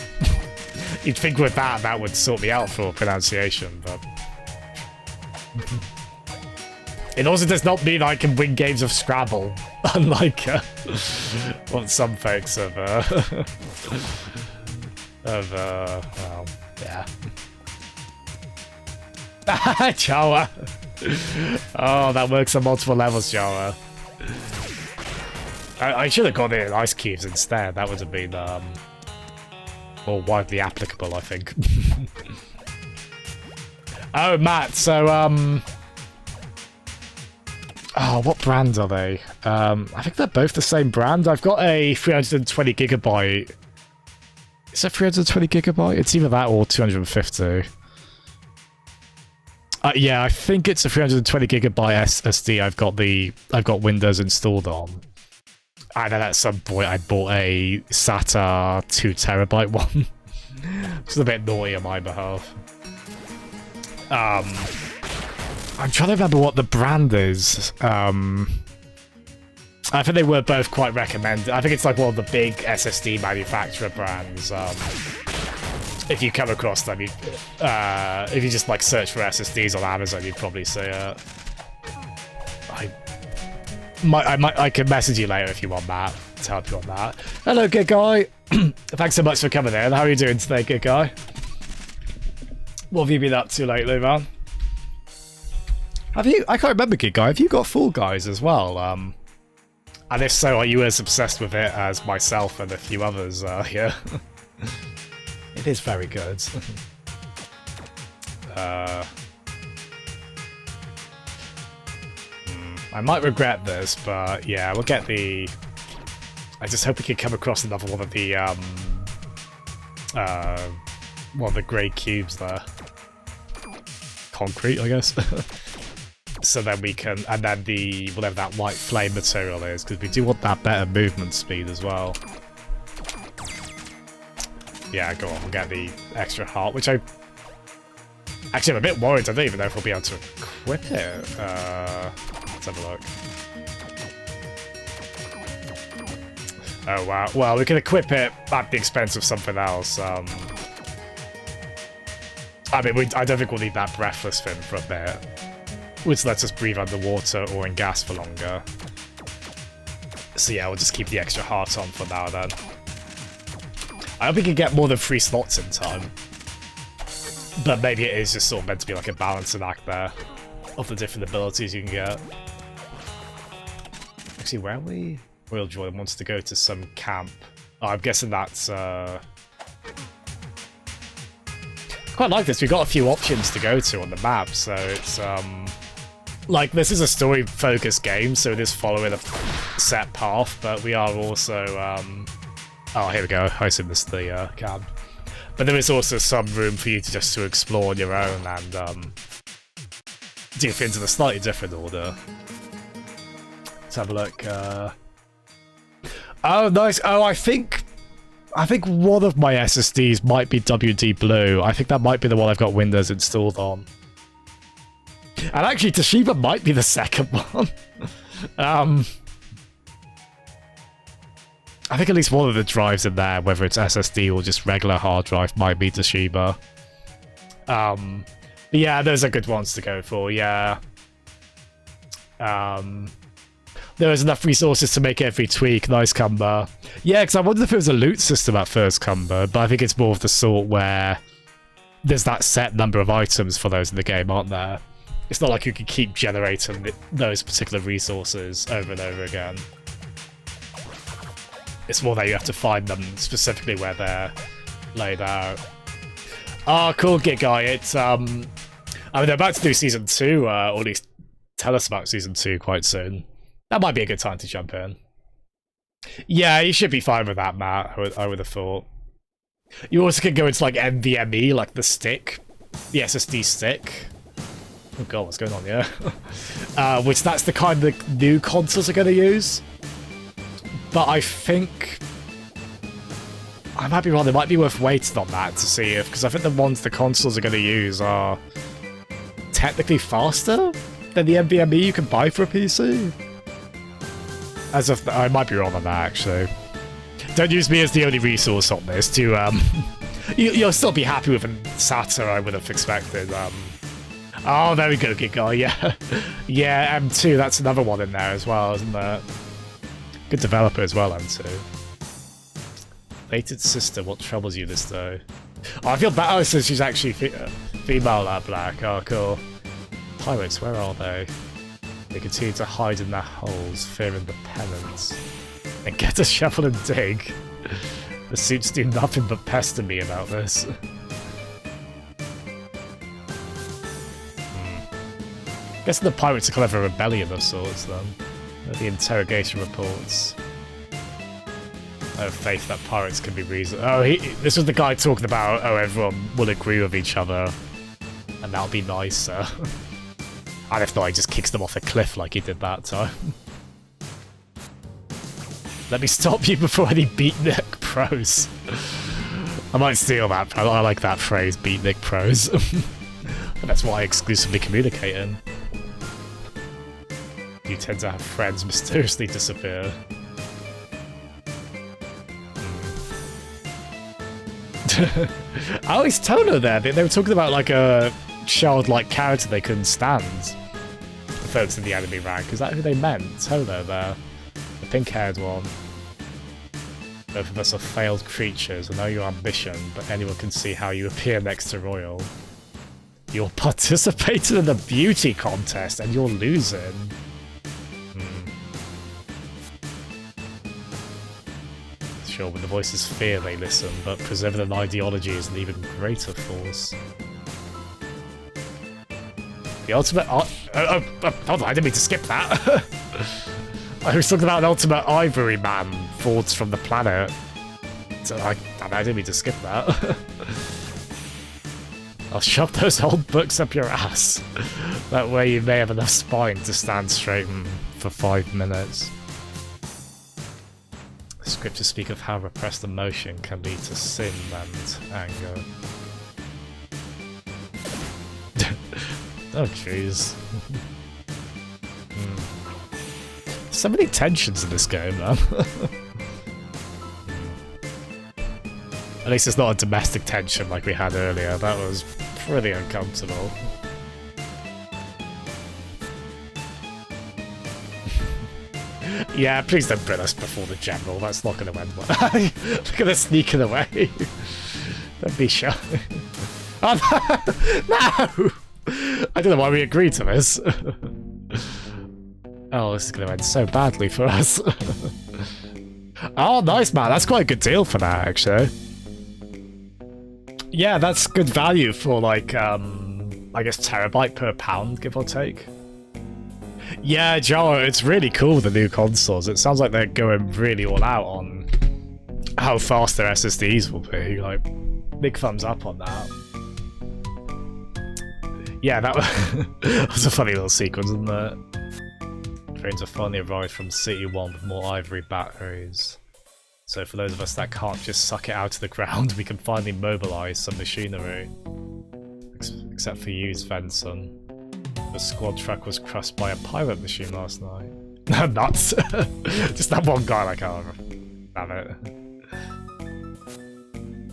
you'd think with that would sort me out for pronunciation, but... It also does not mean I can win games of Scrabble, unlike what some folks have, well, yeah. Jawa! Oh, that works on multiple levels, Jawa. I should have gone in ice cubes instead. That would have been more widely applicable, I think. Oh, Matt. So oh, what brand are they? I think they're both the same brand. I've got a 320 gigabyte. Is it 320 gigabyte? It's either that or 250. Yeah, I think it's a 320 gigabyte SSD. I've got Windows installed on. And then at some point I bought a SATA 2 terabyte one. Which is a bit naughty on my behalf. I'm trying to remember what the brand is. I think they were both quite recommended. I think it's like one of the big SSD manufacturer brands. If you come across them, if you just like search for SSDs on Amazon, you'd probably see it. I can message you later if you want that, to help you on that. Hello, good guy. Thanks so much for coming in. How are you doing today, good guy? What have you been up to lately, man? Have you? I can't remember, good guy. Have you got Fall Guys as well? And if so, are you as obsessed with it as myself and a few others here? It is very good. I might regret this, but yeah, we'll get the... I just hope we can come across another one of the grey cubes there. Concrete, I guess. So then we can... And then the... whatever that white flame material is, because we do want that better movement speed as well. Yeah, go on, we'll get the extra heart, which I... Actually, I'm a bit worried. I don't even know if we'll be able to equip it. Let's have a look. Oh, wow. Well, we can equip it at the expense of something else. I mean, I don't think we'll need that breathless thing for a bit, which lets us breathe underwater or in gas for longer. So yeah, we'll just keep the extra heart on for now then. I hope we can get more than 3 slots in time. But maybe it is just sort of meant to be like a balancing act there of the different abilities you can get. Actually, where are we? Royal Jordan wants to go to some camp. Oh, I'm guessing that's... Quite like this. We've got a few options to go to on the map, so it's... Like, this is a story-focused game, so it is following a set path, but we are also... Oh, here we go. I assume this is the camp. But there is also some room for you to just to explore on your own and do things in a slightly different order. Let's have a look. Oh, nice. Oh, I think one of my SSDs might be WD Blue. I think that might be the one I've got Windows installed on. And actually, Toshiba might be the second one. I think at least one of the drives in there, whether it's SSD or just regular hard drive, might be Toshiba. But yeah, those are good ones to go for, yeah. There is enough resources to make every tweak. Nice, Cumber. Yeah, because I wondered if it was a loot system at first, Cumber, but I think it's more of the sort where there's that set number of items for those in the game, aren't there? It's not like you can keep generating those particular resources over and over again. It's more that you have to find them specifically where they're laid out. Oh, cool, Git Guy. It's, I mean, they're about to do Season 2, or at least tell us about Season 2 quite soon. That might be a good time to jump in. Yeah, you should be fine with that, Matt, I would have thought. You also can go into, like, NVMe, like the stick. The SSD stick. Oh god, what's going on here? Which that's the kind of new consoles are going to use. But I think... I might be wrong, it might be worth waiting on that to see if... Because I think the ones the consoles are going to use are technically faster than the NVMe you can buy for a PC. As of... I might be wrong on that, actually. Don't use me as the only resource on this to... You'll still be happy with a SATA, I would have expected. Oh, there we go, good guy, yeah. Yeah, M2, that's another one in there as well, isn't there? Good developer as well, M2. Fated sister, what troubles you this though? Oh, I feel bad. Oh, so she's actually female, Black. Oh, cool. Pirates, where are they? They continue to hide in their holes, fearing the penance. And get a shovel and dig. The suits do nothing but pester me about this. Guessing the pirates are kind of a rebellion of sorts then. The interrogation reports. I have faith that pirates can be reasoned. Oh, this was the guy talking about, oh, everyone will agree with each other. And that'll be nicer. And if not, he just kicks them off a cliff like he did that time. Let me stop you before any beatnik pros. I might steal that. I like that phrase, beatnik pros. That's why I exclusively communicate in. You tend to have friends mysteriously disappear. Oh, it's Tono there. They were talking about like a childlike character they couldn't stand. The folks in the enemy rank. Is that who they meant? Tono there. The pink-haired one. Both of us are failed creatures. I know your ambition, but anyone can see how you appear next to Royal. You're participating in the beauty contest and you're losing. Sure, when the voices fear, they listen, but preserving an ideology is an even greater force. The ultimate... hold on, I didn't mean to skip that. I was talking about an ultimate ivory man forged from the planet. So I didn't mean to skip that. I'll shove those old books up your ass. That way you may have enough spine to stand straight for 5 minutes. Scriptures speak of how repressed emotion can lead to sin and anger. Oh jeez. So many tensions in this game, man. At least it's not a domestic tension like we had earlier. That was pretty uncomfortable. Yeah, please don't bring us before the general. That's not going to end well. Look at us sneaking away. Don't be shy. Oh, no! I don't know why we agreed to this. Oh, this is going to end so badly for us. Oh, nice, man. That's quite a good deal for that, actually. Yeah, that's good value for, like, I guess terabyte per pound, give or take. Yeah, Joe, it's really cool, the new consoles. It sounds like they're going really all out on how fast their SSDs will be. Like, big thumbs up on that. Yeah, that was a funny little sequence, isn't it? Trains have finally arrived from City 1 with more ivory batteries. So for those of us that can't just suck it out of the ground, we can finally mobilise some machinery. Except for you, Svensson. The squad truck was crushed by a pirate machine last night. Nuts! Just that one guy, like, oh, damn it.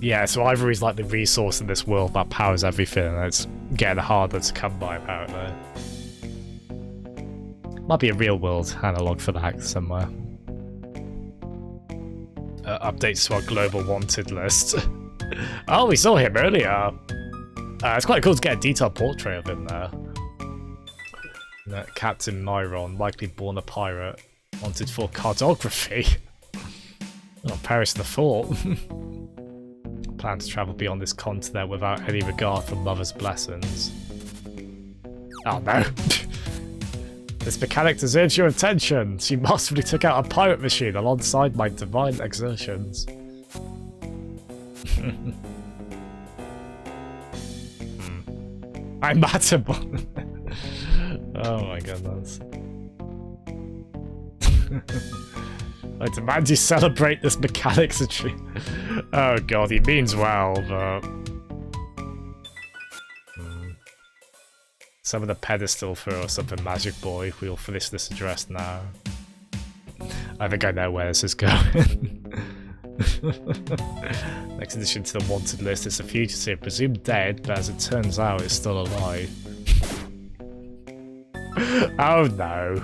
Yeah, so ivory's like the resource in this world that powers everything, and it's getting harder to come by, apparently. Might be a real world analog for that somewhere. Updates to our global wanted list. Oh, we saw him earlier. It's quite cool to get a detailed portrait of him there. Captain Myron, likely born a pirate, wanted for cartography. Oh, perish the thought. Plan to travel beyond this continent without any regard for mother's blessings. Oh no. This mechanic deserves your attention. She masterfully took out a pirate machine alongside my divine exertions. I'm matable. Oh my goodness. I demand you celebrate this mechanic's achievement. Oh god, he means well, but... Some of the pedestal for or something, Magic Boy. We'll finish this address now. I think I know where this is going. Next addition to the wanted list is a fugitive, presumed dead, but as it turns out, is still alive. Oh no.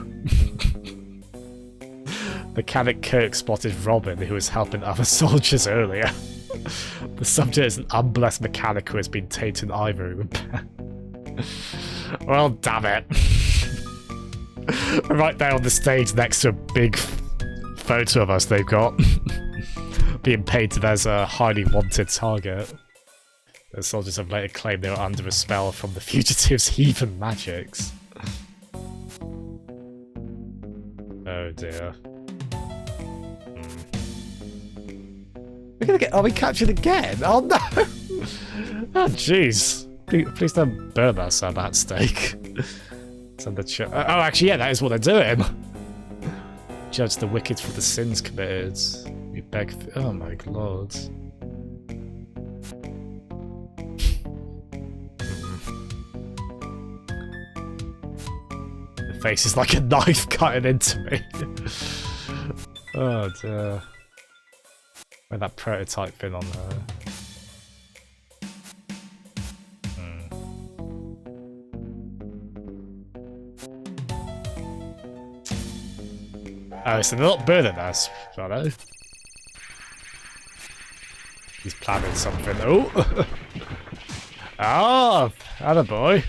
Mechanic Kirk spotted Robin, who was helping other soldiers earlier. The subject is an unblessed mechanic who has been tainted ivory repair. Well, damn it. We're right there on the stage next to a big photo of us they've got. Being painted as a highly wanted target. The soldiers have later claimed they were under a spell from the fugitives' heathen magics. Oh dear. We're gonna get. Are we captured again? Oh no! Oh jeez. Please don't burn us on that stake. Send the oh, actually, yeah, that is what they're doing. Judge the wicked for the sins committed. We beg. Oh my lord. The face is like a knife cutting into me. Oh dear. With that prototype thing on her. Oh, so they're not burning us, I know. He's planning something. Oh! Oh! Attaboy.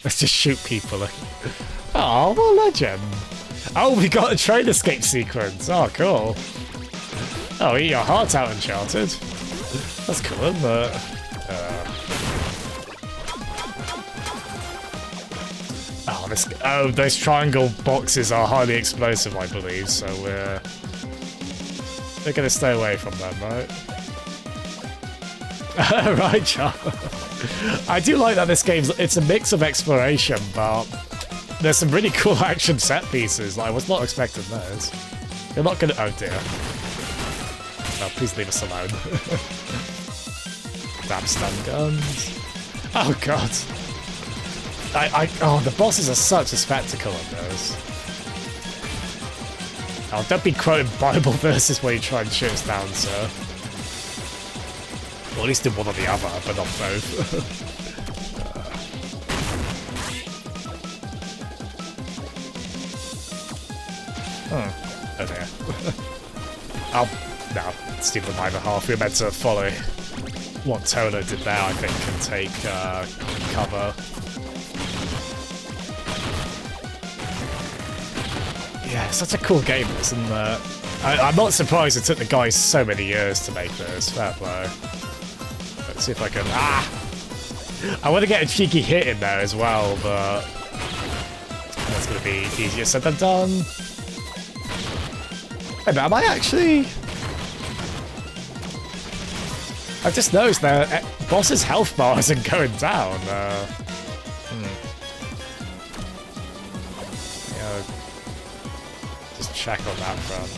Let's just shoot people. Oh, what a legend. Oh, we got a train escape sequence. Oh, cool. Oh, eat your heart out, Uncharted. That's cool, isn't it? Oh, those triangle boxes are highly explosive, I believe, so we're gonna stay away from them, right? Right, Charles. I do like that this it's a mix of exploration, but there's some really cool action set pieces. Like, I was not expecting those. You're not gonna. Oh dear. Oh, please leave us alone. Damn stun guns. Oh god. Oh, the bosses are such a spectacle on those. Oh, don't be quoting Bible verses where you try and shoot us down, sir. Or at least do one or the other, but not both. Oh dear. Oh, no, Stephen and I were half. We were meant to follow what Tono did there, I think, and take cover. Yeah, it's such a cool game, isn't it? I'm not surprised it took the guys so many years to make this. Fair play. Let's see if I can... Ah! I want to get a cheeky hit in there as well, but... that's going to be easier said than done. Hey, but am I actually... I've just noticed that boss's health bar isn't going down. Check on that front.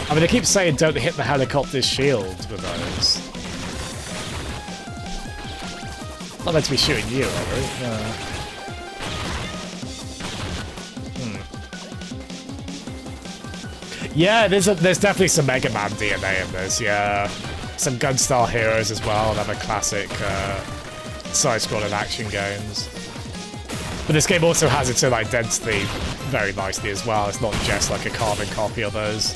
I mean, they keep saying don't hit the helicopter's shield with those. Not meant to be shooting you, are we? Yeah, there's definitely some Mega Man DNA in this, yeah. Some Gunstar heroes as well, and other classic side-scrolling action games. But this game also has its own identity very nicely as well. It's not just like a carbon copy of those.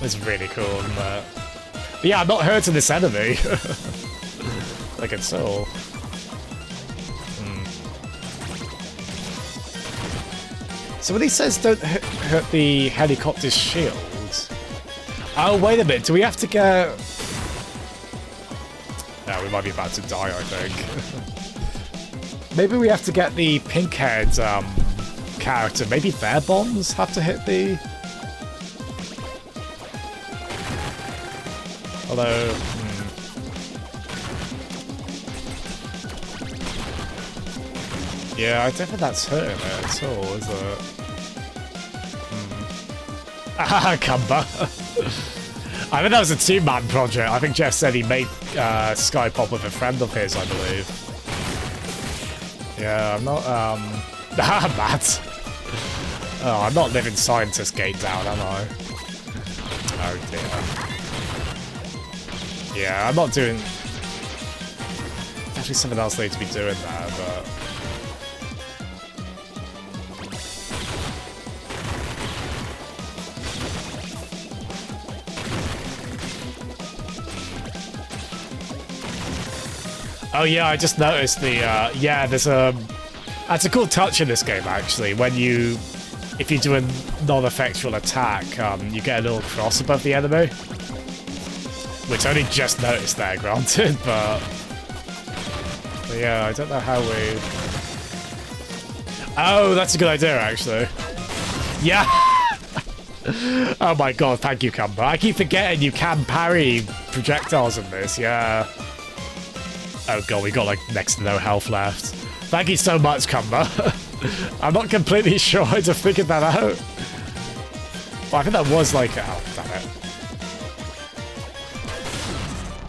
It's really cool, isn't it? But yeah, I'm not hurting this enemy. Like it's all. So when he says don't hurt the helicopter's shield... Oh, wait a minute. Do we have to go... No, we might be about to die, I think. Maybe we have to get the pink-haired character. Maybe their bombs have to hit the... Although... Yeah, I don't think that's hurting it at all, is it? Ah, Cumber. I think that was a two-man project. I think Jeff said he made Skypop with a friend of his, I believe. Yeah, I'm not, Matt. Oh, I'm not living scientist gate down, am I? Oh dear. Yeah, I'm not doing... Actually, something else needs to be doing there, but... Oh yeah, I just noticed the, yeah, there's a That's a cool touch in this game, actually. When you, if you do a non-effectual attack, you get a little cross above the enemy. Which I only just noticed there, granted, but yeah, I don't know how we... Oh, that's a good idea, actually. Yeah! Oh my god, thank you, Cumber. I keep forgetting you can parry projectiles in this, yeah. Oh god, we got like next to no health left. Thank you so much, Cumber. I'm not completely sure how to figure that out. Well, I think that was like... Oh, damn it.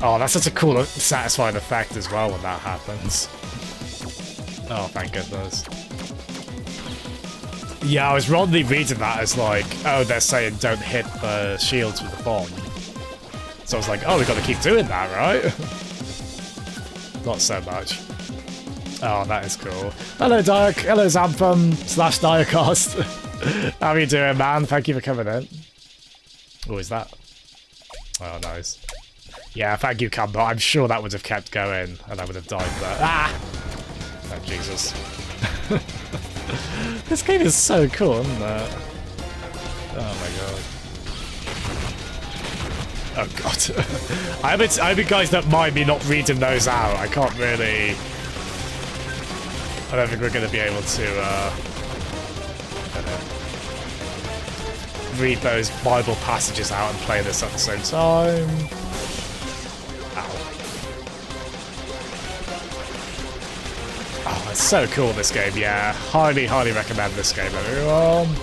Oh, that's such a cool, satisfying effect as well when that happens. Oh, thank goodness. Yeah, I was wrongly reading that as like, oh, they're saying don't hit the shields with the bomb. So I was like, oh, we got to keep doing that, right? Not so much. Oh, that is cool. Hello, Dirk. Hello, Xantham / Diacast. How are you doing, man? Thank you for coming in. Oh, is that? Oh, nice. Yeah, thank you, Cumber. I'm sure that would have kept going, and I would have died there. Ah! Oh, Jesus. This game is so cool, isn't it? Oh my god. Oh god. I hope you guys don't mind me not reading those out. I can't really... I don't think we're going to be able to read those Bible passages out and play this at the same time. Ow. Oh, it's so cool, this game, yeah. Highly, highly recommend this game, everyone.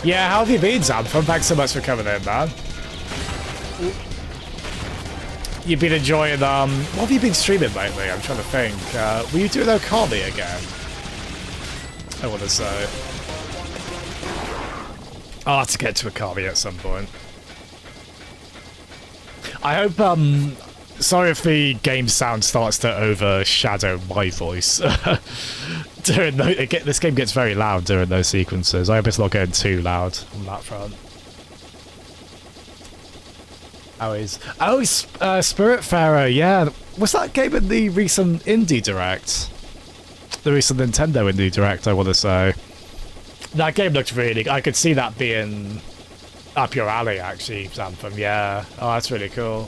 Yeah, how have you been, Xantham? Thanks so much for coming in, man. You've been enjoying, what have you been streaming lately? I'm trying to think. Were you doing Okami again? I want to say. I'll have to get to Okami at some point. I hope, sorry if the game sound starts to overshadow my voice. During this game gets very loud during those sequences. I hope it's not getting too loud on that front. Oh, Spiritfarer, yeah. Was that game in the recent Indie Direct? The recent Nintendo Indie Direct, I want to say. That game looked really... I could see that being up your alley, actually, Xantham, yeah. Oh, that's really cool.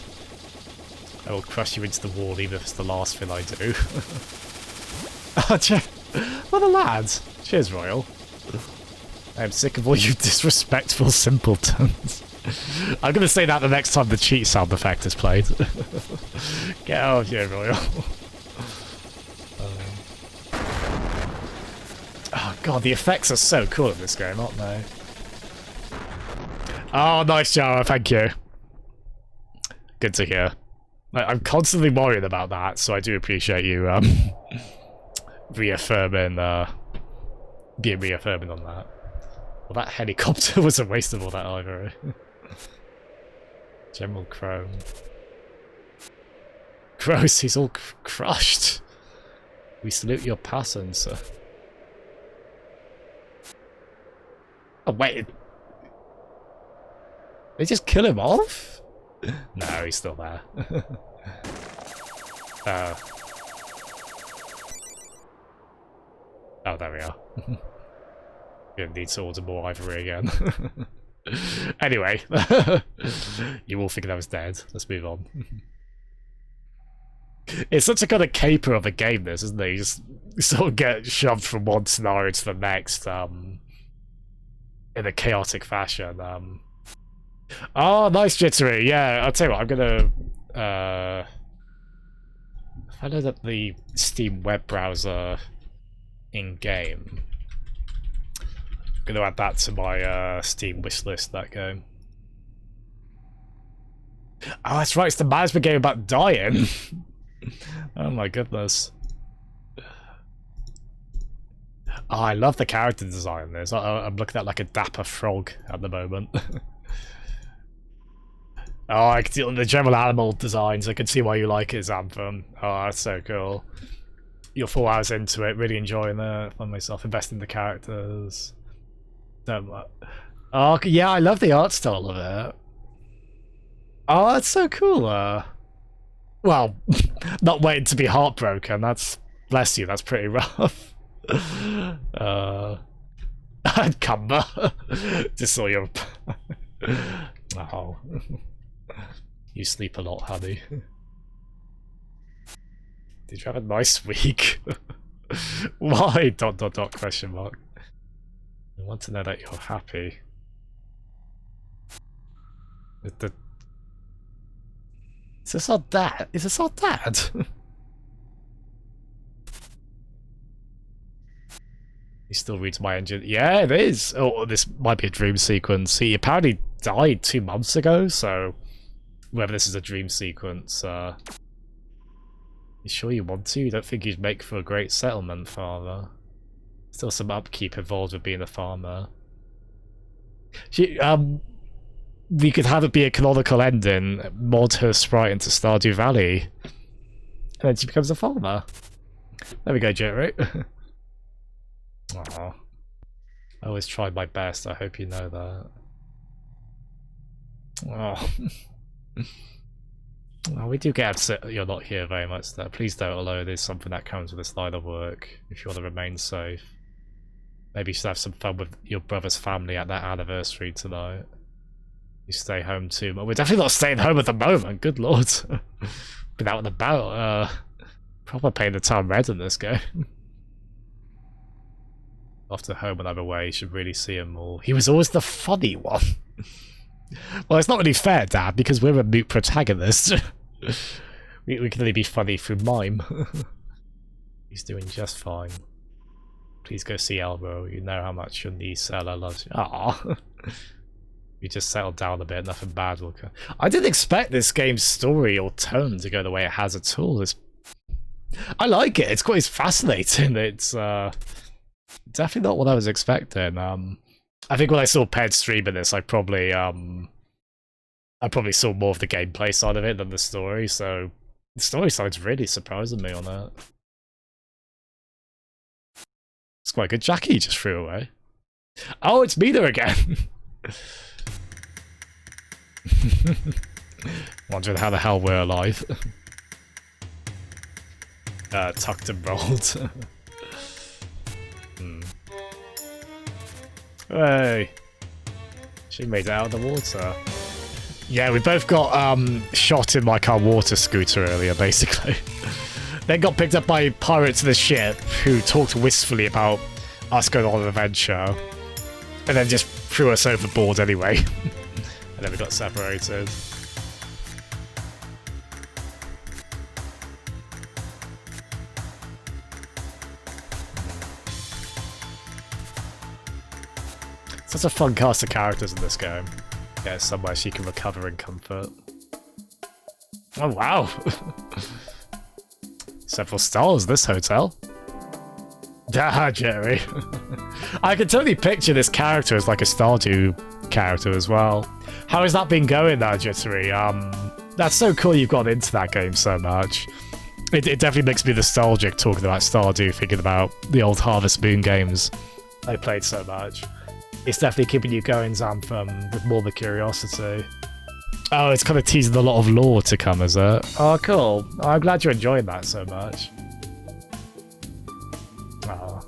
I will crush you into the wall, even if it's the last thing I do. Oh, what a lad. Cheers, Royal. I am sick of all you disrespectful simpletons. I'm going to say that the next time the cheat sound effect is played. Get out of here, Royal. Oh god, the effects are so cool in this game, aren't they? Oh, nice, Jara, thank you. Good to hear. I'm constantly worried about that, so I do appreciate you reaffirming, being reaffirming on that. Well, that helicopter was a waste of all that ivory. General Chrome. Gross, he's all crushed. We salute your passing, sir. Oh, wait. They just kill him off? No, he's still there. Oh, there we are. Gonna need to order more ivory again. Anyway, you all think I was dead. Let's move on. It's such a kind of caper of a game, this, isn't it? You just sort of get shoved from one scenario to the next, in a chaotic fashion. Oh, nice, Jittery. Yeah, I'll tell you what, I'm gonna if I load up the Steam web browser in-game, I'm gonna add that to my Steam wishlist, that game. Oh, that's right, it's the management game about dying. Oh my goodness. Oh, I love the character design in this. I'm looking at like a dapper frog at the moment. Oh, I can see the general animal designs. I can see why you like it, Xantham. Oh, that's so cool. You're 4 hours into it, really enjoying it. Find myself investing in the characters. Oh, yeah, I love the art style of it. Oh, that's so cool. Well, not waiting to be heartbroken. That's bless you. That's pretty rough. Cumber. Just saw your. Oh, you sleep a lot, honey. Did you have a nice week? Why? ... question mark. I want to know that you're happy. With the... Is this our dad? Is this our dad? He still reads my engine. Yeah, it is. Oh, this might be a dream sequence. He apparently died 2 months ago, so whether this is a dream sequence, you sure you want to? You don't think you'd make for a great settlement, father? Still some upkeep involved with being a farmer. We could have it be a canonical ending, mod her sprite into Stardew Valley, and then she becomes a farmer. There we go, Jerry. Aww. I always tried my best, I hope you know that. Oh. Well, we do get upset you're not here very much there. Please don't, although there's something that comes with this line of work, if you want to remain safe. Maybe you should have some fun with your brother's family at that anniversary tonight. You stay home too. But we're definitely not staying home at the moment, good lord. Been out and about, proper paying the town red in this game. After home when I'm away, you should really see him more. He was always the funny one. Well, it's not really fair, Dad, because we're a moot protagonist. we can only be funny through mime. He's doing just fine. Please go see Elmo. You know how much your niece Ella loves you. Aww. You just settled down a bit, nothing bad will come. I didn't expect this game's story or tone to go the way it has at all. I like it. It's fascinating. It's definitely not what I was expecting. I think when I saw Ped streaming this, I probably saw more of the gameplay side of it than the story, so the story side's really surprising me on that. It's quite good. Jackie just threw away. Oh, it's Mina again! Wondering how the hell we're alive. Tucked and rolled. Hey! She made it out of the water. Yeah, we both got shot in like our water scooter earlier, basically. Then got picked up by pirates of the ship, who talked wistfully about us going on an adventure. And then just threw us overboard anyway. And then we got separated. Such a fun cast of characters in this game. Yeah, somewhere she can recover in comfort. Oh wow! Several stars, this hotel. Ah, Jerry. I can totally picture this character as like a Stardew character as well. How has that been going now, Jittery? That's so cool you've got into that game so much. It definitely makes me nostalgic talking about Stardew, thinking about the old Harvest Moon games I played so much. It's definitely keeping you going, Xanthem, with more of the curiosity. Oh, it's kind of teasing a lot of lore to come, is it? Oh, cool. Oh, I'm glad you're enjoying that so much. Oh.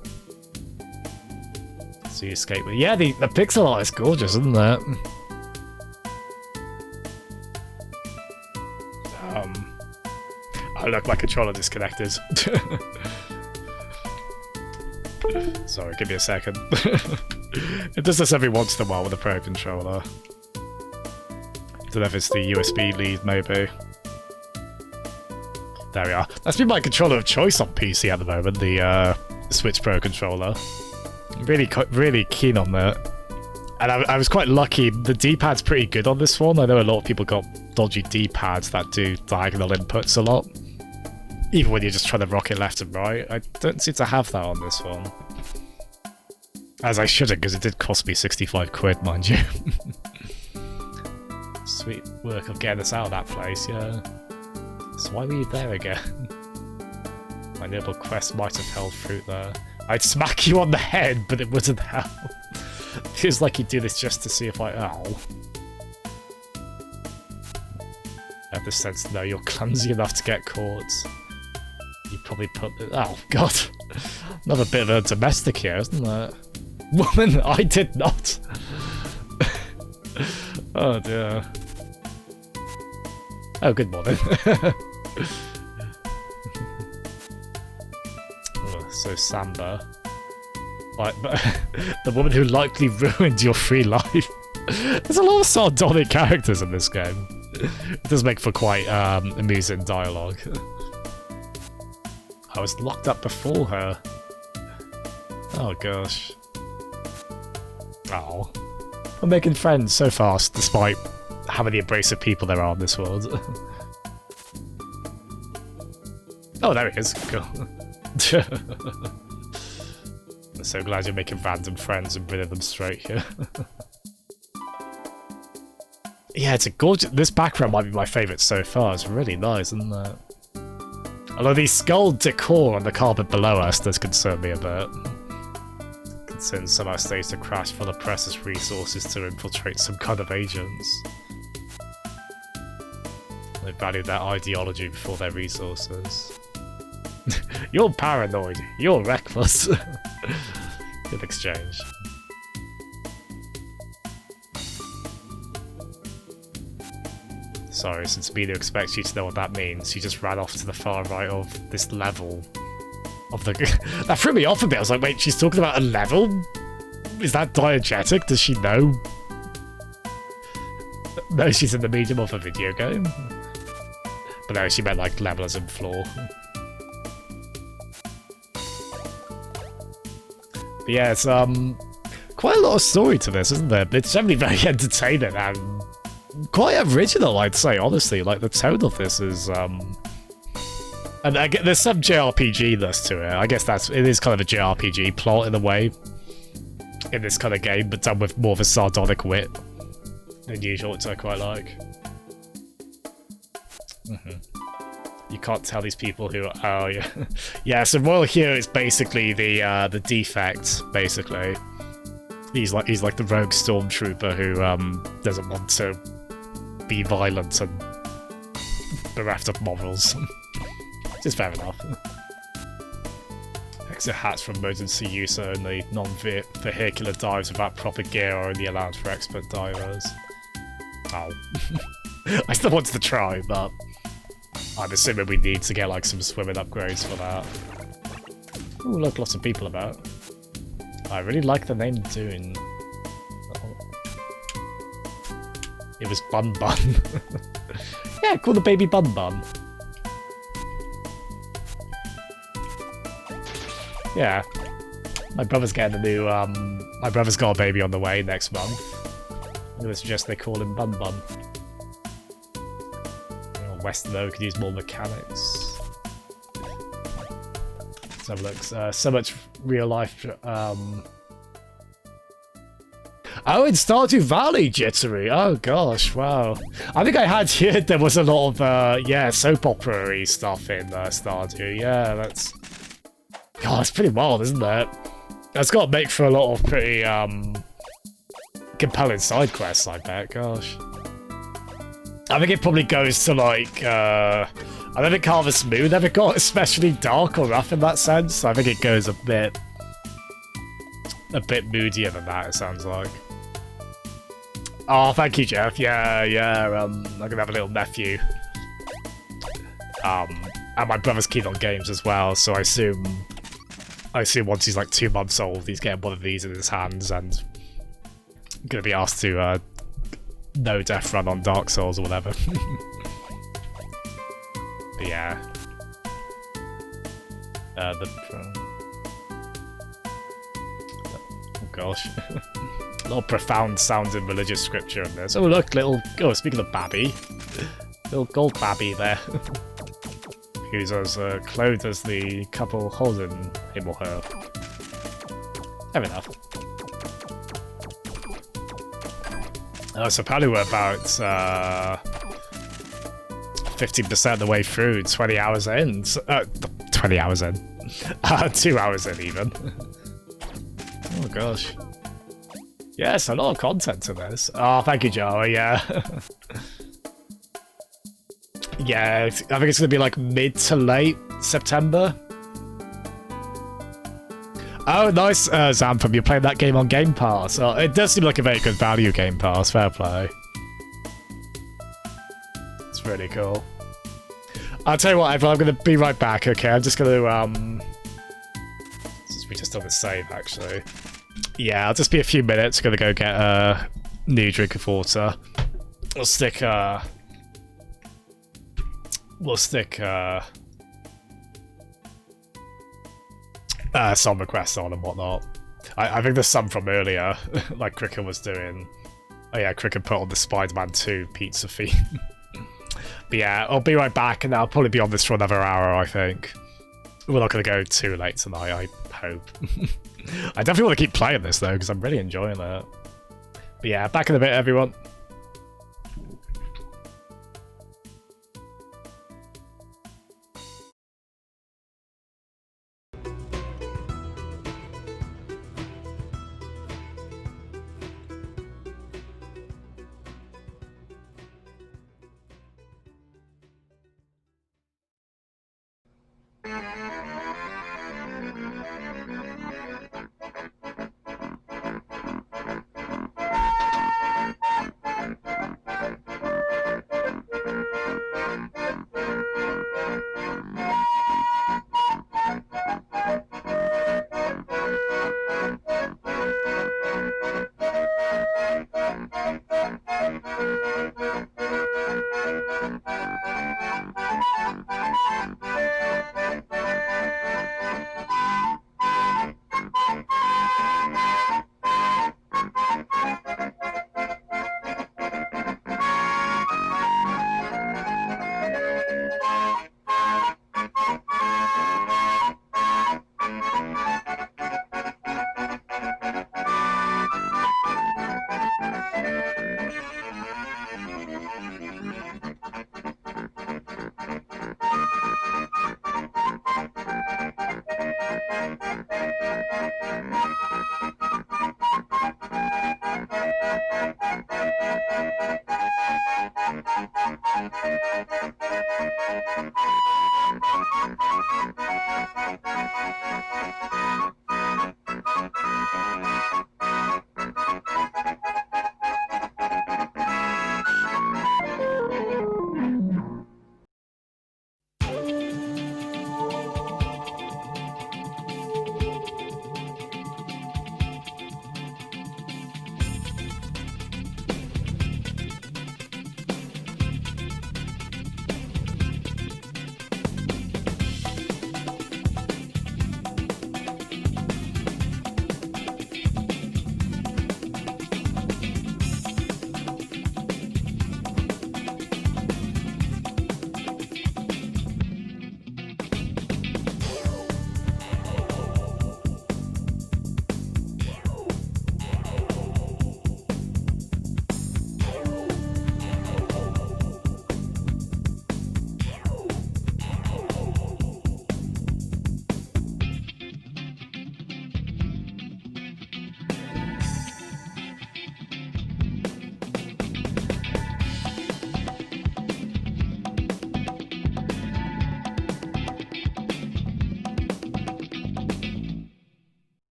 So you escape with... Yeah, the pixel art is gorgeous, isn't it? Oh, look, my controller disconnected. Sorry, give me a second. It does this every once in a while with a Pro controller. Don't know if it's the USB lead, maybe. There we are. That's been my controller of choice on PC at the moment, the Switch Pro controller. I'm really keen on that. And I was quite lucky. The D-pad's pretty good on this one. I know a lot of people got dodgy D-pads that do diagonal inputs a lot. Even when you're just trying to rock it left and right. I don't seem to have that on this one. As I shouldn't, because it did cost me 65 quid, mind you. Sweet work of getting us out of that place, yeah. So why were you there again? My noble quest might have held fruit there. I'd smack you on the head, but it wouldn't help. Feels like you do this just to see if I... Ow. had the sense to know you're clumsy enough to get caught. You probably put the— oh god. Another bit of a domestic here, isn't it? Woman, I did not. Oh dear. Oh, good morning. Oh, so Samba. Like, the woman who likely ruined your free life. There's a lot of sardonic characters in this game. It does make for quite amusing dialogue. I was locked up before her. Oh gosh. Oh. We're making friends so fast, despite how many abrasive people there are in this world. Oh, there he is. Cool. I'm so glad you're making random friends and bringing them straight here. Yeah, it's a gorgeous— this background might be my favourite so far. It's really nice, isn't it? Although the skull decor on the carpet below us does concern me a bit. Considering somehow staged a crash full of precious resources to infiltrate some kind of agents. They value their ideology before their resources. You're paranoid. You're reckless. Good exchange. Sorry, since Media expects you to know what that means, you just ran off to the far right of this level of the— that threw me off a bit. I was like, wait, she's talking about a level? Is that diegetic? Does she know? No, she's in the medium of a video game. But no, she meant like level as in floor. But yeah, it's quite a lot of story to this, isn't there? But it's generally very entertaining and quite original, I'd say, honestly. Like, the tone of this is, and I get— there's some JRPG-ness to it. I guess it is kind of a JRPG plot in a way, in this kind of game, but done with more of a sardonic wit than usual, which I quite like. You can't tell these people who— oh, yeah. Yeah, so Royal Hero is basically the defect, basically. He's like the rogue stormtrooper who doesn't want to be violent and bereft of morals. Just fair enough. Exit hatch for emergency use only. Non-vehicular dives without proper gear are only allowed for expert divers. Oh. I still wanted to try, but I'm assuming we need to get like some swimming upgrades for that. Ooh, look, lots of people about. I really like the name Dune. It was Bun Bun. Yeah, call the baby Bun Bun. Yeah. My brother's getting a new, my brother's got a baby on the way next month. I'm gonna suggest they call him Bun Bun. Western though could use more mechanics. Let's have a look. So much real life. Oh, in Stardew Valley, Jittery. Oh gosh, wow. I think I had heard there was a lot of yeah, soap opera-y stuff in Stardew. Yeah, that's— God, that's pretty wild, isn't it? That's got to make for a lot of pretty compelling side quests, I bet. Gosh. I think it probably goes to like, I don't think Harvest Moon ever got especially dark or rough in that sense. I think it goes a bit moodier than that, it sounds like. Oh, thank you, Jeff. Yeah, yeah, I'm gonna have a little nephew. And my brother's keen on games as well, so I assume once he's like 2 months old, he's getting one of these in his hands and gonna be asked to, no death run on Dark Souls or whatever. But yeah. Oh gosh. A lot of profound sounding religious scripture in this. Oh look, little— oh, speaking of Babby. Little gold Babby there. Who's as clothed as the couple holding him or her. Fair enough. So apparently we're about 15% of the way through, 20 hours in. 20 hours in. 2 hours in, even. Oh, gosh. Yes, a lot of content to this. Oh, thank you, Joey, yeah. Yeah, I think it's going to be like mid to late September. Oh, nice, Xantham, you're playing that game on Game Pass. Oh, it does seem like a very good value, Game Pass. Fair play. It's really cool. I'll tell you what, everyone, I'm going to be right back, okay? I'm just going to, since we just done the save, actually. Yeah, I'll just be a few minutes. Going to go get a new drink of water. We'll stick, some requests on and whatnot. I think there's some from earlier, like Cricket was doing. Oh yeah, Cricket put on the Spider-Man 2 pizza theme. But yeah, I'll be right back, and I'll probably be on this for another hour, I think. We're not going to go too late tonight, I hope. I definitely want to keep playing this, though, because I'm really enjoying it. But yeah, back in a bit, everyone.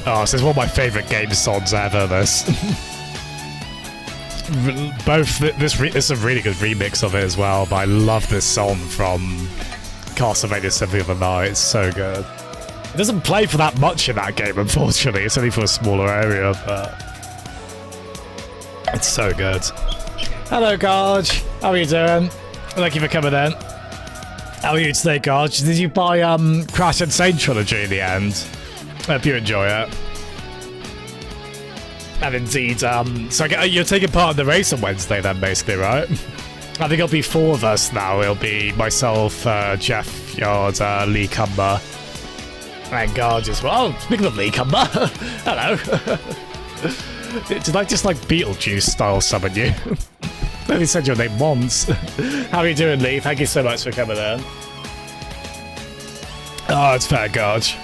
Oh, this is one of my favourite game songs ever, this. This is a really good remix of it as well, but I love this song from Castlevania Symphony of the Night. It's so good. It doesn't play for that much in that game, unfortunately. It's only for a smaller area, but it's so good. Hello, Garge. How are you doing? Thank you for coming in. How are you today, Garge? Did you buy Crash and Sane Trilogy in the end? Hope you enjoy it. And indeed, so you're taking part in the race on Wednesday then, basically, right? I think it'll be 4 of us now. It'll be myself, Jeff Yard, Lee Cumber, and Garge as well. Oh, speaking of Lee Cumber, hello. Did I just like Beetlejuice style summon you? I only said your name once. How are you doing, Lee? Thank you so much for coming in. Oh, it's fair, Garge.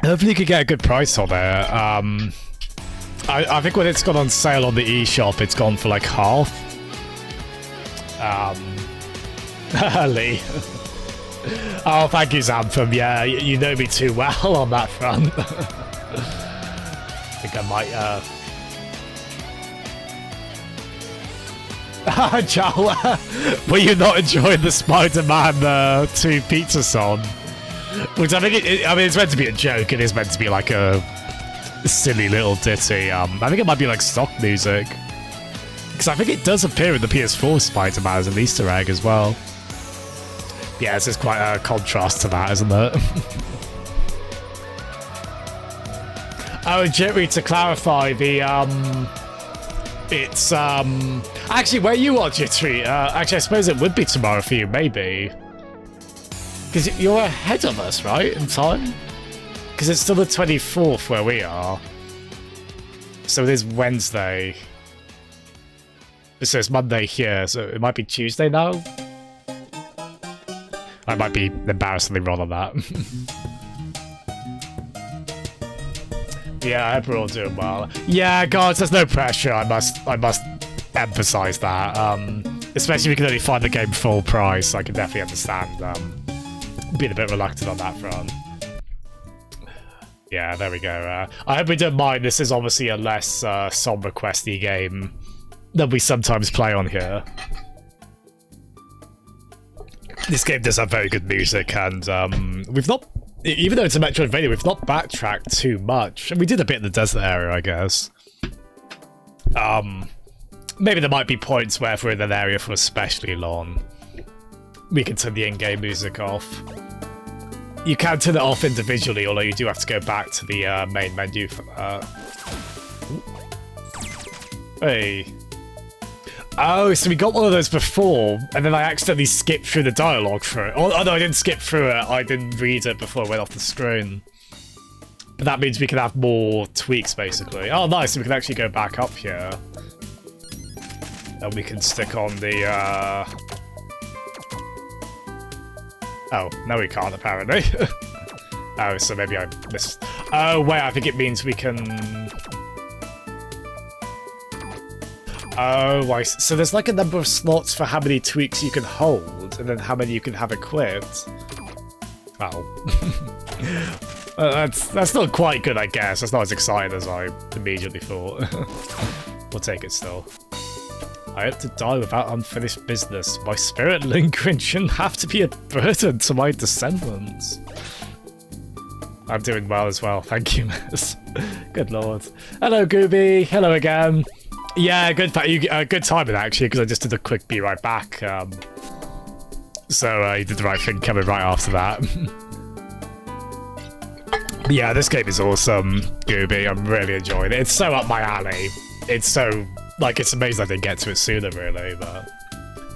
Hopefully you could get a good price on it. I think when it's gone on sale on the eShop, it's gone for like half. Lee. Oh, thank you, Xanthem. Yeah, you know me too well on that front. I think I might, Joe, were you not enjoying the Spider-Man 2 pizza song? Which I think, it's meant to be a joke. It is meant to be like a silly little ditty. I think it might be like stock music. Because I think it does appear in the PS4 Spider-Man as an Easter egg as well. Yeah, this is quite a contrast to that, isn't it? Oh, Jittery, to clarify, it's, actually, where you are, Jittery, actually, I suppose it would be tomorrow for you, maybe. Because you're ahead of us, right, in time? Because it's still the 24th where we are. So it is Wednesday. So it's Monday here, so it might be Tuesday now? I might be embarrassingly wrong on that. Yeah, I hope we're all doing well. Yeah, guys, there's no pressure. I must emphasize that. Especially if we can only find the game full price. I can definitely understand being a bit reluctant on that front. Yeah, there we go. I hope we don't mind. This is obviously a less somber questy game than we sometimes play on here. This game does have very good music, and we've not, even though it's a Metroidvania, we've not backtracked too much. We did a bit in the desert area, I guess. Maybe there might be points where if we're in an area for especially long, we can turn the in-game music off. You can turn it off individually, although you do have to go back to the main menu for that. Hey. Oh, so we got one of those before, and then I accidentally skipped through the dialogue for it. Oh, no, I didn't skip through it. I didn't read it before it went off the screen. But that means we can have more tweaks, basically. Oh, nice. So we can actually go back up here. And we can stick on the, Oh, no we can't, apparently. Oh, so maybe I missed... Oh, wait, I think it means we can... Oh, so there's like a number of slots for how many tweaks you can hold, and then how many you can have equipped. Oh. That's not quite good, I guess. That's not as exciting as I immediately thought. We'll take it still. I hope to die without unfinished business. My spirit lingering shouldn't have to be a burden to my descendants. I'm doing well as well, thank you, miss. Good lord. Hello, Gooby. Hello again. Yeah, good good timing actually, because I just did a quick be right back. So you did the right thing coming right after that. Yeah, this game is awesome, Gooby. I'm really enjoying it. It's so up my alley. It's so... Like, it's amazing I didn't get to it sooner, really, but...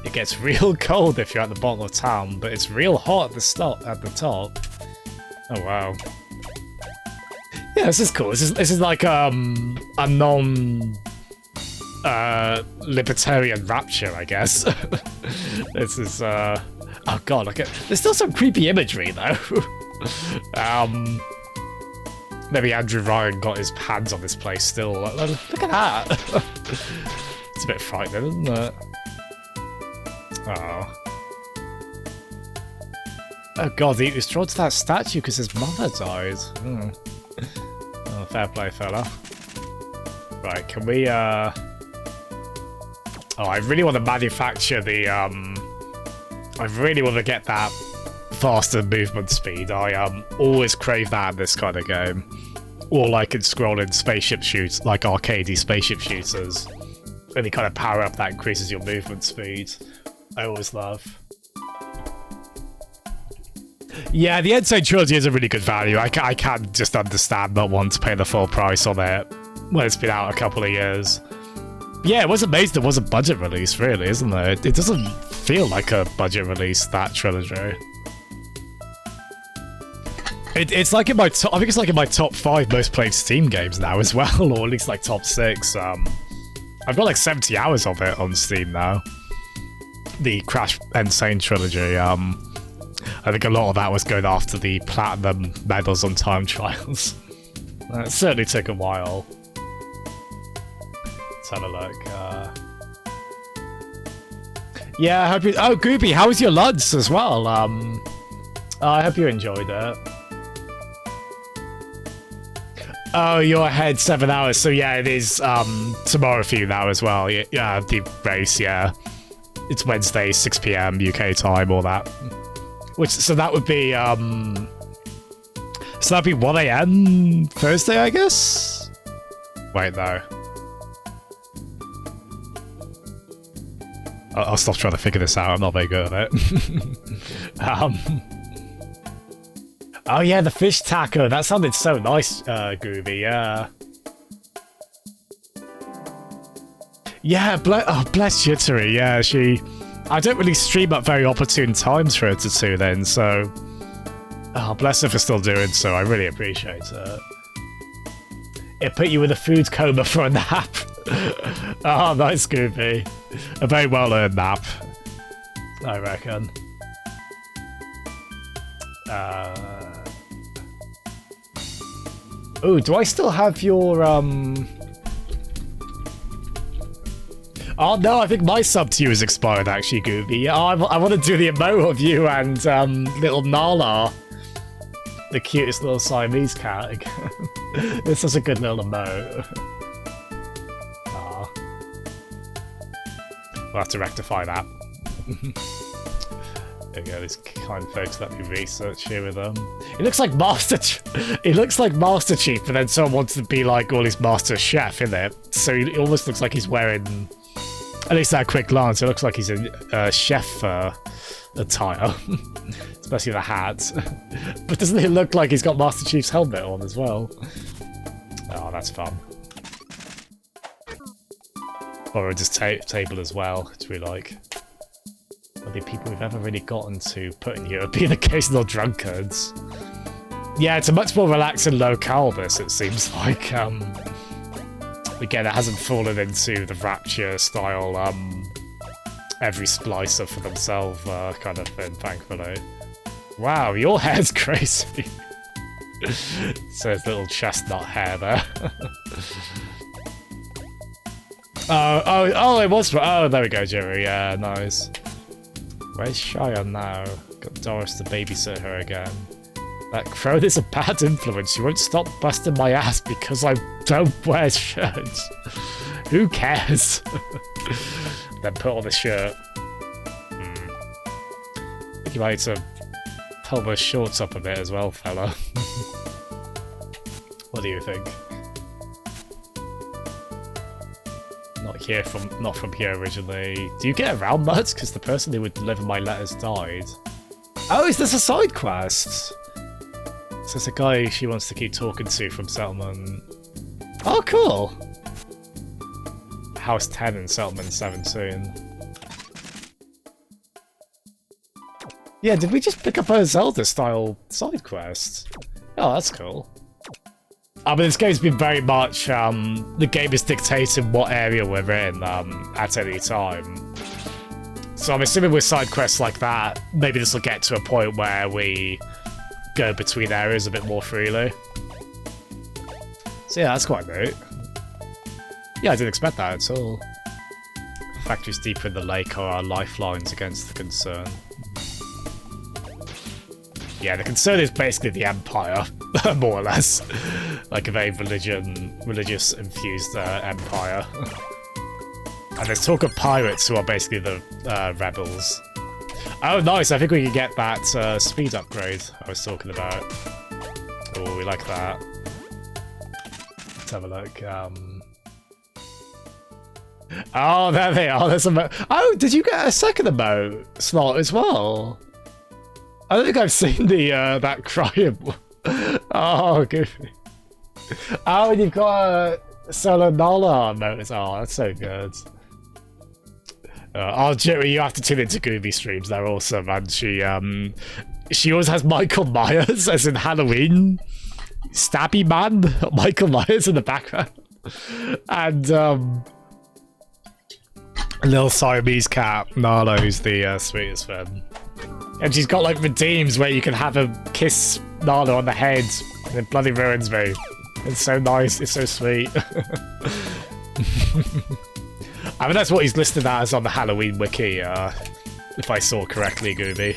It gets real cold if you're at the bottom of town, but it's real hot at the top. Oh, wow. Yeah, this is cool. This is like, a non... libertarian rapture, I guess. This is, Oh, God, look at... There's still some creepy imagery, though. Maybe Andrew Ryan got his hands on this place still. Look at that. It's a bit frightening, isn't it? Oh. Oh god, he was drawn to that statue because his mother died. Oh, fair play, fella. Right, can we, Oh, I really want to manufacture the, I really want to get that faster movement speed. I, always crave that in this kind of game. Or like in scrolling spaceship shoots, like arcadey spaceship shooters. Any kind of power up that increases your movement speed. I always love. Yeah, the Insane Trilogy is a really good value. I can't just understand not wanting to pay the full price on it when it's been out a couple of years. Yeah, it was amazing it was a budget release, really, isn't it? It doesn't feel like a budget release, that trilogy. It's like in my top, I think it's like in my top 5 most played Steam games now as well, or at least like top 6. I've got like 70 hours of it on Steam now. The Crash Insane Trilogy, I think a lot of that was going after the platinum medals on time trials. It certainly took a while. Let's have a look. Yeah, I hope you... Oh, Gooby, how was your lunch as well? I hope you enjoyed it. Oh, you're ahead 7 hours, so yeah, it is tomorrow for you now as well. Yeah, the race, yeah. It's Wednesday, 6 PM UK time, all that. Which, so that would be, so that'd be 1 AM Thursday, I guess? Wait, no. I'll stop trying to figure this out, I'm not very good at it. Oh yeah, the fish taco, that sounded so nice, Groovy, yeah. Yeah, bless Jittery, yeah, I don't really stream at very opportune times for her to tune in, so... Oh, bless her for still doing so, I really appreciate it. It put you in a food coma for a nap. Oh, nice, Goofy. A very well-earned nap, I reckon. Oh, do I still have your, Oh no, I think my sub to you is expired actually, Gooby. Oh, I want to do the emote of you and little Nala. The cutest little Siamese cat. This is a good little emote. Aww. We'll have to rectify that. There we go, these kind folks let me research here with them. It looks like it looks like Master Chief, but then someone wants to be like all his Master Chef in it. So it almost looks like he's wearing... At least at a quick glance, it looks like he's in chef attire. Especially the hat. But doesn't it look like he's got Master Chief's helmet on as well? Oh, that's fun. Or just table as well, which we like. Are the people we've ever really gotten to put in here being occasional drunkards? Yeah, it's a much more relaxing locale, this, it seems like. Again, it hasn't fallen into the Rapture style, every splicer for themselves kind of thing, thankfully. Wow, your hair's crazy. Says little chestnut hair there. Oh, it was. Oh, there we go, Jerry. Yeah, nice. Where's Cheyenne now? Got Doris to babysit her again. That crone is a bad influence. She won't stop busting my ass because I don't wear shirts. Who cares? Then put on the shirt. I think you might need to pull those shorts up a bit as well, fella. What do you think? Not from here originally. Do you get around much? Because the person who would deliver my letters died. Oh, is this a side quest? So it's a guy she wants to keep talking to from Settlement. Oh, cool! House 10 in Settlement 17. Yeah, did we just pick up a Zelda-style side quest? Oh, that's cool. But this game's been very much, the game is dictating what area we're in at any time. So I'm assuming with side quests like that, maybe this will get to a point where we go between areas a bit more freely. So yeah, that's quite neat. Yeah, I didn't expect that at all. Factories deeper in the lake are our lifelines against the concern. Yeah, the concern is basically the Empire, more or less. Like a very religious-infused empire. And there's talk of pirates who are basically the rebels. Oh, nice! I think we can get that speed upgrade I was talking about. Oh, we like that. Let's have a look. Oh, there they are. There's a oh, did you get a second emote slot as well? I don't think I've seen the that crying. Oh, goofy. Oh, and you've got a solo Nala emote. Oh, that's so good. Oh, Jerry, you have to tune into Gooby streams. They're awesome, and she always has Michael Myers, as in Halloween, Stabby Man, Michael Myers in the background, and little Siamese cat Nala, who's the sweetest friend, and she's got like redeems where you can have her kiss Nala on the head, and it bloody ruins me. It's so nice. It's so sweet. I mean, that's what he's listed as on the Halloween wiki, if I saw correctly, Gooby.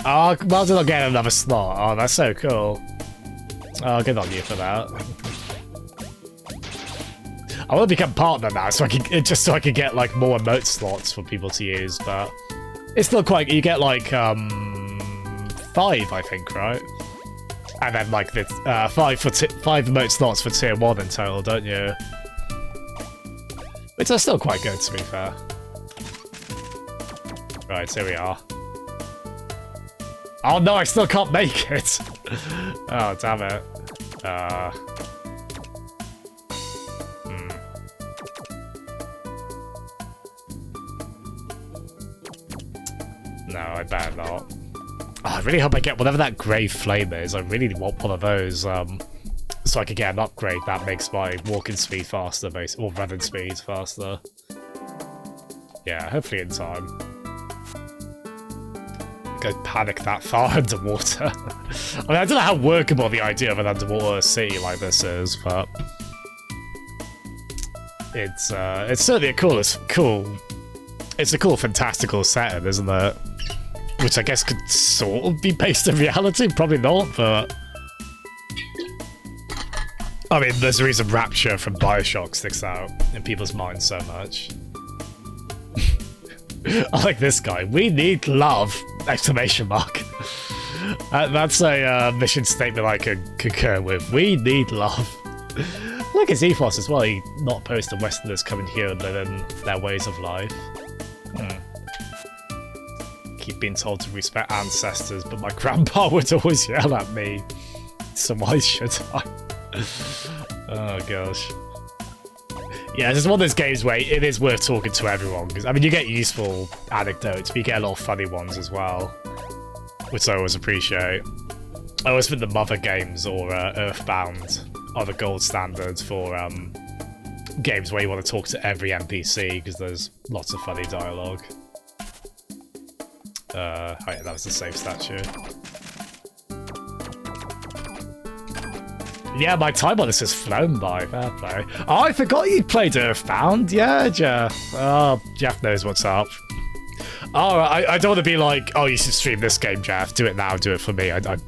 Oh, well done on getting another slot. Oh, that's so cool. Oh, good on you for that. I want to become partner now, so I can so I can get like more emote slots for people to use, but it's still quite. You get like 5, I think, right? And then like the 5 emote slots for tier 1 in total, don't you? Which are still quite good, to be fair. Right, here we are. Oh no, I still can't make it. Oh damn it. No, I better not. Oh, I really hope I get whatever that grey flame is. I really want one of those, so I can get an upgrade that makes my walking speed faster, or running speed faster. Yeah, hopefully in time. Go panic that far underwater. I mean, I don't know how workable the idea of an underwater city like this is, but it's certainly a cool. It's a cool, fantastical setting, isn't it? Which I guess could sort of be based in reality, probably not, but I mean, there's a reason Rapture from Bioshock sticks out in people's minds so much. I like this guy. We need love! Exclamation mark. That's a mission statement I can concur with. We need love. I like his ethos as well. He not opposed to Westerners coming here and living their ways of life. Keep being told to respect ancestors, but my grandpa would always yell at me. So why should I? Oh gosh. Yeah, it's just one of those games where it is worth talking to everyone, because I mean you get useful anecdotes, but you get a lot of funny ones as well, which I always appreciate. I always think the Mother games or Earthbound are the gold standard for games where you want to talk to every NPC, because there's lots of funny dialogue. Oh yeah, that was the safe statue. Yeah, my time on this has flown by. Fair play. Oh, I forgot you played Earthbound. Yeah, Jeff. Oh, Jeff knows what's up. Oh, I don't want to be like, oh, you should stream this game, Jeff. Do it now. Do it for me. But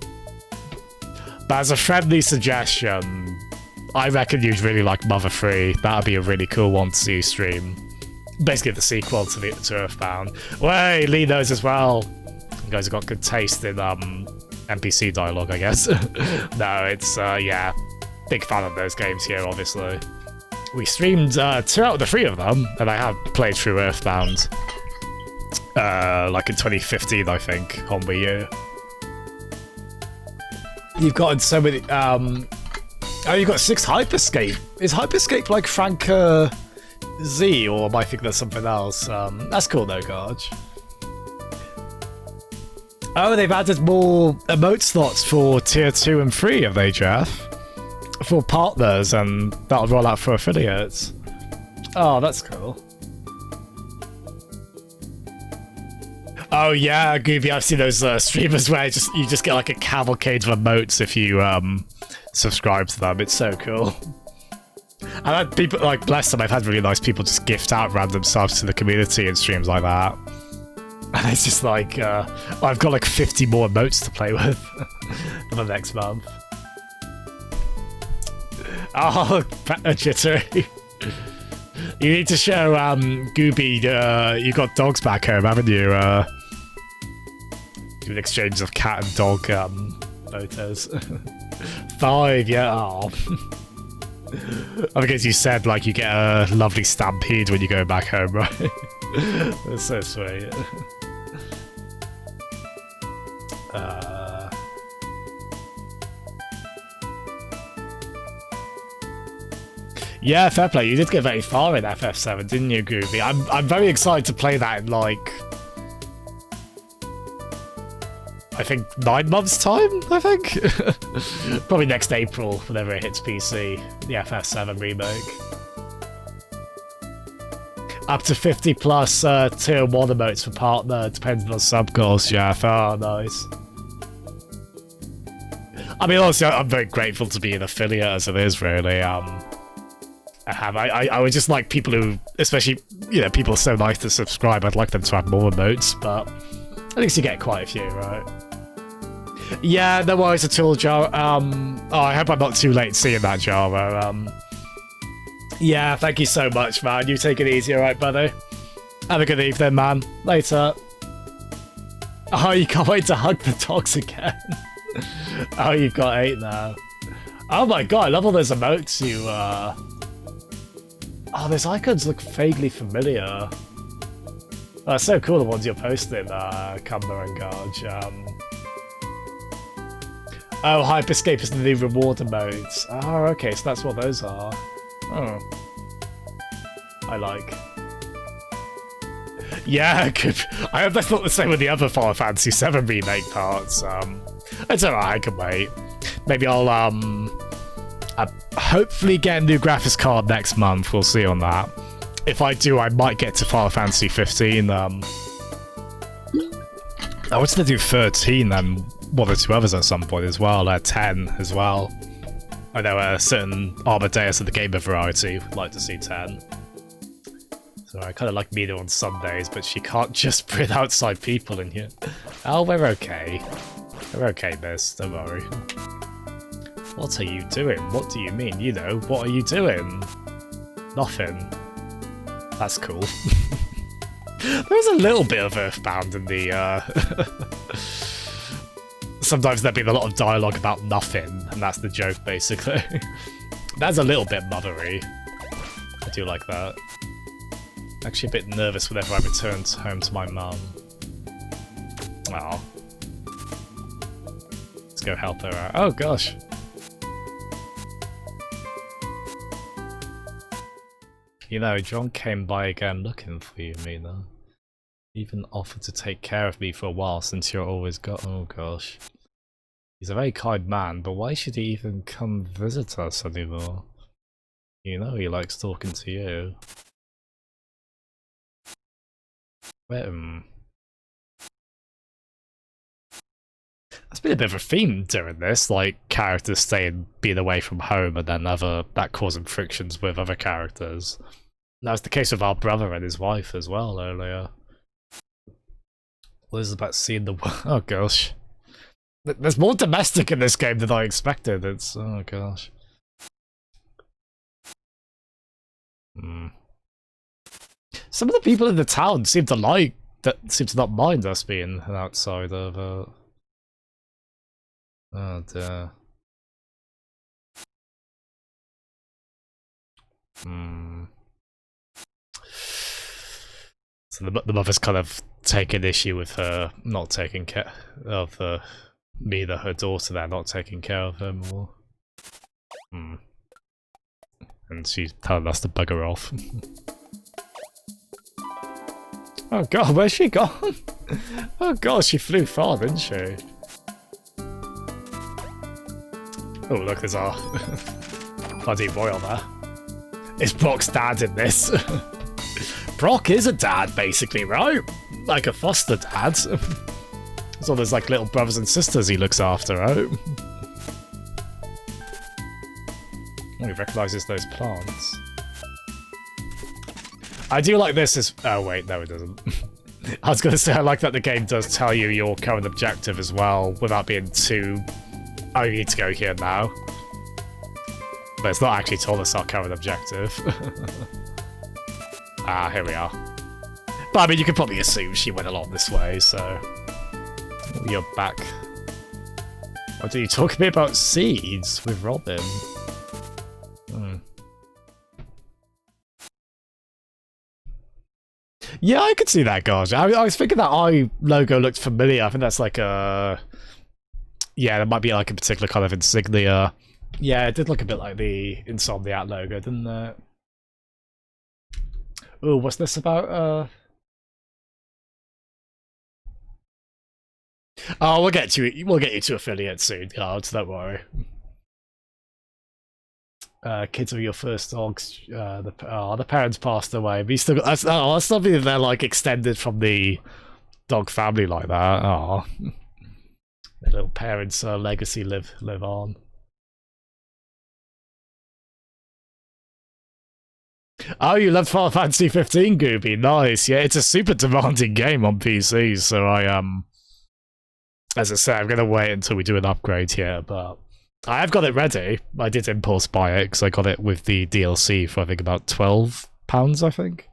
as a friendly suggestion, I reckon you'd really like Mother 3. That'd be a really cool one to see stream. Basically the sequel to Earthbound. Way, Lee knows as well. You guys have got good taste in NPC dialogue, I guess. No, it's yeah, big fan of those games here, obviously. We streamed 2 out of the 3 of them, and I have played through Earthbound like in 2015, I think, on Wii U. You've got so many oh, you've got 6 Hyperscape. Is Hyperscape like Franca Z, or am I thinking there's something else? That's cool though, Garge. Oh, they've added more emote slots for tier 2 and 3, have they, Jeff? For partners, and that'll roll out for affiliates. Oh, that's cool. Oh yeah, Gooby, I've seen those streamers where you just get like a cavalcade of emotes if you subscribe to them. It's so cool. And I've people, like, bless them, I've had really nice people just gift out random subs to the community in streams like that. And it's just like, I've got like 50 more emotes to play with for the next month. Oh, Jittery. You need to show Gooby you got dogs back home, haven't you? Do an exchange of cat and dog photos. 5, yeah. Oh. I guess you said like you get a lovely stampede when you go back home, right? That's so sweet. Yeah, fair play. You did get very far in FF7, didn't you, Groovy? I'm very excited to play that in like I think 9 months time, I think? Probably next April, whenever it hits PC, the FF7 remake. Up to 50 plus tier 1 emotes for partner, depending on sub goals, Jeff. Oh, nice. I mean, honestly, I'm very grateful to be an affiliate as it is, really. I would just like people who, especially, you know, people so nice to subscribe, I'd like them to have more emotes, but at least you get quite a few, right? Yeah, no worries at all, Jaro. Oh, I hope I'm not too late seeing that, Jaro. Yeah, thank you so much, man. You take it easy, alright, buddy? Have a good evening, man. Later. Oh, you can't wait to hug the dogs again. Oh, you've got 8 now. Oh my god, I love all those emotes you, Oh, those icons look vaguely familiar. Oh, it's so cool, the ones you're posting, Cumber and Garge. Oh, Hyperscape is the new reward emotes. Oh, okay, so that's what those are. Oh. I like. Yeah, good. I hope that's not the same with the other Final Fantasy VII Remake parts. It's alright, I can wait. Maybe I'll, hopefully get a new graphics card next month. We'll see on that. If I do, I might get to Final Fantasy 15. I wanted to do 13 and one or 2 others at some point as well. 10 as well. I know a certain Amadeus of the Gamer Variety would like to see 10. So I kind of like Mina on Sundays, but she can't just bring outside people in here. Oh, we're okay. We're okay, miss. Don't worry. What are you doing? What do you mean? You know, what are you doing? Nothing. That's cool. There's a little bit of Earthbound in the, Sometimes there'll be a lot of dialogue about nothing, and that's the joke, basically. That's a little bit mothery. I do like that. Actually a bit nervous whenever I return home to my mum. Oh. Let's go help her out. Oh, gosh. You know, John came by again looking for you, Mina. Even offered to take care of me for a while since you're always gone. Oh gosh. He's a very kind man, but why should he even come visit us anymore? You know he likes talking to you. That's been a bit of a theme during this, like characters being away from home and then that causing frictions with other characters. That was the case with our brother and his wife as well earlier. What is about seeing the oh gosh. There's more domestic in this game than I expected. It's oh gosh. Some of the people in the town seem to not mind us being outside of oh dear. So the mother's kind of taken issue with her not taking care of Mina, her daughter there, not taking care of her more. And she's telling us to bugger off. Oh god, where's she gone? Oh god, she flew far, didn't she? Oh look, there's our bloody royal there. Is Brock's dad in this? Brock is a dad, basically, right? Like a foster dad. So there's like little brothers and sisters he looks after, right? Oh, he recognises those plants. I do like this as... Oh wait, no it doesn't. I was going to say, I like that the game does tell you your current objective as well, without being too... Oh, you need to go here now. But it's not actually told us our current objective. Ah, here we are. But I mean, you could probably assume she went along this way, so... You're back. What do you talk to me about seeds with Robin? Yeah, I could see that, gosh. I was thinking that eye logo looked familiar. I think that's like a... Yeah, that might be like a particular kind of insignia. Yeah, it did look a bit like the Insomniac logo, didn't it? Oh, what's this about? Oh, we'll get you to affiliate soon, guards, don't worry. Kids are your first dogs. The parents passed away. But you still got, that's not something they're like extended from the dog family like that. Oh, their little parents' legacy live on. Oh, you loved Final Fantasy 15, Gooby. Nice. Yeah, it's a super demanding game on PC, so as I said, I'm gonna wait until we do an upgrade here, but I have got it ready. I did impulse buy it because I got it with the DLC for I think about £12, I think.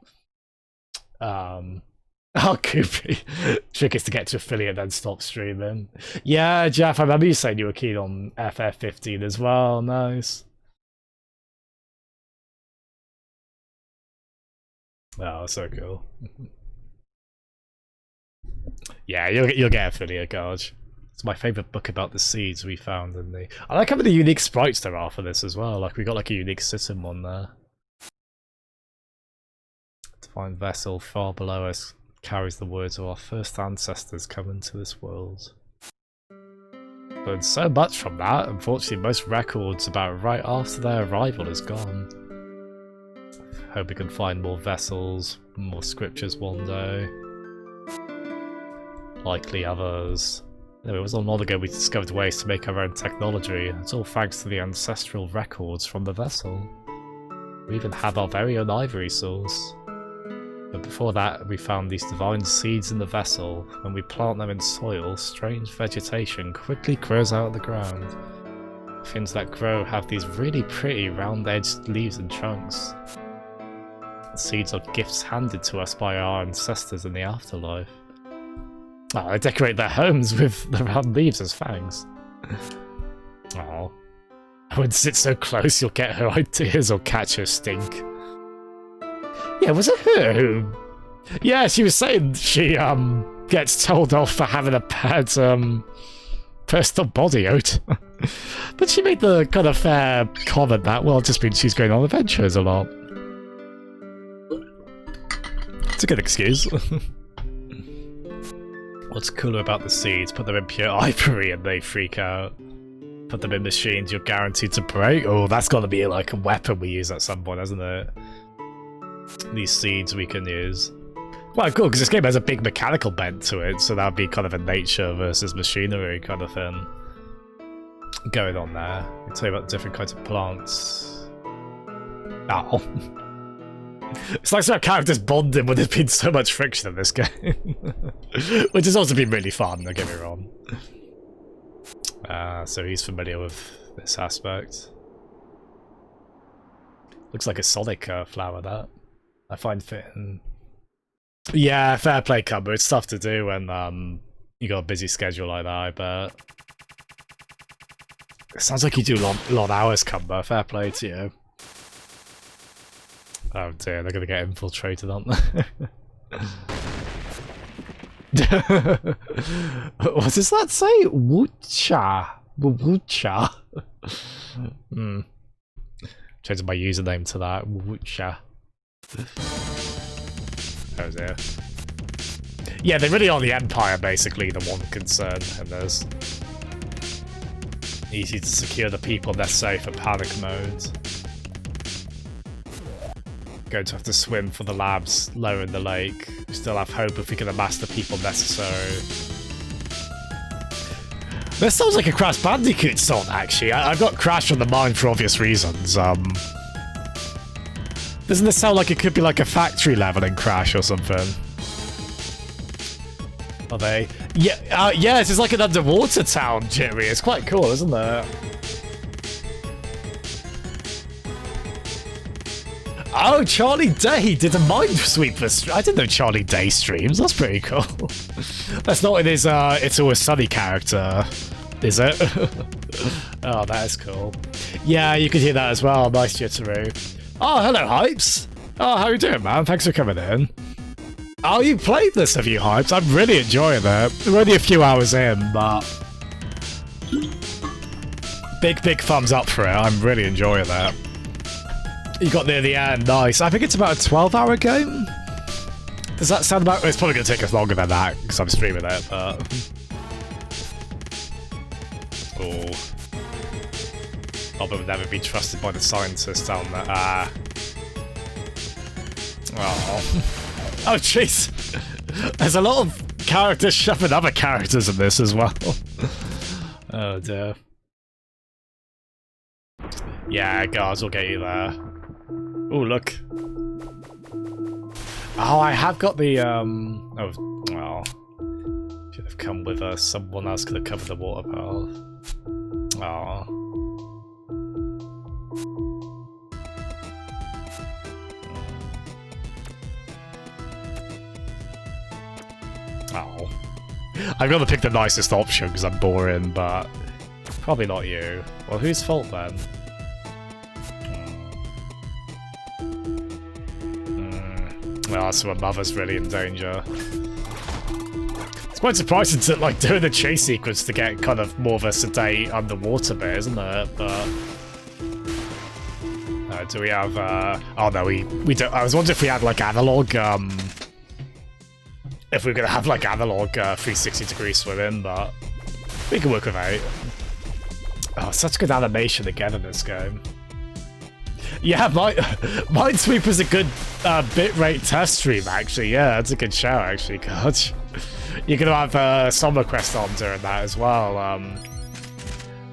Oh, Goopy. Trick is to get to affiliate then stop streaming. Yeah, Jeff, I remember you saying you were keen on FF15 as well. Nice. Oh, so cool. Yeah, you'll get affiliate, Garge. It's my favourite book about the seeds we found in the... I like how many unique sprites there are for this as well. Like, we got like a unique system one there. Divine vessel far below us carries the words of our first ancestors coming to this world. But so much from that, unfortunately most records about right after their arrival is gone. Hope we can find more vessels, more scriptures one day. Likely others. Anyway, it was long ago we discovered ways to make our own technology. It's all thanks to the ancestral records from the vessel. We even have our very own ivory source. But before that, we found these divine seeds in the vessel. When we plant them in soil, strange vegetation quickly grows out of the ground. Things that grow have these really pretty round-edged leaves and trunks. The seeds are gifts handed to us by our ancestors in the afterlife. Oh, they decorate their homes with the round leaves as fangs. Oh. I wouldn't sit so close, you'll get her ideas or catch her stink. Yeah, was it her who... Yeah, she was saying she, gets told off for having a bad, personal body out. But she made the kind of fair comment that, well, it just means she's going on adventures a lot. It's a good excuse. What's cooler about the seeds? Put them in pure ivory and they freak out. Put them in machines you're guaranteed to break? Oh, that's got to be like a weapon we use at some point, hasn't it? These seeds we can use. Well, cool, because this game has a big mechanical bent to it, so that would be kind of a nature versus machinery kind of thing going on there. I'll tell you about the different kinds of plants. Ow. It's like some characters bonding when there's been so much friction in this game. Which has also been really fun, don't get me wrong. So he's familiar with this aspect. Looks like a Sonic flower, that. I find fitting. Yeah, fair play, Cumber. It's tough to do when you got a busy schedule like that, I bet. It sounds like you do a lot of hours, Cumber. Fair play to you. Oh dear, they're gonna get infiltrated, aren't they? What does that say? Wucha. Wucha. Changing my username to that. Wucha. Oh dear. Yeah, they really are the Empire, basically, the one concern in this. Easy to secure the people necessary for panic mode. Going to have to swim for the labs lower in the lake. We still have hope if we can amass the people necessary. This sounds like a Crash Bandicoot song, actually. I've got Crash on the mind for obvious reasons. Doesn't this sound like it could be like a factory level in Crash or something? Are they? Yeah, yeah, it's just like an underwater town, Jittery. It's quite cool, isn't it? Oh, Charlie Day did a Minesweeper stream. I didn't know Charlie Day streams. That's pretty cool. That's not in his It's Always Sunny character, is it? Oh, that is cool. Yeah, you could hear that as well. Nice, Jittery. Oh, hello, Hypes. Oh, how you doing, man? Thanks for coming in. Oh, you played this, have you, Hypes? I'm really enjoying it. We're only a few hours in, but... Big thumbs up for it. I'm really enjoying that. You got near the end. Nice. I think it's about a 12-hour game? Does that sound about... It's probably going to take us longer than that, because I'm streaming it, but... Oh. Bob would never be trusted by the scientists down there. Oh. Oh, jeez. There's a lot of characters shoving other characters in this as well. Oh, dear. Yeah, guards will get you there. Oh, look. Oh, I have got the, Oh, well. Should have come with us. Someone else could have covered the water path. Oh. Oh. I'm gonna pick the nicest option because I'm boring, but probably not you. Well, whose fault then? Well, so my mother's really in danger. It's quite surprising to like do the chase sequence to get kind of more of a sedate underwater bit, isn't it? But do we have? Oh no, we don't. I was wondering if we had like analog. If we were gonna have like analog 360-degree swimming, but we can work with it. Oh, such good animation again in this game. Yeah, Minesweeper's a good bitrate test stream, actually. Yeah, that's a good show, actually. God, you're gonna have Summer Quest on during that as well.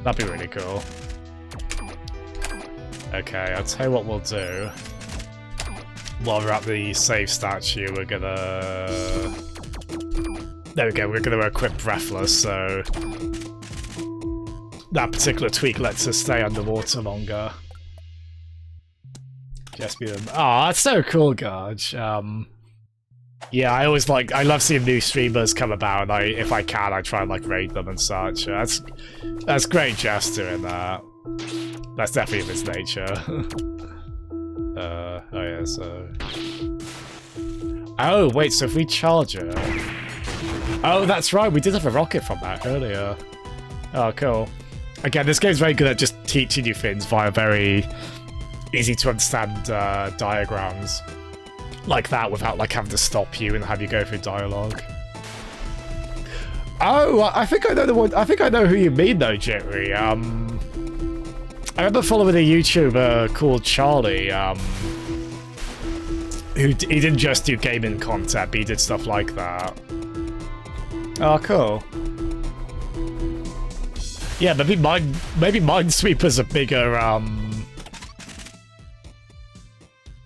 That'd be really cool. Okay, I'll tell you what we'll do. While we're at the save statue, we're gonna... There we go, we're gonna equip Breathless, so... That particular tweak lets us stay underwater longer. Just be them. Oh, that's so cool, Garge. Yeah, I always like... I love seeing new streamers come about, and if I can, I try and like raid them and such. That's great gesture in that. That's definitely in its nature. Oh yeah, so... Oh, wait, so if we charge it... Oh, that's right, we did have a rocket from that earlier. Oh, cool. Again, this game's very good at just teaching you things via very easy-to-understand diagrams. Like that, without like having to stop you and have you go through dialogue. Oh, I think I know the one... I think I know who you mean, though, Jittery. I remember following a YouTuber called Charlie, he didn't just do gaming content, but he did stuff like that. Oh, cool. Yeah, maybe Minesweeper's a bigger,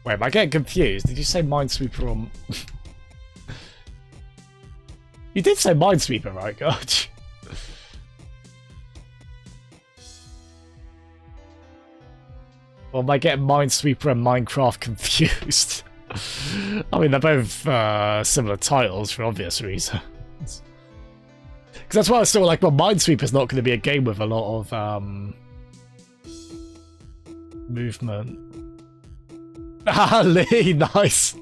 Wait, am I getting confused? Did you say Minesweeper or... You did say Minesweeper, right, God? Or am I getting Minesweeper and Minecraft confused? I mean, they're both similar titles for obvious reasons. Because that's why I was still like, well, Minesweeper's not going to be a game with a lot of movement. Ah, Lee, nice.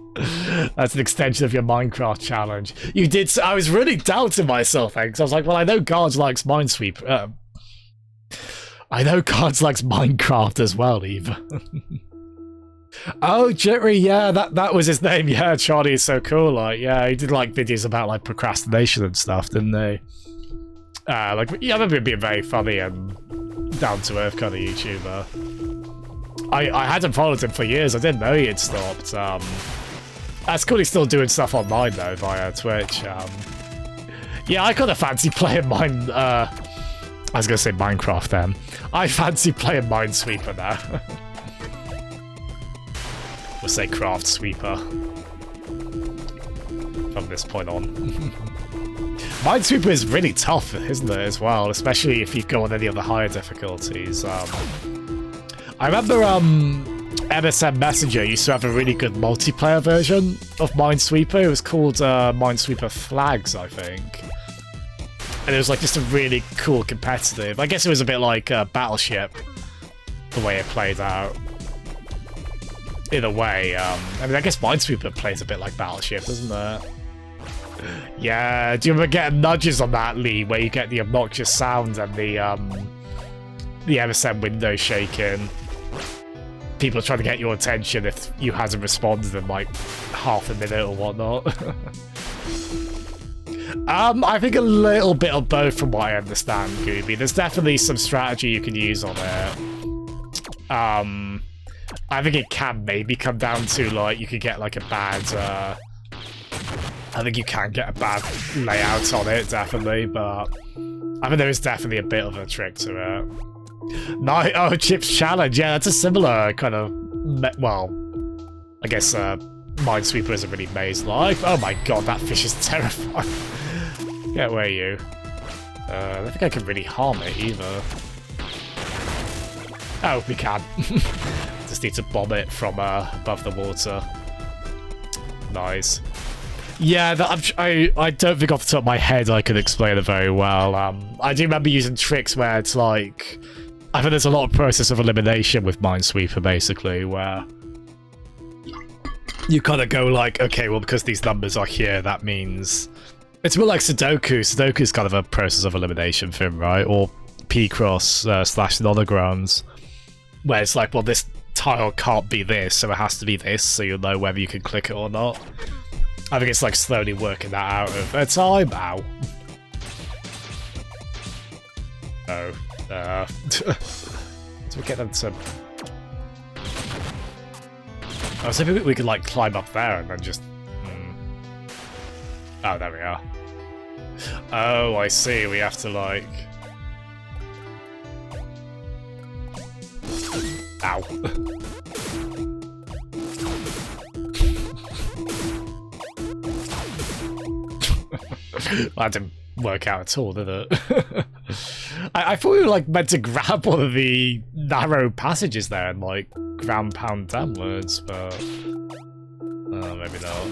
That's an extension of your Minecraft challenge. You did. I was really doubting myself, because I was like, well, I know Guards likes Minesweeper. I know Cards likes Minecraft as well, Eve. Oh, Jittery, yeah, that was his name. Yeah, Charlie is so cool. Like, yeah, he did like videos about like procrastination and stuff, didn't they? Like, yeah, I remember him being very funny and down to earth kind of YouTuber. I hadn't followed him for years. I didn't know he had stopped. That's cool. He's still doing stuff online though via Twitch. Yeah, I kind of fancy playing mine. I was gonna say Minecraft then. I fancy playing Minesweeper now. We'll say Craft Sweeper from this point on. Minesweeper is really tough, isn't it, as well? Especially if you go on any of the higher difficulties. I remember MSN Messenger used to have a really good multiplayer version of Minesweeper. It was called Minesweeper Flags, I think. And it was like just a really cool competitive. I guess it was a bit like Battleship, the way it played out. In a way, I mean, I guess Minesweeper plays a bit like Battleship, doesn't it? Yeah, do you remember getting nudges on that, Lee, where you get the obnoxious sounds and the MSN window shaking? People trying to get your attention if you hasn't responded in like half a minute or whatnot. I think a little bit of both from what I understand, Gooby. There's definitely some strategy you can use on it. I think it can maybe come down to, like, you could get, like, a bad, I think you can get a bad layout on it, definitely, but I think there is definitely a bit of a trick to it. Oh, Chips Challenge, yeah, that's a similar kind of, well, I guess, Minesweeper isn't really maze-like. Oh my god, that fish is terrifying. Get away, you. I don't think I can really harm it, either. Oh, we can. Just need to bomb it from above the water. Nice. Yeah, I don't think off the top of my head I could explain it very well. I do remember using tricks where it's like... I think there's a lot of process of elimination with Minesweeper, basically, where... You kind of go like, okay, well, because these numbers are here, that means... It's a bit like Sudoku. Sudoku's kind of a process of elimination thing, right? Or P-Cross / Nanograms. Where it's like, well, this tile can't be this, so it has to be this, so you'll know whether you can click it or not. I think it's like slowly working that out over time. Ow. Oh. So we get them to... I was hoping we could like climb up there and then just... Oh, there we are. Oh, I see. We have to like... Ow. That didn't work out at all, did it? I thought we were like meant to grab one of the narrow passages there and like ground pound downwards, but maybe not.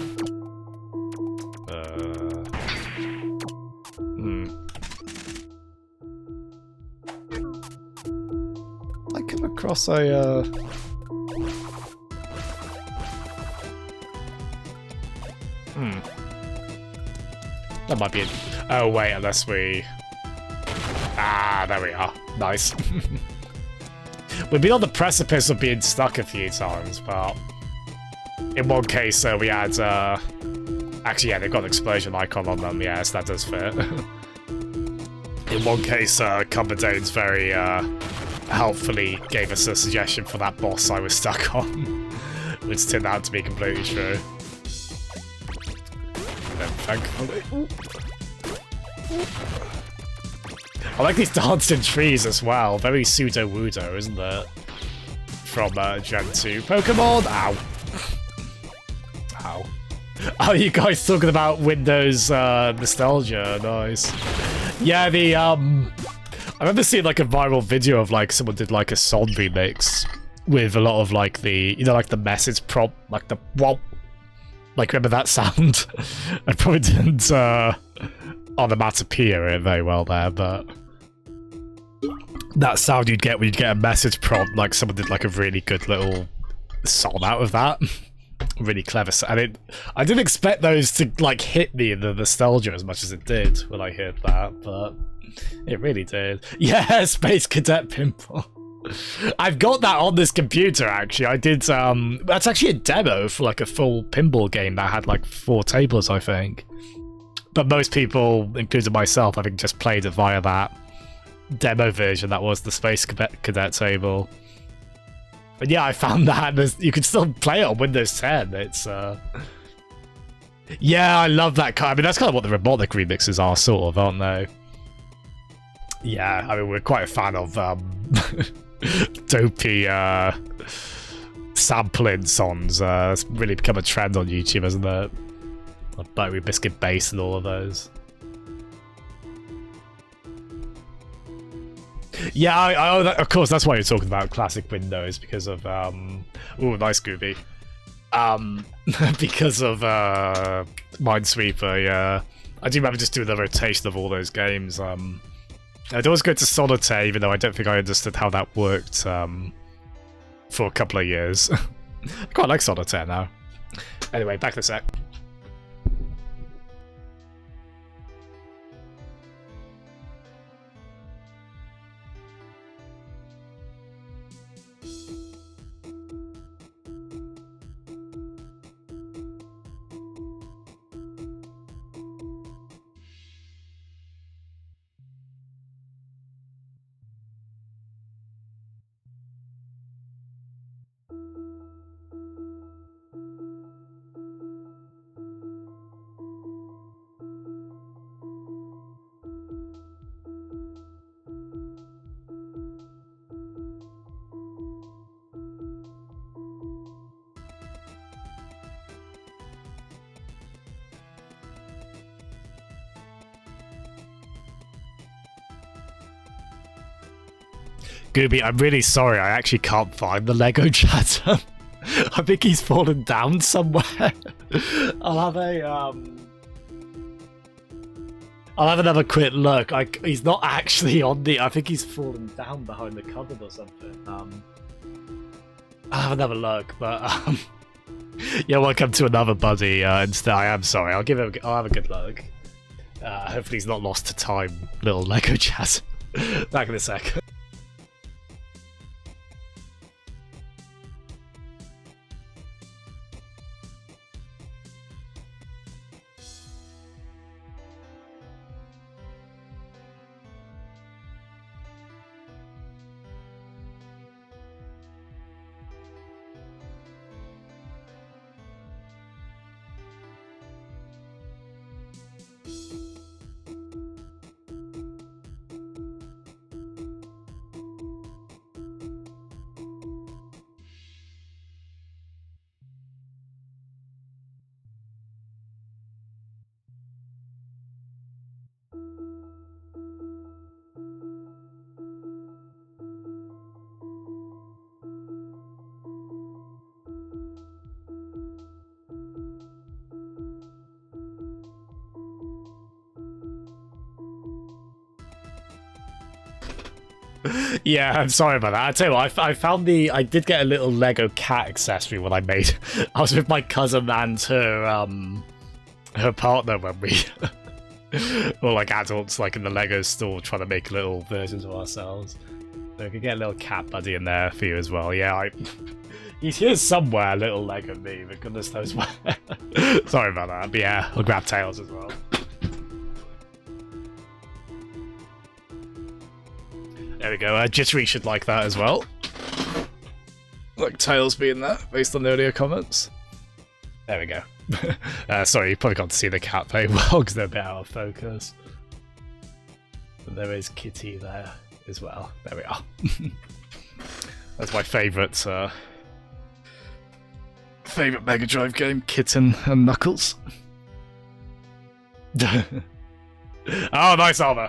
I come across a That might be it. Oh wait, unless we... Ah, there we are. Nice. We've been on the precipice of being stuck a few times, but... In one case, we had, Actually, yeah, they've got an explosion icon on them, yes, that does fit. In one case, Cumberdane's very, helpfully gave us a suggestion for that boss I was stuck on. Which turned out to be completely true. Thankfully. I like these dancing trees as well. Very pseudo-wudo, isn't it? From Gen 2 Pokemon. Ow. Ow. Oh, you guys talking about Windows nostalgia. Nice. Yeah, the I remember seeing like a viral video of like someone did like a song remix with a lot of like the, you know, like the message prompt, like the whoop. Like, remember that sound? I probably didn't onomatopoeia it very well there, but that sound you'd get when you'd get a message prompt, like someone did like a really good little song out of that. Really clever. I didn't expect those to like hit me in the nostalgia as much as it did when I heard that, but it really did. Yeah, Space Cadet Pimple. I've got that on this computer, actually. I did, that's actually a demo for, like, a full pinball game that had, like, 4 tables, I think. But most people, including myself, I think just played it via that demo version that was the Space Cadet table. But yeah, I found that, you can still play it on Windows 10. It's, Yeah, I love that kind. I mean, that's kind of what the robotic remixes are, sort of, aren't they? Yeah, I mean, we're quite a fan of, dopey sampling songs. It's really become a trend on YouTube, hasn't it? Like Buttery Biscuit Bass and all of those. Yeah, of course, that's why you're talking about classic Windows, because of, ooh, nice Gooby. Because of, Minesweeper, yeah. I do remember just doing the rotation of all those games. I'd always go to Solitaire, even though I don't think I understood how that worked, for a couple of years. I quite like Solitaire now. Anyway, back to the sec. Gooby, I'm really sorry, I actually can't find the Lego chatter. I think he's fallen down somewhere. I'll have another quick look. He's not actually on the... I think he's fallen down behind the cupboard or something. I'll have another look, but... yeah, welcome to another buddy. Instead, I am sorry. I'll have a good look. Hopefully he's not lost to time, little Lego chat. Back in a sec. Yeah, I'm sorry about that. I tell you what, I found I did get a little Lego cat accessory when I made. I was with my cousin and her partner when we were like adults, like in the Lego store, trying to make little versions of ourselves. So we could get a little cat buddy in there for you as well. Yeah, he's here somewhere, little Lego me, but goodness knows where. Sorry about that, but yeah, I'll grab Tails as well. There we go, Jittery should like that as well. Like Tails being there, based on the earlier comments. There we go. Sorry, you probably can't see the cat very well because they're a bit out of focus. But there is Kitty there as well. There we are. That's my favourite Mega Drive game, Kitten and Knuckles. Oh, nice armor!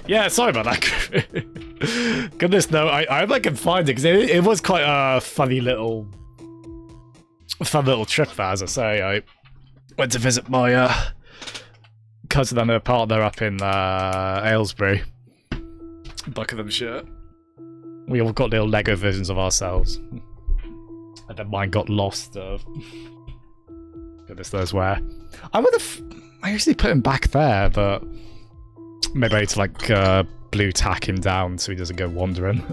Yeah, sorry about that. Goodness, no, I hope I can find it because it was quite a fun little trip. As I say, I went to visit my cousin and her partner up in Aylesbury, Buckinghamshire. We all got little Lego versions of ourselves, and then mine got lost. Goodness knows where. I usually put him back there, but. Maybe I need to, like, blue tack him down so he doesn't go wandering.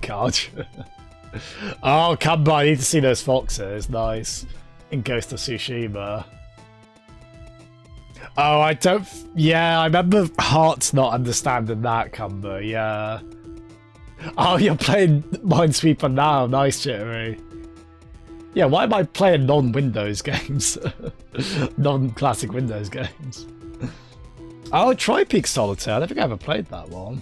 God. Oh, come on, I need to see those foxes. Nice. In Ghost of Tsushima. Oh, I don't... Yeah, I remember Hearts not understanding that, Cumber, yeah. Oh, you're playing Minesweeper now. Nice, Jittery. Yeah, why am I playing non-Windows games? Non-classic Windows games. Oh, try Peak Solitaire. I don't think I ever played that one.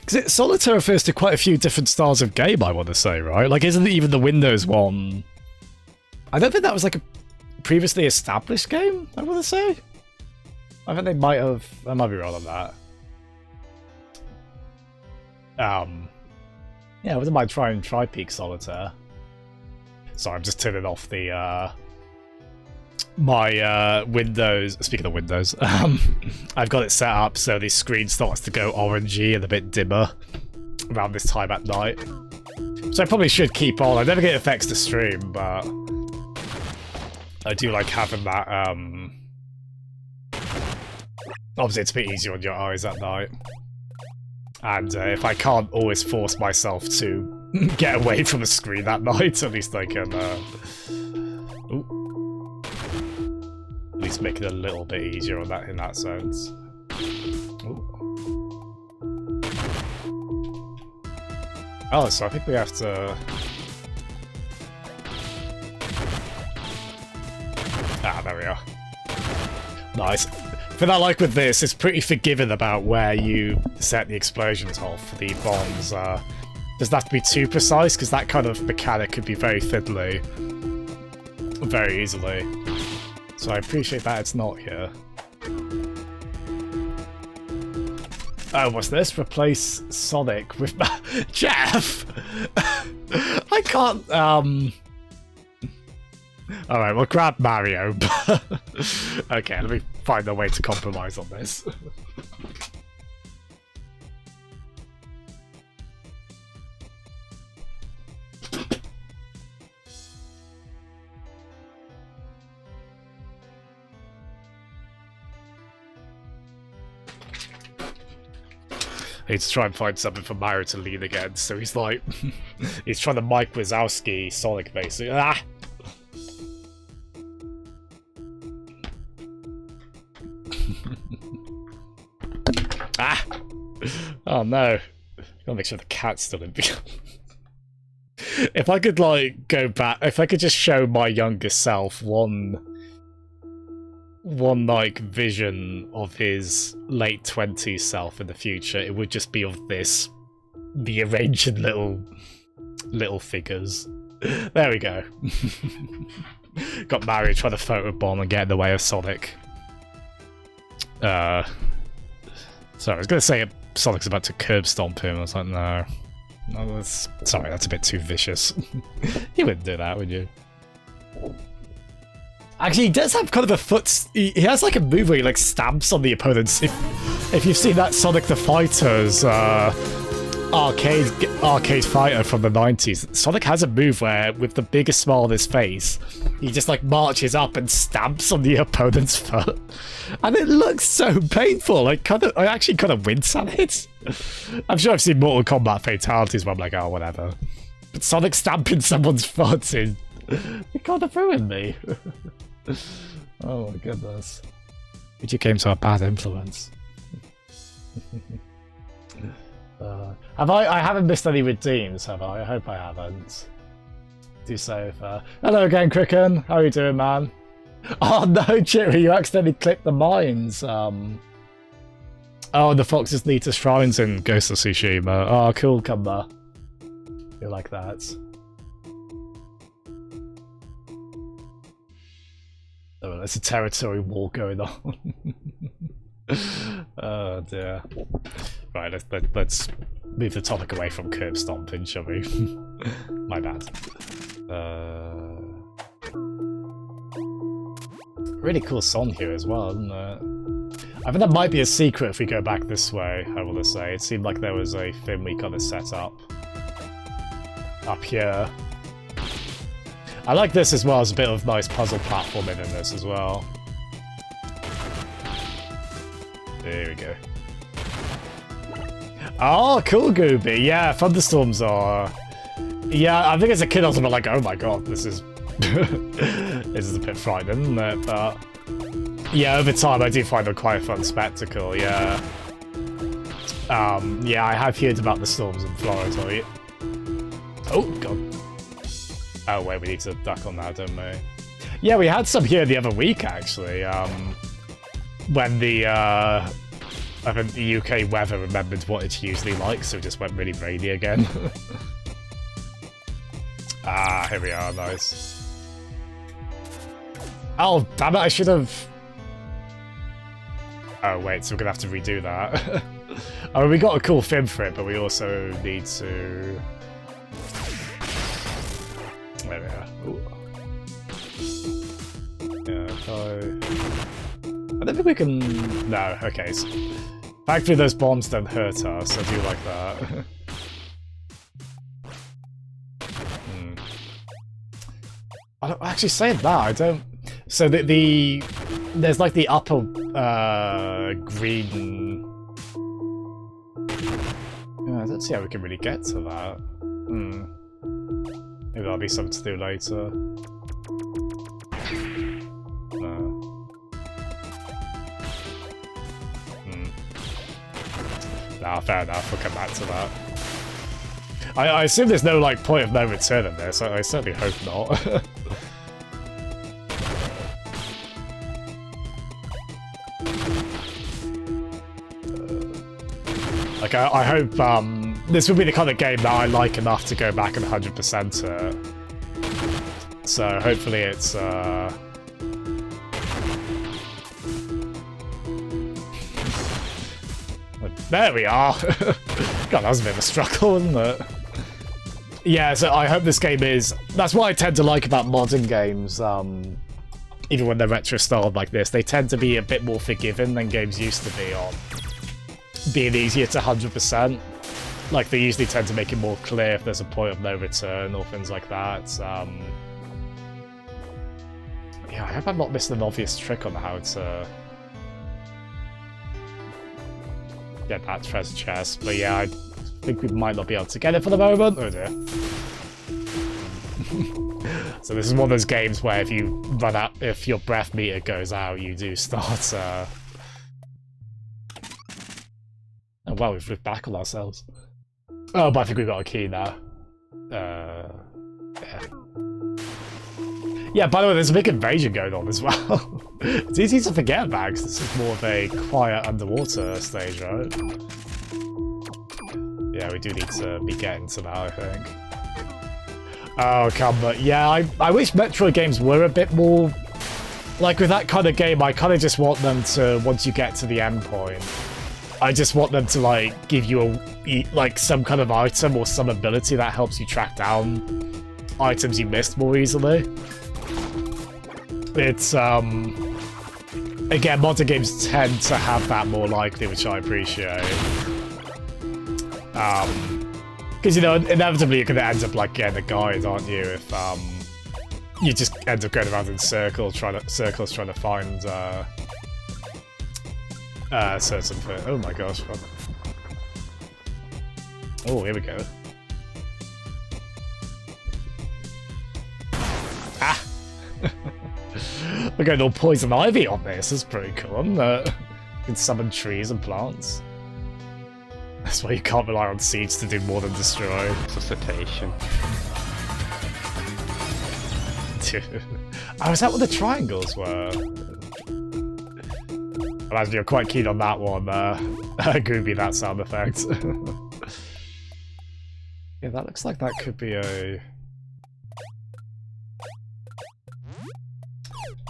Because Solitaire refers to quite a few different styles of game, I want to say, right? Like, isn't even the Windows one... I don't think that was like a previously established game, I want to say. I think they might have... I might be wrong on that. Yeah, I wouldn't mind trying Tri-Peak Solitaire. Sorry, I'm just turning off the, my, Windows... Speaking of Windows, I've got it set up so the screen starts to go orangey and a bit dimmer around this time at night. So I probably should keep on. I never get effects to stream, but... I do like having that, obviously it's a bit easier on your eyes at night. And if I can't always force myself to get away from the screen that night, at least I can, at least make it a little bit easier on that in that sense. Ooh. Oh, so I think we have to... Ah, there we are. Nice. But I like with this, it's pretty forgiving about where you set the explosions off for the bombs. Doesn't have to be too precise, because that kind of mechanic could be very fiddly. Very easily. So I appreciate that it's not here. Oh, what's this? Replace Sonic with... Jeff! I can't, Alright, we'll grab Mario. Okay, let me find a way to compromise on this. I need to try and find something for Mario to lean against, so he's like... he's trying to Mike Wazowski Sonic, basically. Ah! Ah! Oh no. Gotta make sure the cat's still in. If I could, like, go back... If I could just show my younger self one, like, vision of his late 20s self in the future, it would just be of this. The arranged little figures. There we go. Got Mario trying to photobomb and get in the way of Sonic. Sorry, I was going to say Sonic's about to curb stomp him. I was like, no. No, sorry, that's a bit too vicious. You wouldn't do that, would you? Actually, he does have kind of a foot... He has like a move where he like stamps on the opponents. If you've seen that Sonic the Fighter's arcade fighter from the 90s, Sonic has a move where, with the biggest smile on his face, he just like marches up and stamps on the opponent's foot. And it looks so painful. I actually kind of wince at it. I'm sure I've seen Mortal Kombat fatalities where I'm like, oh, whatever. But Sonic stamping someone's foot it kind of ruined me. Oh my goodness. Video games are a bad influence. I haven't missed any redeems, have I? I hope I haven't. Do so far. Hello again, Cricken. How are you doing, man? Oh no, Chiri, you accidentally clicked the mines. Oh, the foxes lead to shrines in Ghost of Tsushima. Oh, cool, Kumba. You like that? Oh, there's a territory war going on. Oh dear. Right, let's move the topic away from curb stomping, shall we? My bad. Really cool song here as well, isn't it? I think that might be a secret if we go back this way, I will say. It seemed like there was a thing we kind of set up here. I like this as well as a bit of nice puzzle platforming in this as well. There we go. Oh, cool, Gooby. Yeah, thunderstorms are... Yeah, I think as a kid I was like, oh my god, this is... this is a bit frightening, isn't it? But... yeah, over time I do find them quite a fun spectacle, yeah. Yeah, I have heard about the storms in Florida. Oh, god. Oh, wait, we need to duck on that, don't we? Yeah, we had some here the other week, actually. When the I think the UK weather remembered what it's usually like, so it just went really rainy again. Ah, here we are, nice. Oh, damn it, I should have... Oh, wait, so we're gonna have to redo that. I mean, we got a cool fin for it, but we also need to... There we are. Ooh. Yeah, I don't think we can... No, okay. So... Thankfully those bombs don't hurt us, I do like that. I don't actually saying that, I don't... So there's like the upper green... I don't see how we can really get to that. Maybe that'll be something to do later. No. Nah, fair enough, we'll come back to that. I assume there's no like point of no return in this, I certainly hope not. Like, I hope this will be the kind of game that I like enough to go back and 100% it. So hopefully it's there we are. God, that was a bit of a struggle, wasn't it? Yeah, so I hope this game is... That's what I tend to like about modern games, even when they're retro-styled like this. They tend to be a bit more forgiving than games used to be on being easier to 100%. Like, they usually tend to make it more clear if there's a point of no return or things like that. Yeah, I hope I'm not missing an obvious trick on how to get that treasure chest. But yeah, I think we might not be able to get it for the moment. Oh dear. So this is one of those games where if you run out, if your breath meter goes out, you do start Oh wow, we've looked back on ourselves. Oh, but I think we've got a key now. Yeah. Yeah, by the way, there's a big invasion going on as well. It's easy to forget about because this is more of a quiet underwater stage, right? Yeah, we do need to be getting to that, I think. Oh, come on. Yeah, I wish Metroid games were a bit more... Like, with that kind of game, I kind of just want them to, once you get to the end point, I just want them to, like, give you like, some kind of item or some ability that helps you track down items you missed more easily. It's, again, modern games tend to have that more likely, which I appreciate. Because, you know, inevitably you're going to end up, like, getting a guide, aren't you, if, you just end up going around in circles trying to find, certain thing. Oh my gosh. Oh, here we go. Ah! We're going all poison ivy on this. That's pretty cool. You can summon trees and plants. That's why you can't rely on seeds to do more than destroy. Resuscitation. Oh, is that what the triangles were? I imagine you're quite keen on that one, Gooby, that sound effect. Yeah, that looks like that could be a...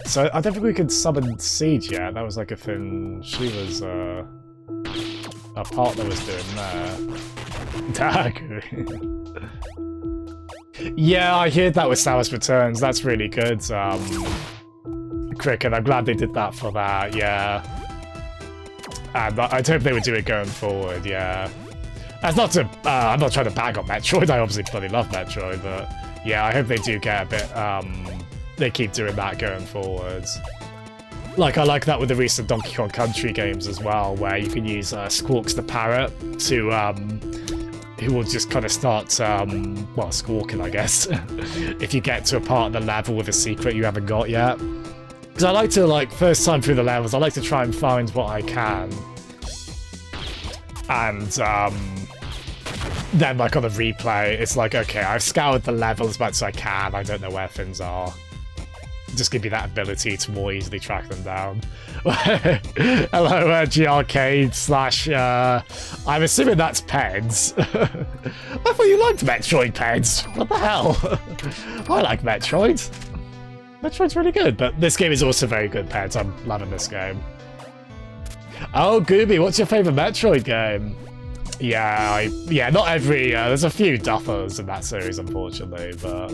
So, I don't think we could summon Siege yet. That was like a thing she was, our partner was doing there. Yeah, I heard that with Samus Returns. That's really good, Cricket. I'm glad they did that for that, yeah. And I'd hope they would do it going forward, yeah. That's not to, I'm not trying to bag on Metroid, I obviously bloody love Metroid, but yeah, I hope they do get a bit, they keep doing that going forwards. Like, I like that with the recent Donkey Kong Country games as well, where you can use Squawks the Parrot to, who will just kind of start, well, squawking, I guess, if you get to a part of the level with a secret you haven't got yet. Because I like to, like, first time through the levels, I like to try and find what I can. And, then, like, on the replay, it's like, okay, I've scoured the level as much as I can, I don't know where things are. just give me that ability to more easily track them down. Hello, G-Arcade slash, I'm assuming that's Peds. I thought you liked Metroid, Peds. What the hell? I like Metroid. Metroid's really good, but this game is also very good, Peds. I'm loving this game. Oh, Gooby, what's your favourite Metroid game? Yeah, not every, there's a few duffers in that series, unfortunately, but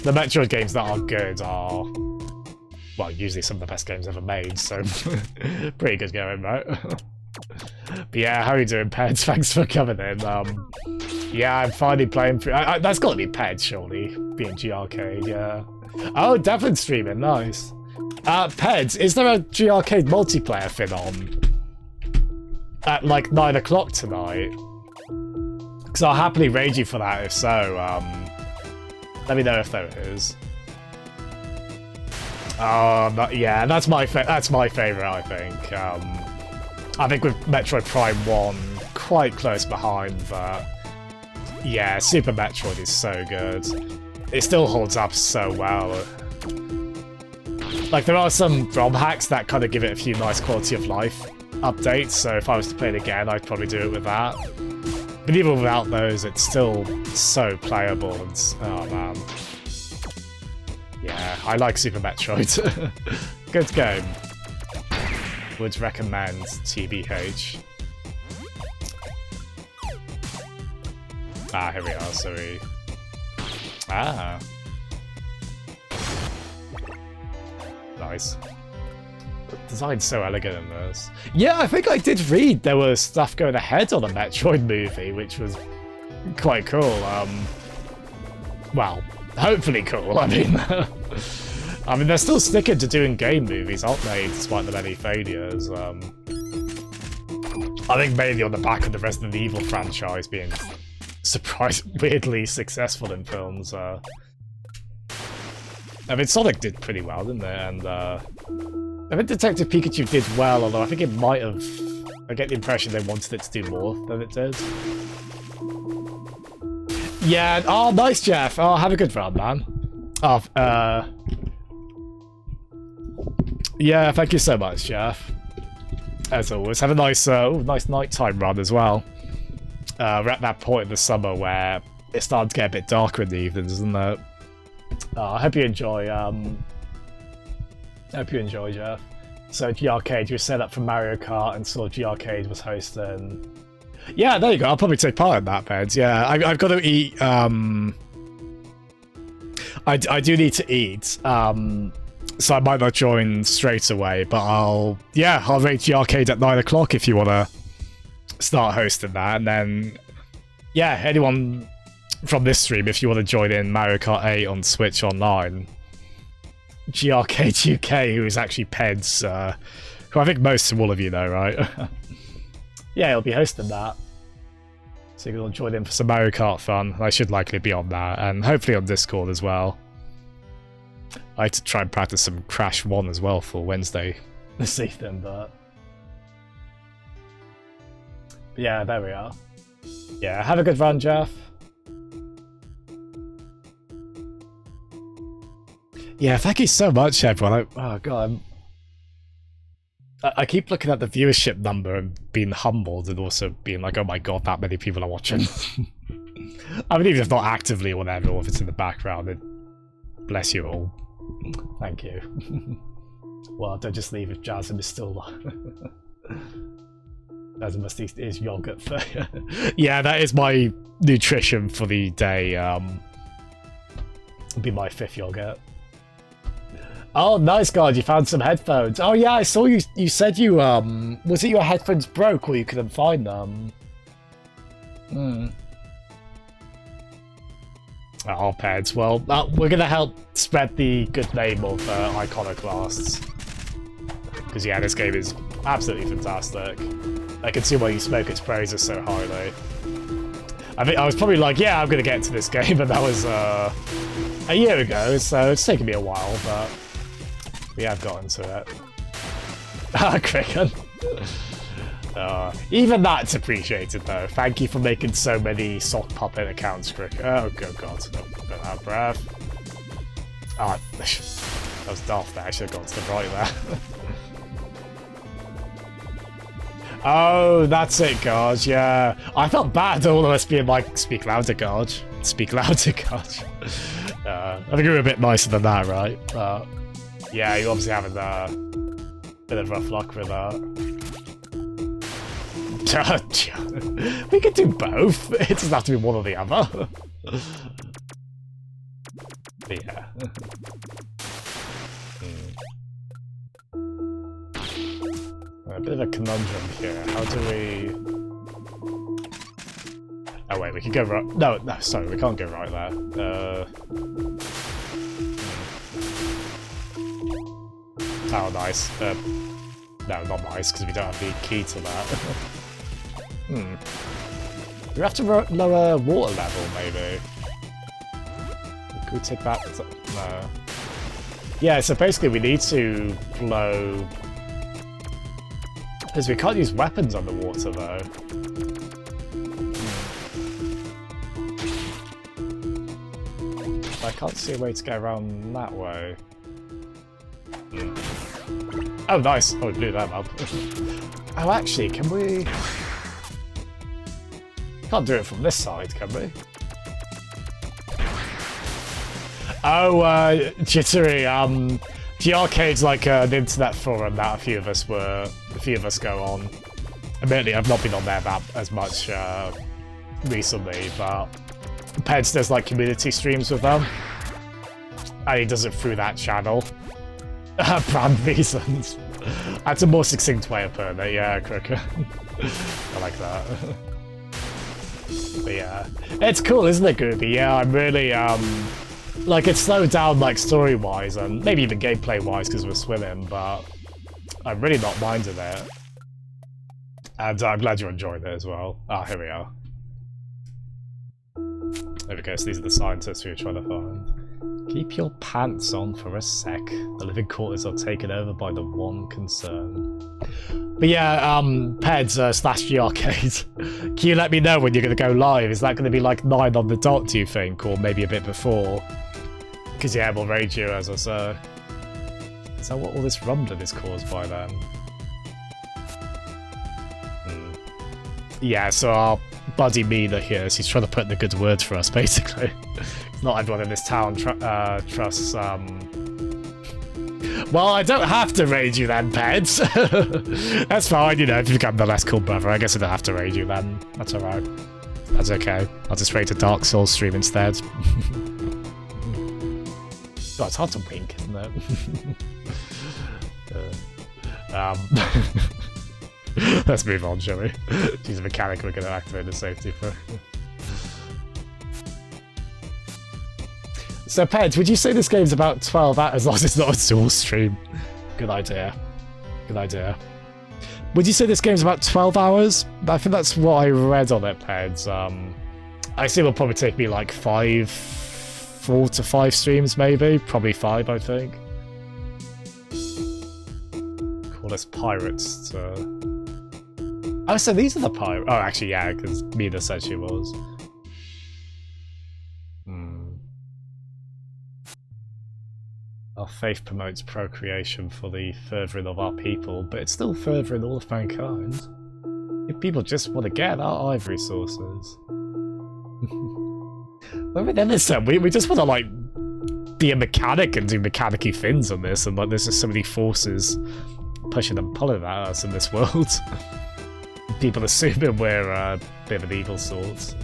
the Metroid games that are good are, well, usually some of the best games ever made, so pretty good going, right? But yeah, how are you doing, Peds? Thanks for coming in. Yeah, I'm finally playing through, that's gotta be Peds, surely, being G-Arcade, yeah. Oh, Devon's streaming, nice. Peds, is there a G-Arcade multiplayer thing on? At like 9 o'clock tonight? Because I'll happily raid you for that if so. Let me know if there is. Oh, yeah, that's my favorite, I think. I think with Metroid Prime 1, quite close behind, but yeah, Super Metroid is so good. It still holds up so well. Like, there are some ROM hacks that kind of give it a few nice quality of life updates, so if I was to play it again, I'd probably do it with that. But even without those, it's still so playable, and oh man. Yeah, I like Super Metroid. Good game. Would recommend TBH. Ah, here we are, sorry. Ah. Nice. The design's so elegant in this. Yeah, I think I did read there was stuff going ahead on a Metroid movie, which was quite cool. Well, hopefully cool. I mean, they're still sticking to doing game movies, aren't they? Despite the many failures. I think mainly on the back of the Resident Evil franchise being weirdly successful in films. I mean, Sonic did pretty well, didn't it? And I think Detective Pikachu did well, although I think it might have... I get the impression they wanted it to do more than it did. Yeah, oh, nice, Jeff. Oh, have a good run, man. Oh, yeah, thank you so much, Jeff. As always, have a nice, nice nighttime run as well. We're at that point in the summer where it's starting to get a bit darker in the evenings, isn't it? I hope you enjoy, Jeff. So G-Arcade, you were set up for Mario Kart and saw G-Arcade was hosting. Yeah, there you go. I'll probably take part in that, Peds. Yeah, I've got to eat, I do need to eat, so I might not join straight away, but I'll rate G-Arcade at 9 o'clock if you want to start hosting that, and then, yeah, anyone from this stream, if you want to join in Mario Kart 8 on Switch Online, G-Arcade UK, who is actually Peds, who I think most of all of you know, right? Yeah, he'll be hosting that. So you'll join in for some Mario Kart fun. I should likely be on that, and hopefully on Discord as well. I had to try and practice some Crash 1 as well for Wednesday this evening, but yeah, there we are. Yeah, have a good run, Jeff. Yeah, thank you so much, everyone. Oh god, I keep looking at the viewership number and being humbled, and also being like, oh my god, that many people are watching. I mean, even if not actively or whatever, or if it's in the background, bless you all. Thank you. Well, don't just leave if Jasmine is still Jasmine must eat his yogurt for yeah, that is my nutrition for the day. It'll be my 5th yogurt. Oh, nice, God, you found some headphones. Oh, yeah, I saw you. You said you, was it your headphones broke or you couldn't find them? Oh, Peds. Well, we're going to help spread the good name of Iconoclasts. Because, yeah, this game is absolutely fantastic. I can see why you spoke its praises so highly. I think I was probably like, yeah, I'm going to get to this game, but that was a year ago, so it's taken me a while, but we have gotten to it. Ah, Cricken. Even that's appreciated, though. Thank you for making so many sock puppet accounts, Cricken. Oh, good God. Don't put that breath. That was daft there, I should have gone to the right there. Oh, that's it, Garge, yeah. I felt bad all of us being like, speak louder, Garge. Speak louder, Garge. I think we were a bit nicer than that, right? But yeah, you obviously having a bit of rough luck with that. We could do both. It doesn't have to be one or the other. But yeah. A bit of a conundrum here. How do we... Oh wait, we can go right... No, sorry, we can't go right there. Oh, nice. No, not nice, because we don't have the key to that. We have to lower water level, maybe. Could we take that? No. Yeah, so basically we need to blow... Because we can't use weapons on the water, though. I can't see a way to get around that way. Oh, nice! Oh, we blew that up. Oh, actually, can we... Can't do it from this side, can we? Oh, Jittery, the arcade's like an internet forum that a few of us go on. Admittedly, I've not been on there that as much recently, but Peds does like community streams with them, and he does it through that channel. Brand reasons. That's a more succinct way of putting it, yeah, Crocker. I like that. But yeah, it's cool, isn't it, Gooby? Yeah, I'm really like, it's slowed down, like, story-wise, and maybe even gameplay-wise, because we're swimming, but I'm really not minding it. And I'm glad you're enjoying it as well. Ah, here we are. There we go, so these are the scientists we were trying to find. Keep your pants on for a sec. The living quarters are taken over by the one concern. But yeah, Peds /G Arcade. Can you let me know when you're going to go live? Is that going to be like 9 on the dot, do you think? Or maybe a bit before? Because yeah, we'll raid you, as I say. Is that what all this rumbling is caused by then? Yeah, so our buddy Mina here, so he's trying to put in the good word for us, basically. Not everyone in this town trusts, Well, I don't have to raid you then, Peds. That's fine, you know, if you become the less cool brother, I guess I don't have to raid you then. That's alright. That's okay. I'll just raid a Dark Souls stream instead. God, it's hard to wink, isn't it? Let's move on, shall we? She's a mechanic, we're going to activate the safety for... So, Peds, would you say this game's about 12 hours, as long as it's not a Souls stream? Good idea. Good idea. Would you say this game's about 12 hours? I think that's what I read on it, Peds. I assume it'll probably take me like 4 to 5 streams, maybe. Probably 5, I think. Call us pirates to... Oh, so these are the pirates. Oh, actually, yeah, because Mina said she was. Our faith promotes procreation for the furthering of our people, but it's still furthering all of mankind. If people just want to get our ivory sources. Well, then we just want to, like, be a mechanic and do mechanic-y things on this, and like there's just so many forces pushing and pulling at us in this world. People assuming we're a bit of an evil sort.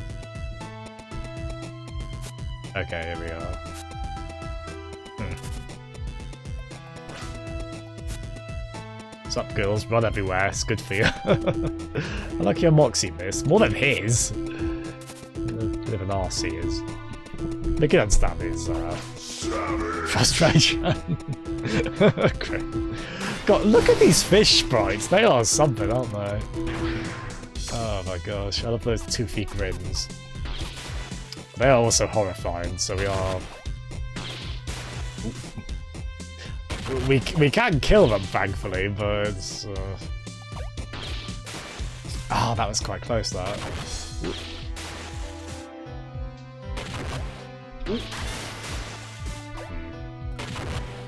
Okay, here we are. What's up, girls? Run everywhere. It's good for you. I like your Moxie, miss. More than his. A bit of an arse he is. They can understand his frustration. Great. God, look at these fish sprites. They are something, aren't they? Oh my gosh. I love those toothy grins. They are also horrifying, so we are... We can kill them, thankfully, but it's... Oh, that was quite close, that.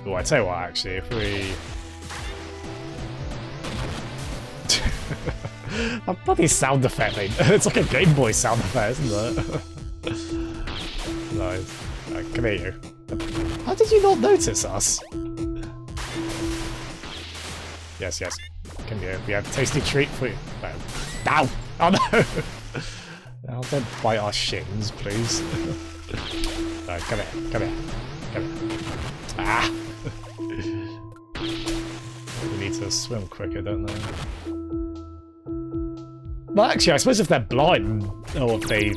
Oh, I tell you what, actually, if we... that bloody sound effect, mate. It's like a Game Boy sound effect, isn't it? Nice. Come here, you. How did you not notice us? Yes, yes. Come here. We have a tasty treat for you. No. Ow! Oh no! Oh, don't bite our shins, please. No, come here. Come here. Come here. Ah! We need to swim quicker, don't they? Well, actually, I suppose if they're blind, or if they've,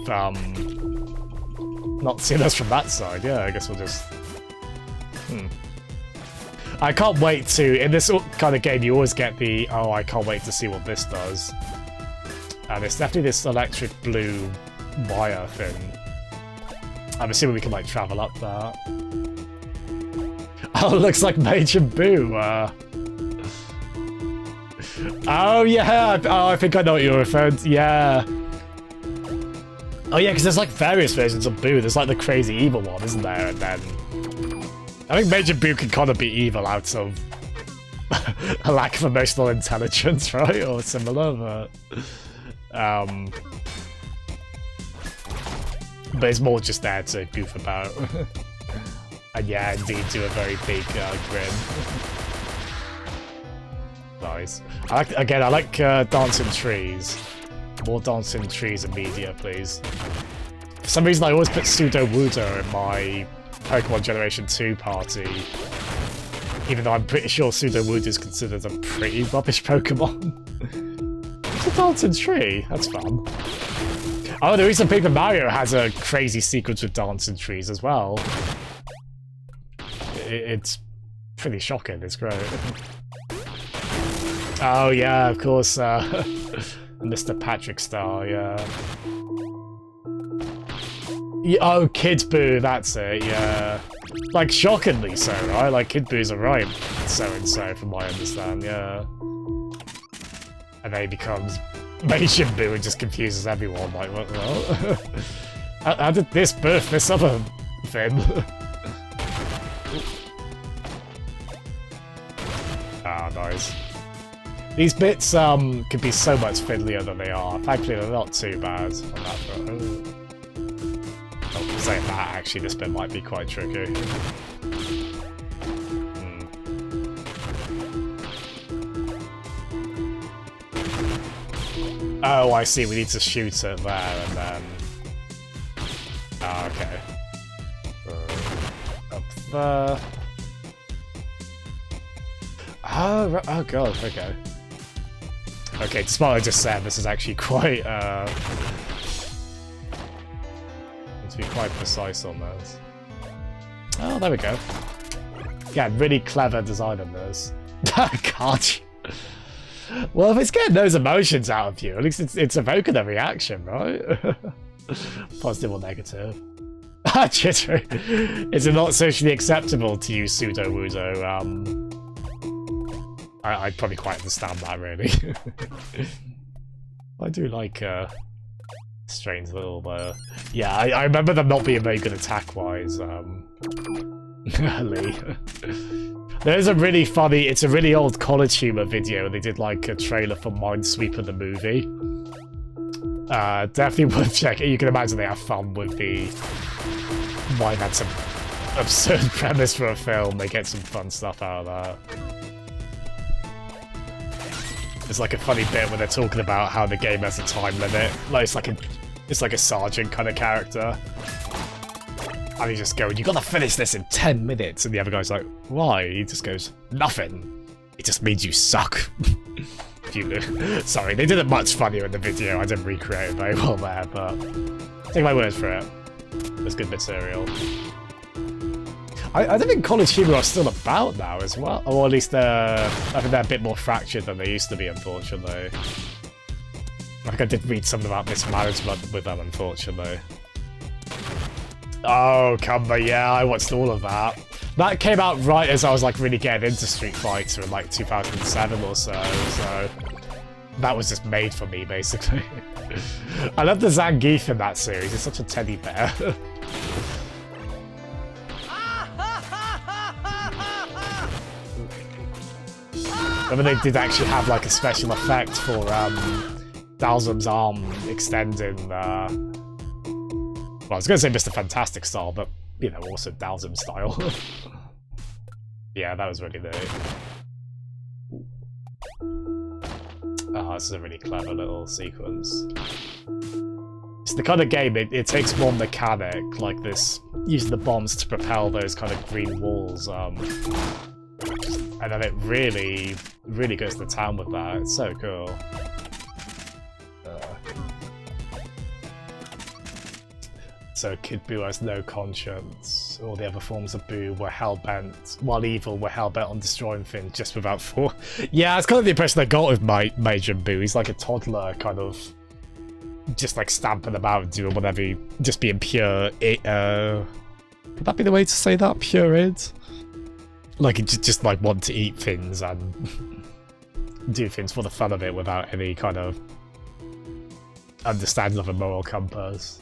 not seen us from that side, yeah, I guess we'll just... I can't wait to... In this kind of game, you always get the, oh, I can't wait to see what this does. And it's definitely this electric blue wire thing. I'm assuming we can, like, travel up that. Oh, it looks like Major Boo. Oh, yeah. Oh, I think I know what you're referring to. Yeah. Oh, yeah, because there's, like, various versions of Boo. There's, like, the crazy evil one, isn't there? And then... I think Major Boo can kind of be evil out of a lack of emotional intelligence, right? Or similar, but it's more just there to goof about. And yeah, indeed, do a very big grin. Nice. I like dancing trees. More dancing trees in media, please. For some reason, I always put Pseudo-Wudo in my Pokemon Generation 2 party. Even though I'm pretty sure Pseudo-Wudo is considered a pretty rubbish Pokemon. It's a dancing tree. That's fun. Oh, the reason Paper Mario has a crazy sequence with dancing trees as well. It's pretty shocking. It's great. Oh, yeah, of course. Mr. Patrick Star, yeah. Oh, Kid Boo, that's it, yeah. Like, shockingly so, right? Like, Kid Boo's a right so-and-so, from what I understand, yeah. And then he becomes Major Boo and just confuses everyone, like, what the hell? How did this birth this other thing? Ah, nice. These bits could be so much fiddlier than they are. Thankfully, they're not too bad on that front. Oh, saying that, actually, this bit might be quite tricky. Oh, I see. We need to shoot it there and then... Oh, okay. Up there... Oh god, okay. Okay, despite what I just said, this is actually quite, need to be quite precise on this. Oh, there we go. Yeah, really clever design on this. God. Well, if it's getting those emotions out of you, at least it's evoking a reaction, right? Positive or negative. Jittery. Is it not socially acceptable to use Pseudo-Wudo? I'd probably quite understand that, really. I do like strange little... Yeah, I remember them not being very good attack-wise. Lee. There's a really funny... It's a really old College Humor video. They did, like, a trailer for Minesweeper the movie. Definitely worth checking. You can imagine they have fun with the... Why that's an absurd premise for a film. They get some fun stuff out of that. There's like a funny bit where they're talking about how the game has a time limit. Like it's like a sergeant kind of character. And he's just going, you gotta finish this in 10 minutes. And the other guy's like, why? He just goes, nothing. It just means you suck. Sorry, they did it much funnier in the video. I didn't recreate it very well there, but take my word for it. There's good material. I don't think College Humor are still about now as well. Or at least I think they're a bit more fractured than they used to be, unfortunately. I think I did read something about mismanagement with them, unfortunately. Oh, Cumber, yeah, I watched all of that. That came out right as I was like really getting into Street Fighter in like 2007 or so that was just made for me, basically. I love the Zangief in that series, it's such a teddy bear. Whether they did actually have like a special effect for Dalsum's arm extending. Well, I was going to say Mr. Fantastic style, but you know, also Dalsum style. Yeah, that was really neat. Oh, this is a really clever little sequence. It's the kind of game, it takes one mechanic, like this, using the bombs to propel those kind of green walls, and then it really, really goes to town with that. It's so cool. So Kid Buu has no conscience. All the other forms of Buu were hell-bent, while evil were hell-bent on destroying things just without thought. Yeah, it's kind of the impression I got with Major Buu. He's like a toddler, kind of just like stamping about, doing whatever, just being pure. Would that be the way to say that? Pure id? Like, just like want to eat things and do things for the fun of it without any kind of understanding of a moral compass.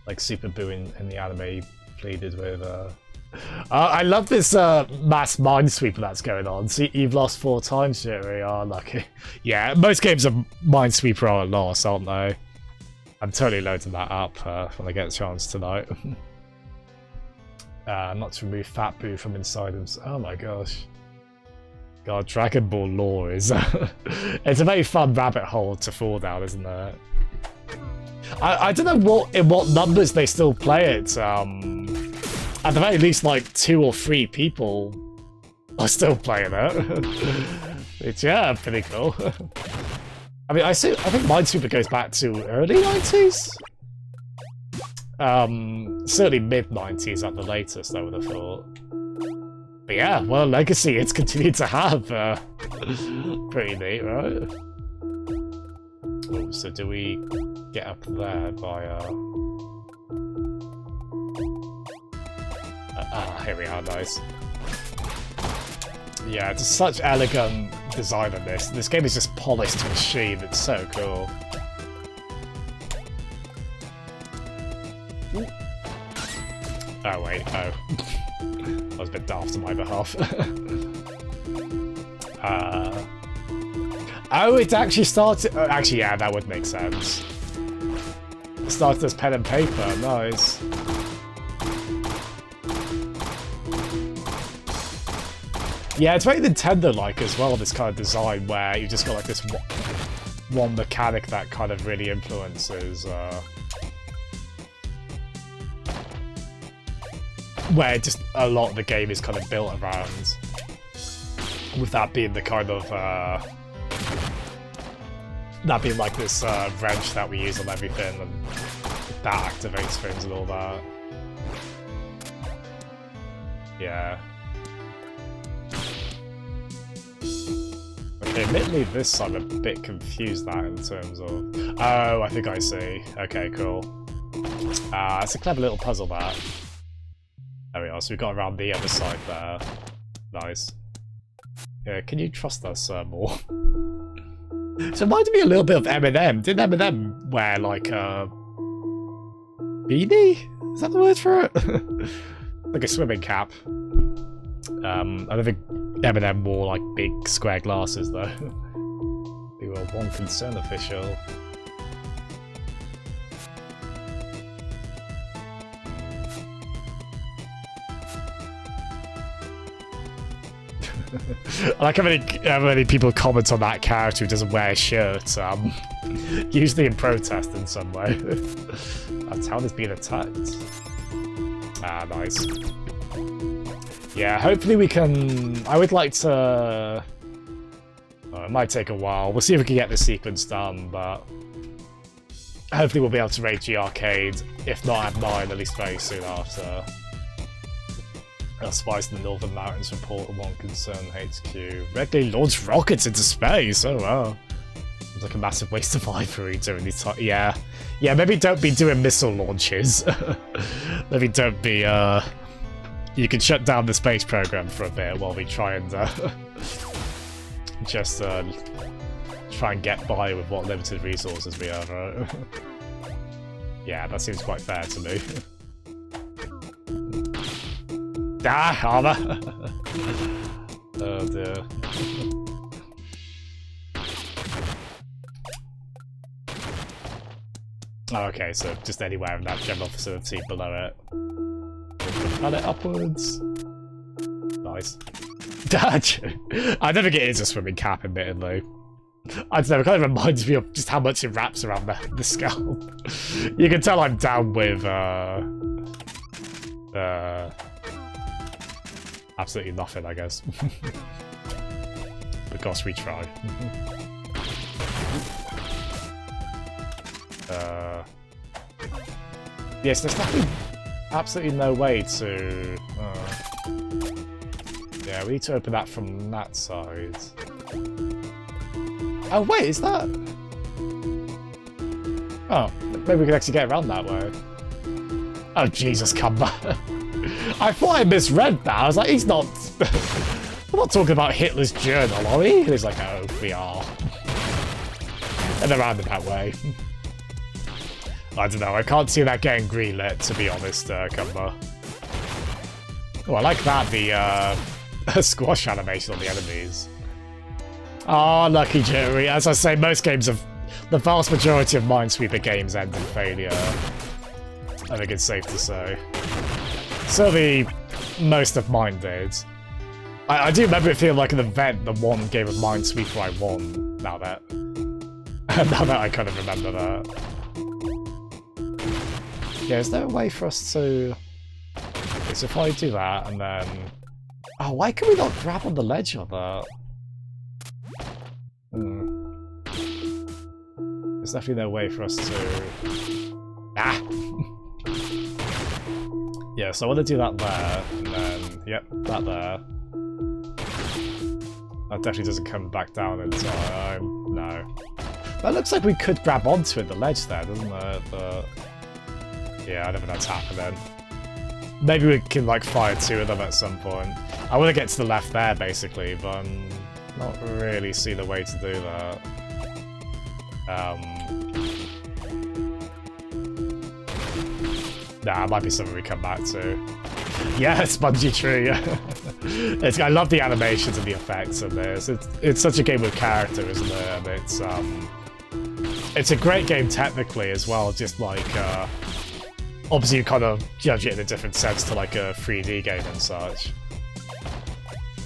Like Super Buu in the anime pleaded with. I love this mass minesweeper that's going on. See, you've lost 4 times, Jerry. Oh, lucky. Yeah, most games of minesweeper are a loss, aren't they? I'm totally loading that up when I get a chance tonight. Not to remove Fat Buu from inside him. Oh my gosh. God, Dragon Ball lore is... it's a very fun rabbit hole to fall down, isn't it? I don't know in what numbers they still play it. At the very least, like 2 or 3 people are still playing it. Which, yeah, pretty cool. I mean, I think Minesweeper goes back to early 90s? Certainly mid-90s at the latest, I would have thought. But yeah, well, legacy it's continued to have. Pretty neat, right? Oh, so do we get up there by here we are, nice. Yeah, it's such elegant design on this. This game is just polished to a machine. It's so cool. Oh wait, oh. That was a bit daft on my behalf. Oh, it actually started... actually, yeah, that would make sense. It started as pen and paper, nice. Yeah, it's very Nintendo-like as well, this kind of design, where you've just got like this one mechanic that kind of really influences... where just a lot of the game is kind of built around, with that being the kind of that being like this wrench that we use on everything, and that activates things and all that. Yeah. Okay, admittedly this I'm a bit confused that in terms of... Oh, I think I see. Okay, cool. It's a clever little puzzle that. There we are, so we got around the other side there. Nice. Yeah, can you trust us more? So it reminded me a little bit of Eminem. Didn't Eminem wear like a beanie? Is that the word for it? Like a swimming cap. I don't think Eminem wore like big square glasses though. We were one concern official. I like how many people comment on that character who doesn't wear a shirt, usually in protest in some way. That town is being attacked. Ah, nice. Yeah, hopefully we can... I would like to... Oh, it might take a while. We'll see if we can get this sequence done, but... hopefully we'll be able to raid G Arcade, if not at 9, at least very soon after. Spies in the Northern Mountains report one concern HQ. Regularly launch rockets into space. Oh wow. It's like a massive waste of ivory during these times. Yeah. Yeah, maybe don't be doing missile launches. Maybe don't be, you can shut down the space program for a bit while we try and, just, try and get by with what limited resources we have, right? Yeah, that seems quite fair to me. Ah, armor! Oh dear. Oh, okay, so just anywhere in that general facility below it. Run it upwards. Nice. I never get into swimming cap, admittedly. I don't know, it kind of reminds me of just how much it wraps around the scalp. You can tell I'm down with, absolutely nothing, I guess. But gosh, we try. Yes, there's absolutely no way to... yeah, we need to open that from that side. Oh, wait, is that... Oh, maybe we can actually get around that way. Oh, Jesus, come back. I thought I misread that. I was like, he's not... We're not talking about Hitler's journal, are we? And he's like, oh, we are. And around that way. I don't know, I can't see that getting greenlit, to be honest, Cumber. Oh, I like that, the squash animation on the enemies. Oh, lucky Jerry. As I say, most games of... The vast majority of Minesweeper games end in failure. I think it's safe to say. Certainly, most of mine did. I do remember it feeling like an event, the one game of Minesweeper I won, now that I kind of remember that. Yeah, is there a way for us to... Okay, so if I do that, and then... Oh, why can we not grab on the ledge of that? There's definitely no way for us to... Ah! Yeah, so I want to do that there, and then... Yep, that there. That definitely doesn't come back down in time. No. That looks like we could grab onto it, the ledge there, doesn't it? But... Yeah, I never know what's happening. Maybe we can, like, fire two of them at some point. I want to get to the left there, basically, but I'm not really seeing a way to do that. Nah, it might be something we come back to. Yeah, Spongy Tree. I love the animations and the effects of this. It's such a game with character, isn't it? And it's a great game technically as well, just like... obviously, you kind of judge it in a different sense to like a 3D game and such.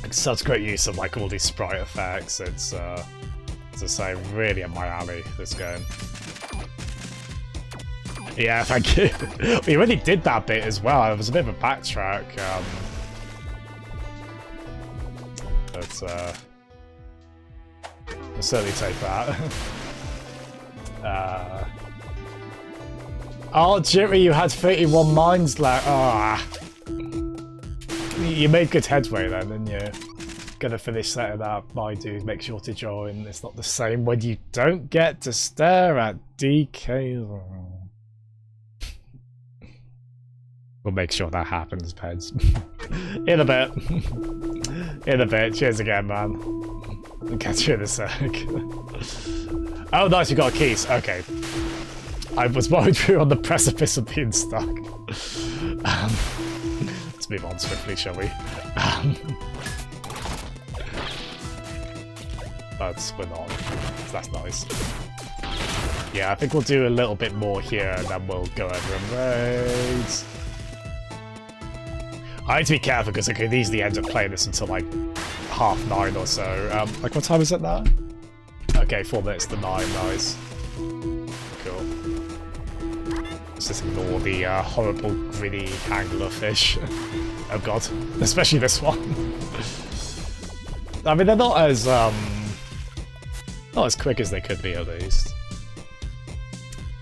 It's such great use of like all these sprite effects. It's, as I say, really up my alley, this game. Yeah, thank you. We already did that bit as well. It was a bit of a backtrack. But, I'll certainly take that. Oh, Jimmy, you had 31 mines left. Ah, you made good headway then, didn't you? Gonna finish setting up. My dude, make sure to join. It's not the same when you don't get to stare at DK. We'll make sure that happens, Peds. In a bit. In a bit. Cheers again, man. I'll catch you in a sec. Oh, nice, you got keys. Okay. I was worried we were on the precipice of being stuck. Let's move on swiftly, shall we? But we're not. So that's nice. Yeah, I think we'll do a little bit more here, and then we'll go over and raid. I need to be careful, because I could easily end up playing this until, like, 9:30 or so. Like, what time is it now? Okay, 4 minutes to 9, nice. Cool. Let's just ignore the horrible, gritty anglerfish. Oh god. Especially this one. I mean, they're not as quick as they could be, at least.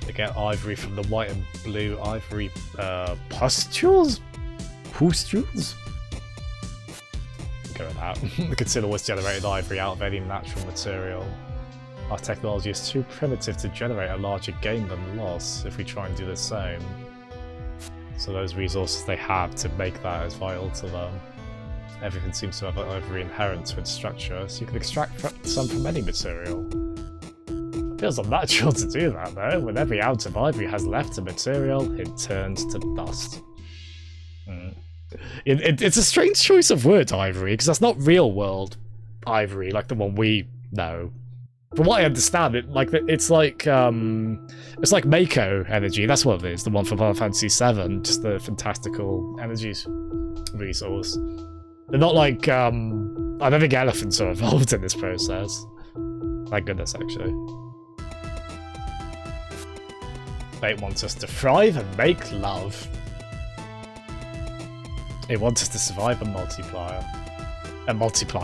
They get ivory from the white and blue ivory pustules? Pustules? Go with that. The consider was generated ivory out of any natural material. Our technology is too primitive to generate a larger gain than loss if we try and do the same. So those resources they have to make that is vital to them. Everything seems to have an ivory inherent to its structure, so you can extract some from any material. Feels unnatural to do that though. When every ounce of ivory has left a material, it turns to dust. It's a strange choice of word, ivory, because that's not real world ivory like the one we know. From what I understand, it's like Mako energy. That's what it is. The one from Final Fantasy VII, just the fantastical energies resource. They're not like I don't think elephants are involved in this process. Thank goodness, actually. They want us to thrive and make love. They want us to survive and multiply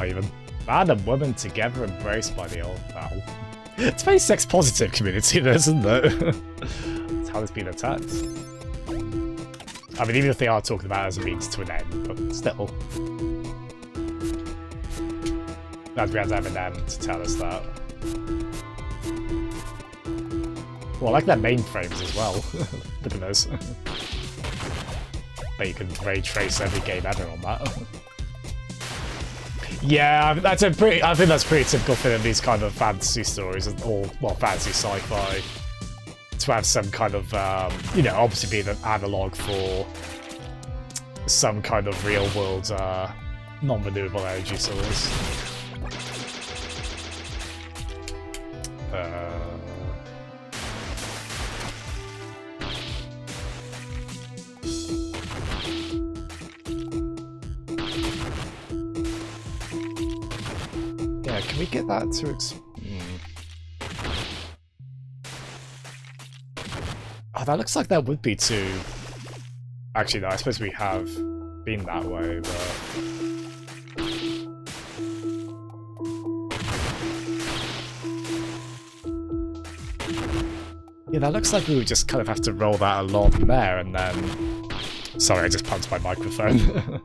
even. Man and woman together embraced by the old foul. It's a very sex positive community, isn't it? That's how it's been attacked. I mean, even if they are talking about it as a means to an end, but still. Glad we had to have an end to tell us that. Well, I like their mainframes as well. Look at those. But you can ray trace every game ever on that. Yeah, that's I think that's pretty typical for these kind of fantasy stories, or well, fantasy sci-fi, to have some kind of you know, obviously being an analog for some kind of real-world non-renewable energy source. Yeah, can we get that to Oh, that looks like that would be too... Actually, no, I suppose we have been that way, but... Yeah, that looks like we would just kind of have to roll that along there, and then... Sorry, I just punched my microphone.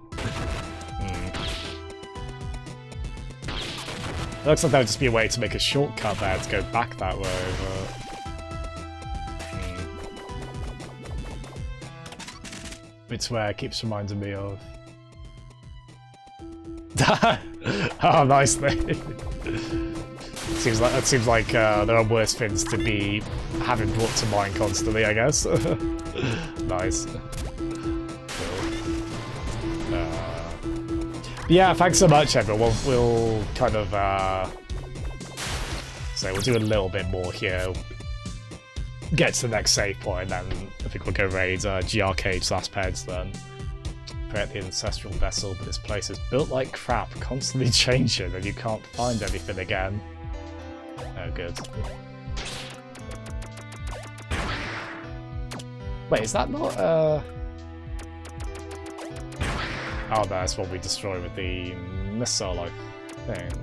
It looks like that would just be a way to make a shortcut there to go back that way, but... It's where it keeps reminding me of... Oh, nicely. It seems like there are worse things to be having brought to mind constantly, I guess. Nice. Yeah, thanks so much, everyone. We'll kind of so we'll do a little bit more here. Get to the next save point, and then I think we'll go raid GR Cage last peds then. Create the ancestral vessel, but this place is built like crap, constantly changing, and you can't find anything again. Oh, good. Wait, is that not Oh, that's what we destroy with the missile, I think.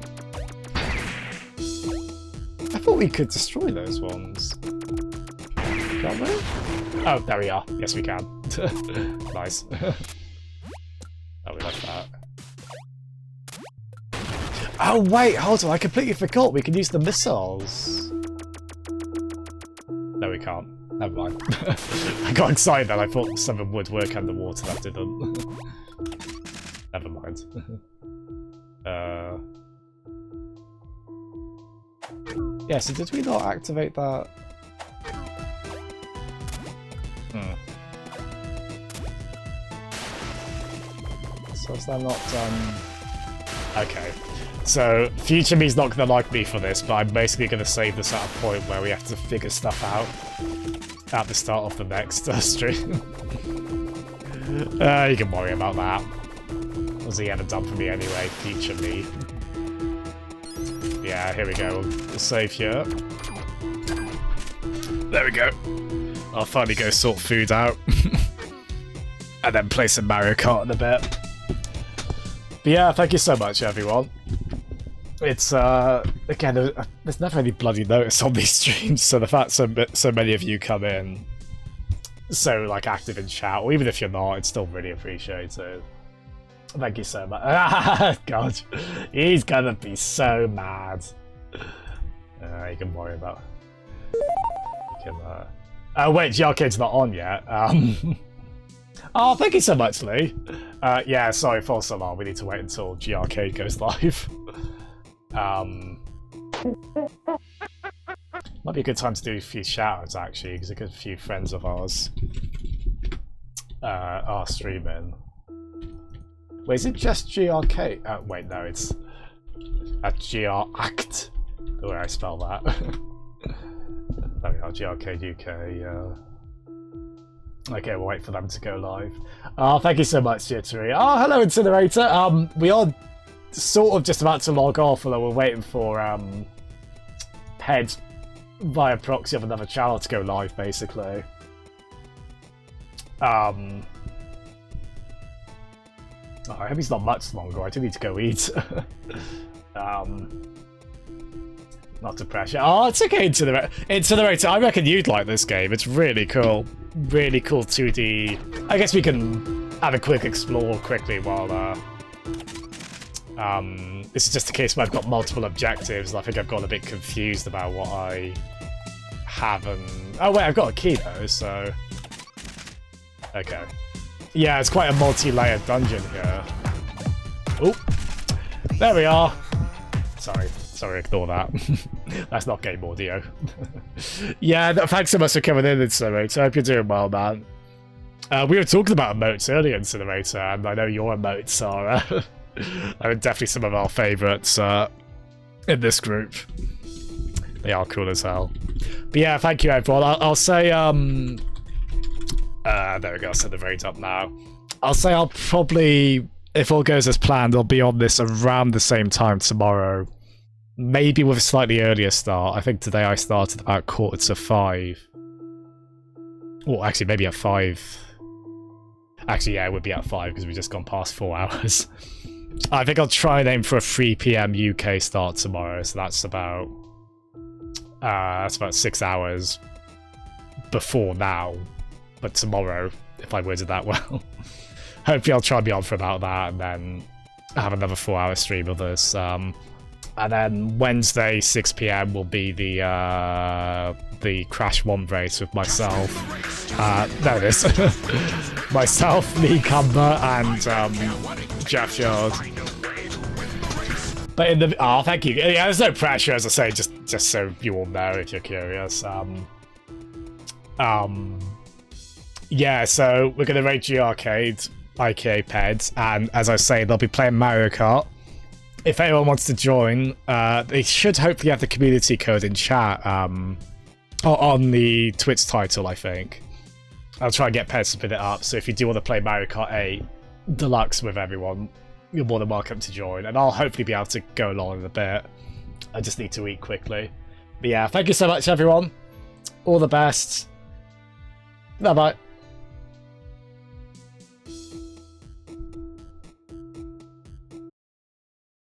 I thought we could destroy those ones. Can't we? Oh, there we are. Yes, we can. Nice. Oh, we left that. Oh, wait, hold on. I completely forgot. We can use the missiles. No, we can't. Never mind. I got excited then. I thought some of them would work underwater. That didn't. Never mind. Yeah, so did we not activate that? So is that not done? Okay. So, future me's not going to like me for this, but I'm basically going to save this at a point where we have to figure stuff out at the start of the next stream. You can worry about that. What's he ever done for me anyway? Future me. Yeah, here we go. We'll save here. There we go. I'll finally go sort food out. And then play some Mario Kart in a bit. But yeah, thank you so much, everyone. It's, again, there's never any bloody notice on these streams, so the fact so many of you come in so, like, active in chat, or even if you're not, it's still really appreciated. Thank you so much. God, he's gonna be so mad. You can worry about. You can. Oh wait, the arcade's not on yet. Oh, thank you so much, Lee. Yeah, sorry, false alarm. We need to wait until G Arcade goes live. Might be a good time to do a few shoutouts actually, because a good few friends of ours are streaming. Wait, is it just GRK? Wait, no, it's at GR Act. the way I spell that. There we are, GRK UK. Okay, we'll wait for them to go live. Oh, thank you so much, Jittery. Oh, hello, Incinerator. We are sort of just about to log off, although we're waiting for Head via proxy of another channel to go live, basically. Oh, I hope it's not much longer. I do need to go eat. Not to pressure. Oh, it's okay, Incinerator. I reckon you'd like this game. It's really cool. Really cool 2D. I guess we can have a quick explore quickly while this is just a case where I've got multiple objectives. I think I've got a bit confused about what I haven't. Oh wait, I've got a key though, so okay. Yeah, it's quite a multi-layered dungeon here. Oh, there we are. Sorry, ignore that. That's not game audio. Yeah, thanks so much for coming in, Incinerator. I hope you're doing well, man. We were talking about emotes earlier, Incinerator, and I know your emotes are definitely some of our favourites in this group. They are cool as hell. But yeah, thank you, everyone. I'll say, there we go, I'll set the raid up now. I'll say I'll probably, if all goes as planned, I'll be on this around the same time tomorrow. Maybe with a slightly earlier start. I think today I started about 5:45. Well, actually, maybe at 5. Actually, yeah, it would be at 5 because we've just gone past 4 hours. I think I'll try and aim for a 3 PM UK start tomorrow, so that's about 6 hours before now. But tomorrow, if I worded that well. Hopefully I'll try and be on for about that, and then have another 4-hour stream of this. And then Wednesday, 6 PM will be the Crash 1 race with myself. There it is. Myself, Lee Cumber, and Jeff Yard. But in the thank you. Yeah, there's no pressure, as I say, just so you all know if you're curious. Yeah, so we're gonna raid G Arcade, IKA Peds, and as I say, they'll be playing Mario Kart. If anyone wants to join, they should hopefully have the community code in chat, or on the Twitch title, I think. I'll try and get Peds to put it up, so if you do want to play Mario Kart 8 Deluxe with everyone, you're more than welcome to join, and I'll hopefully be able to go along in a bit. I just need to eat quickly. But yeah, thank you so much, everyone. All the best. Bye-bye.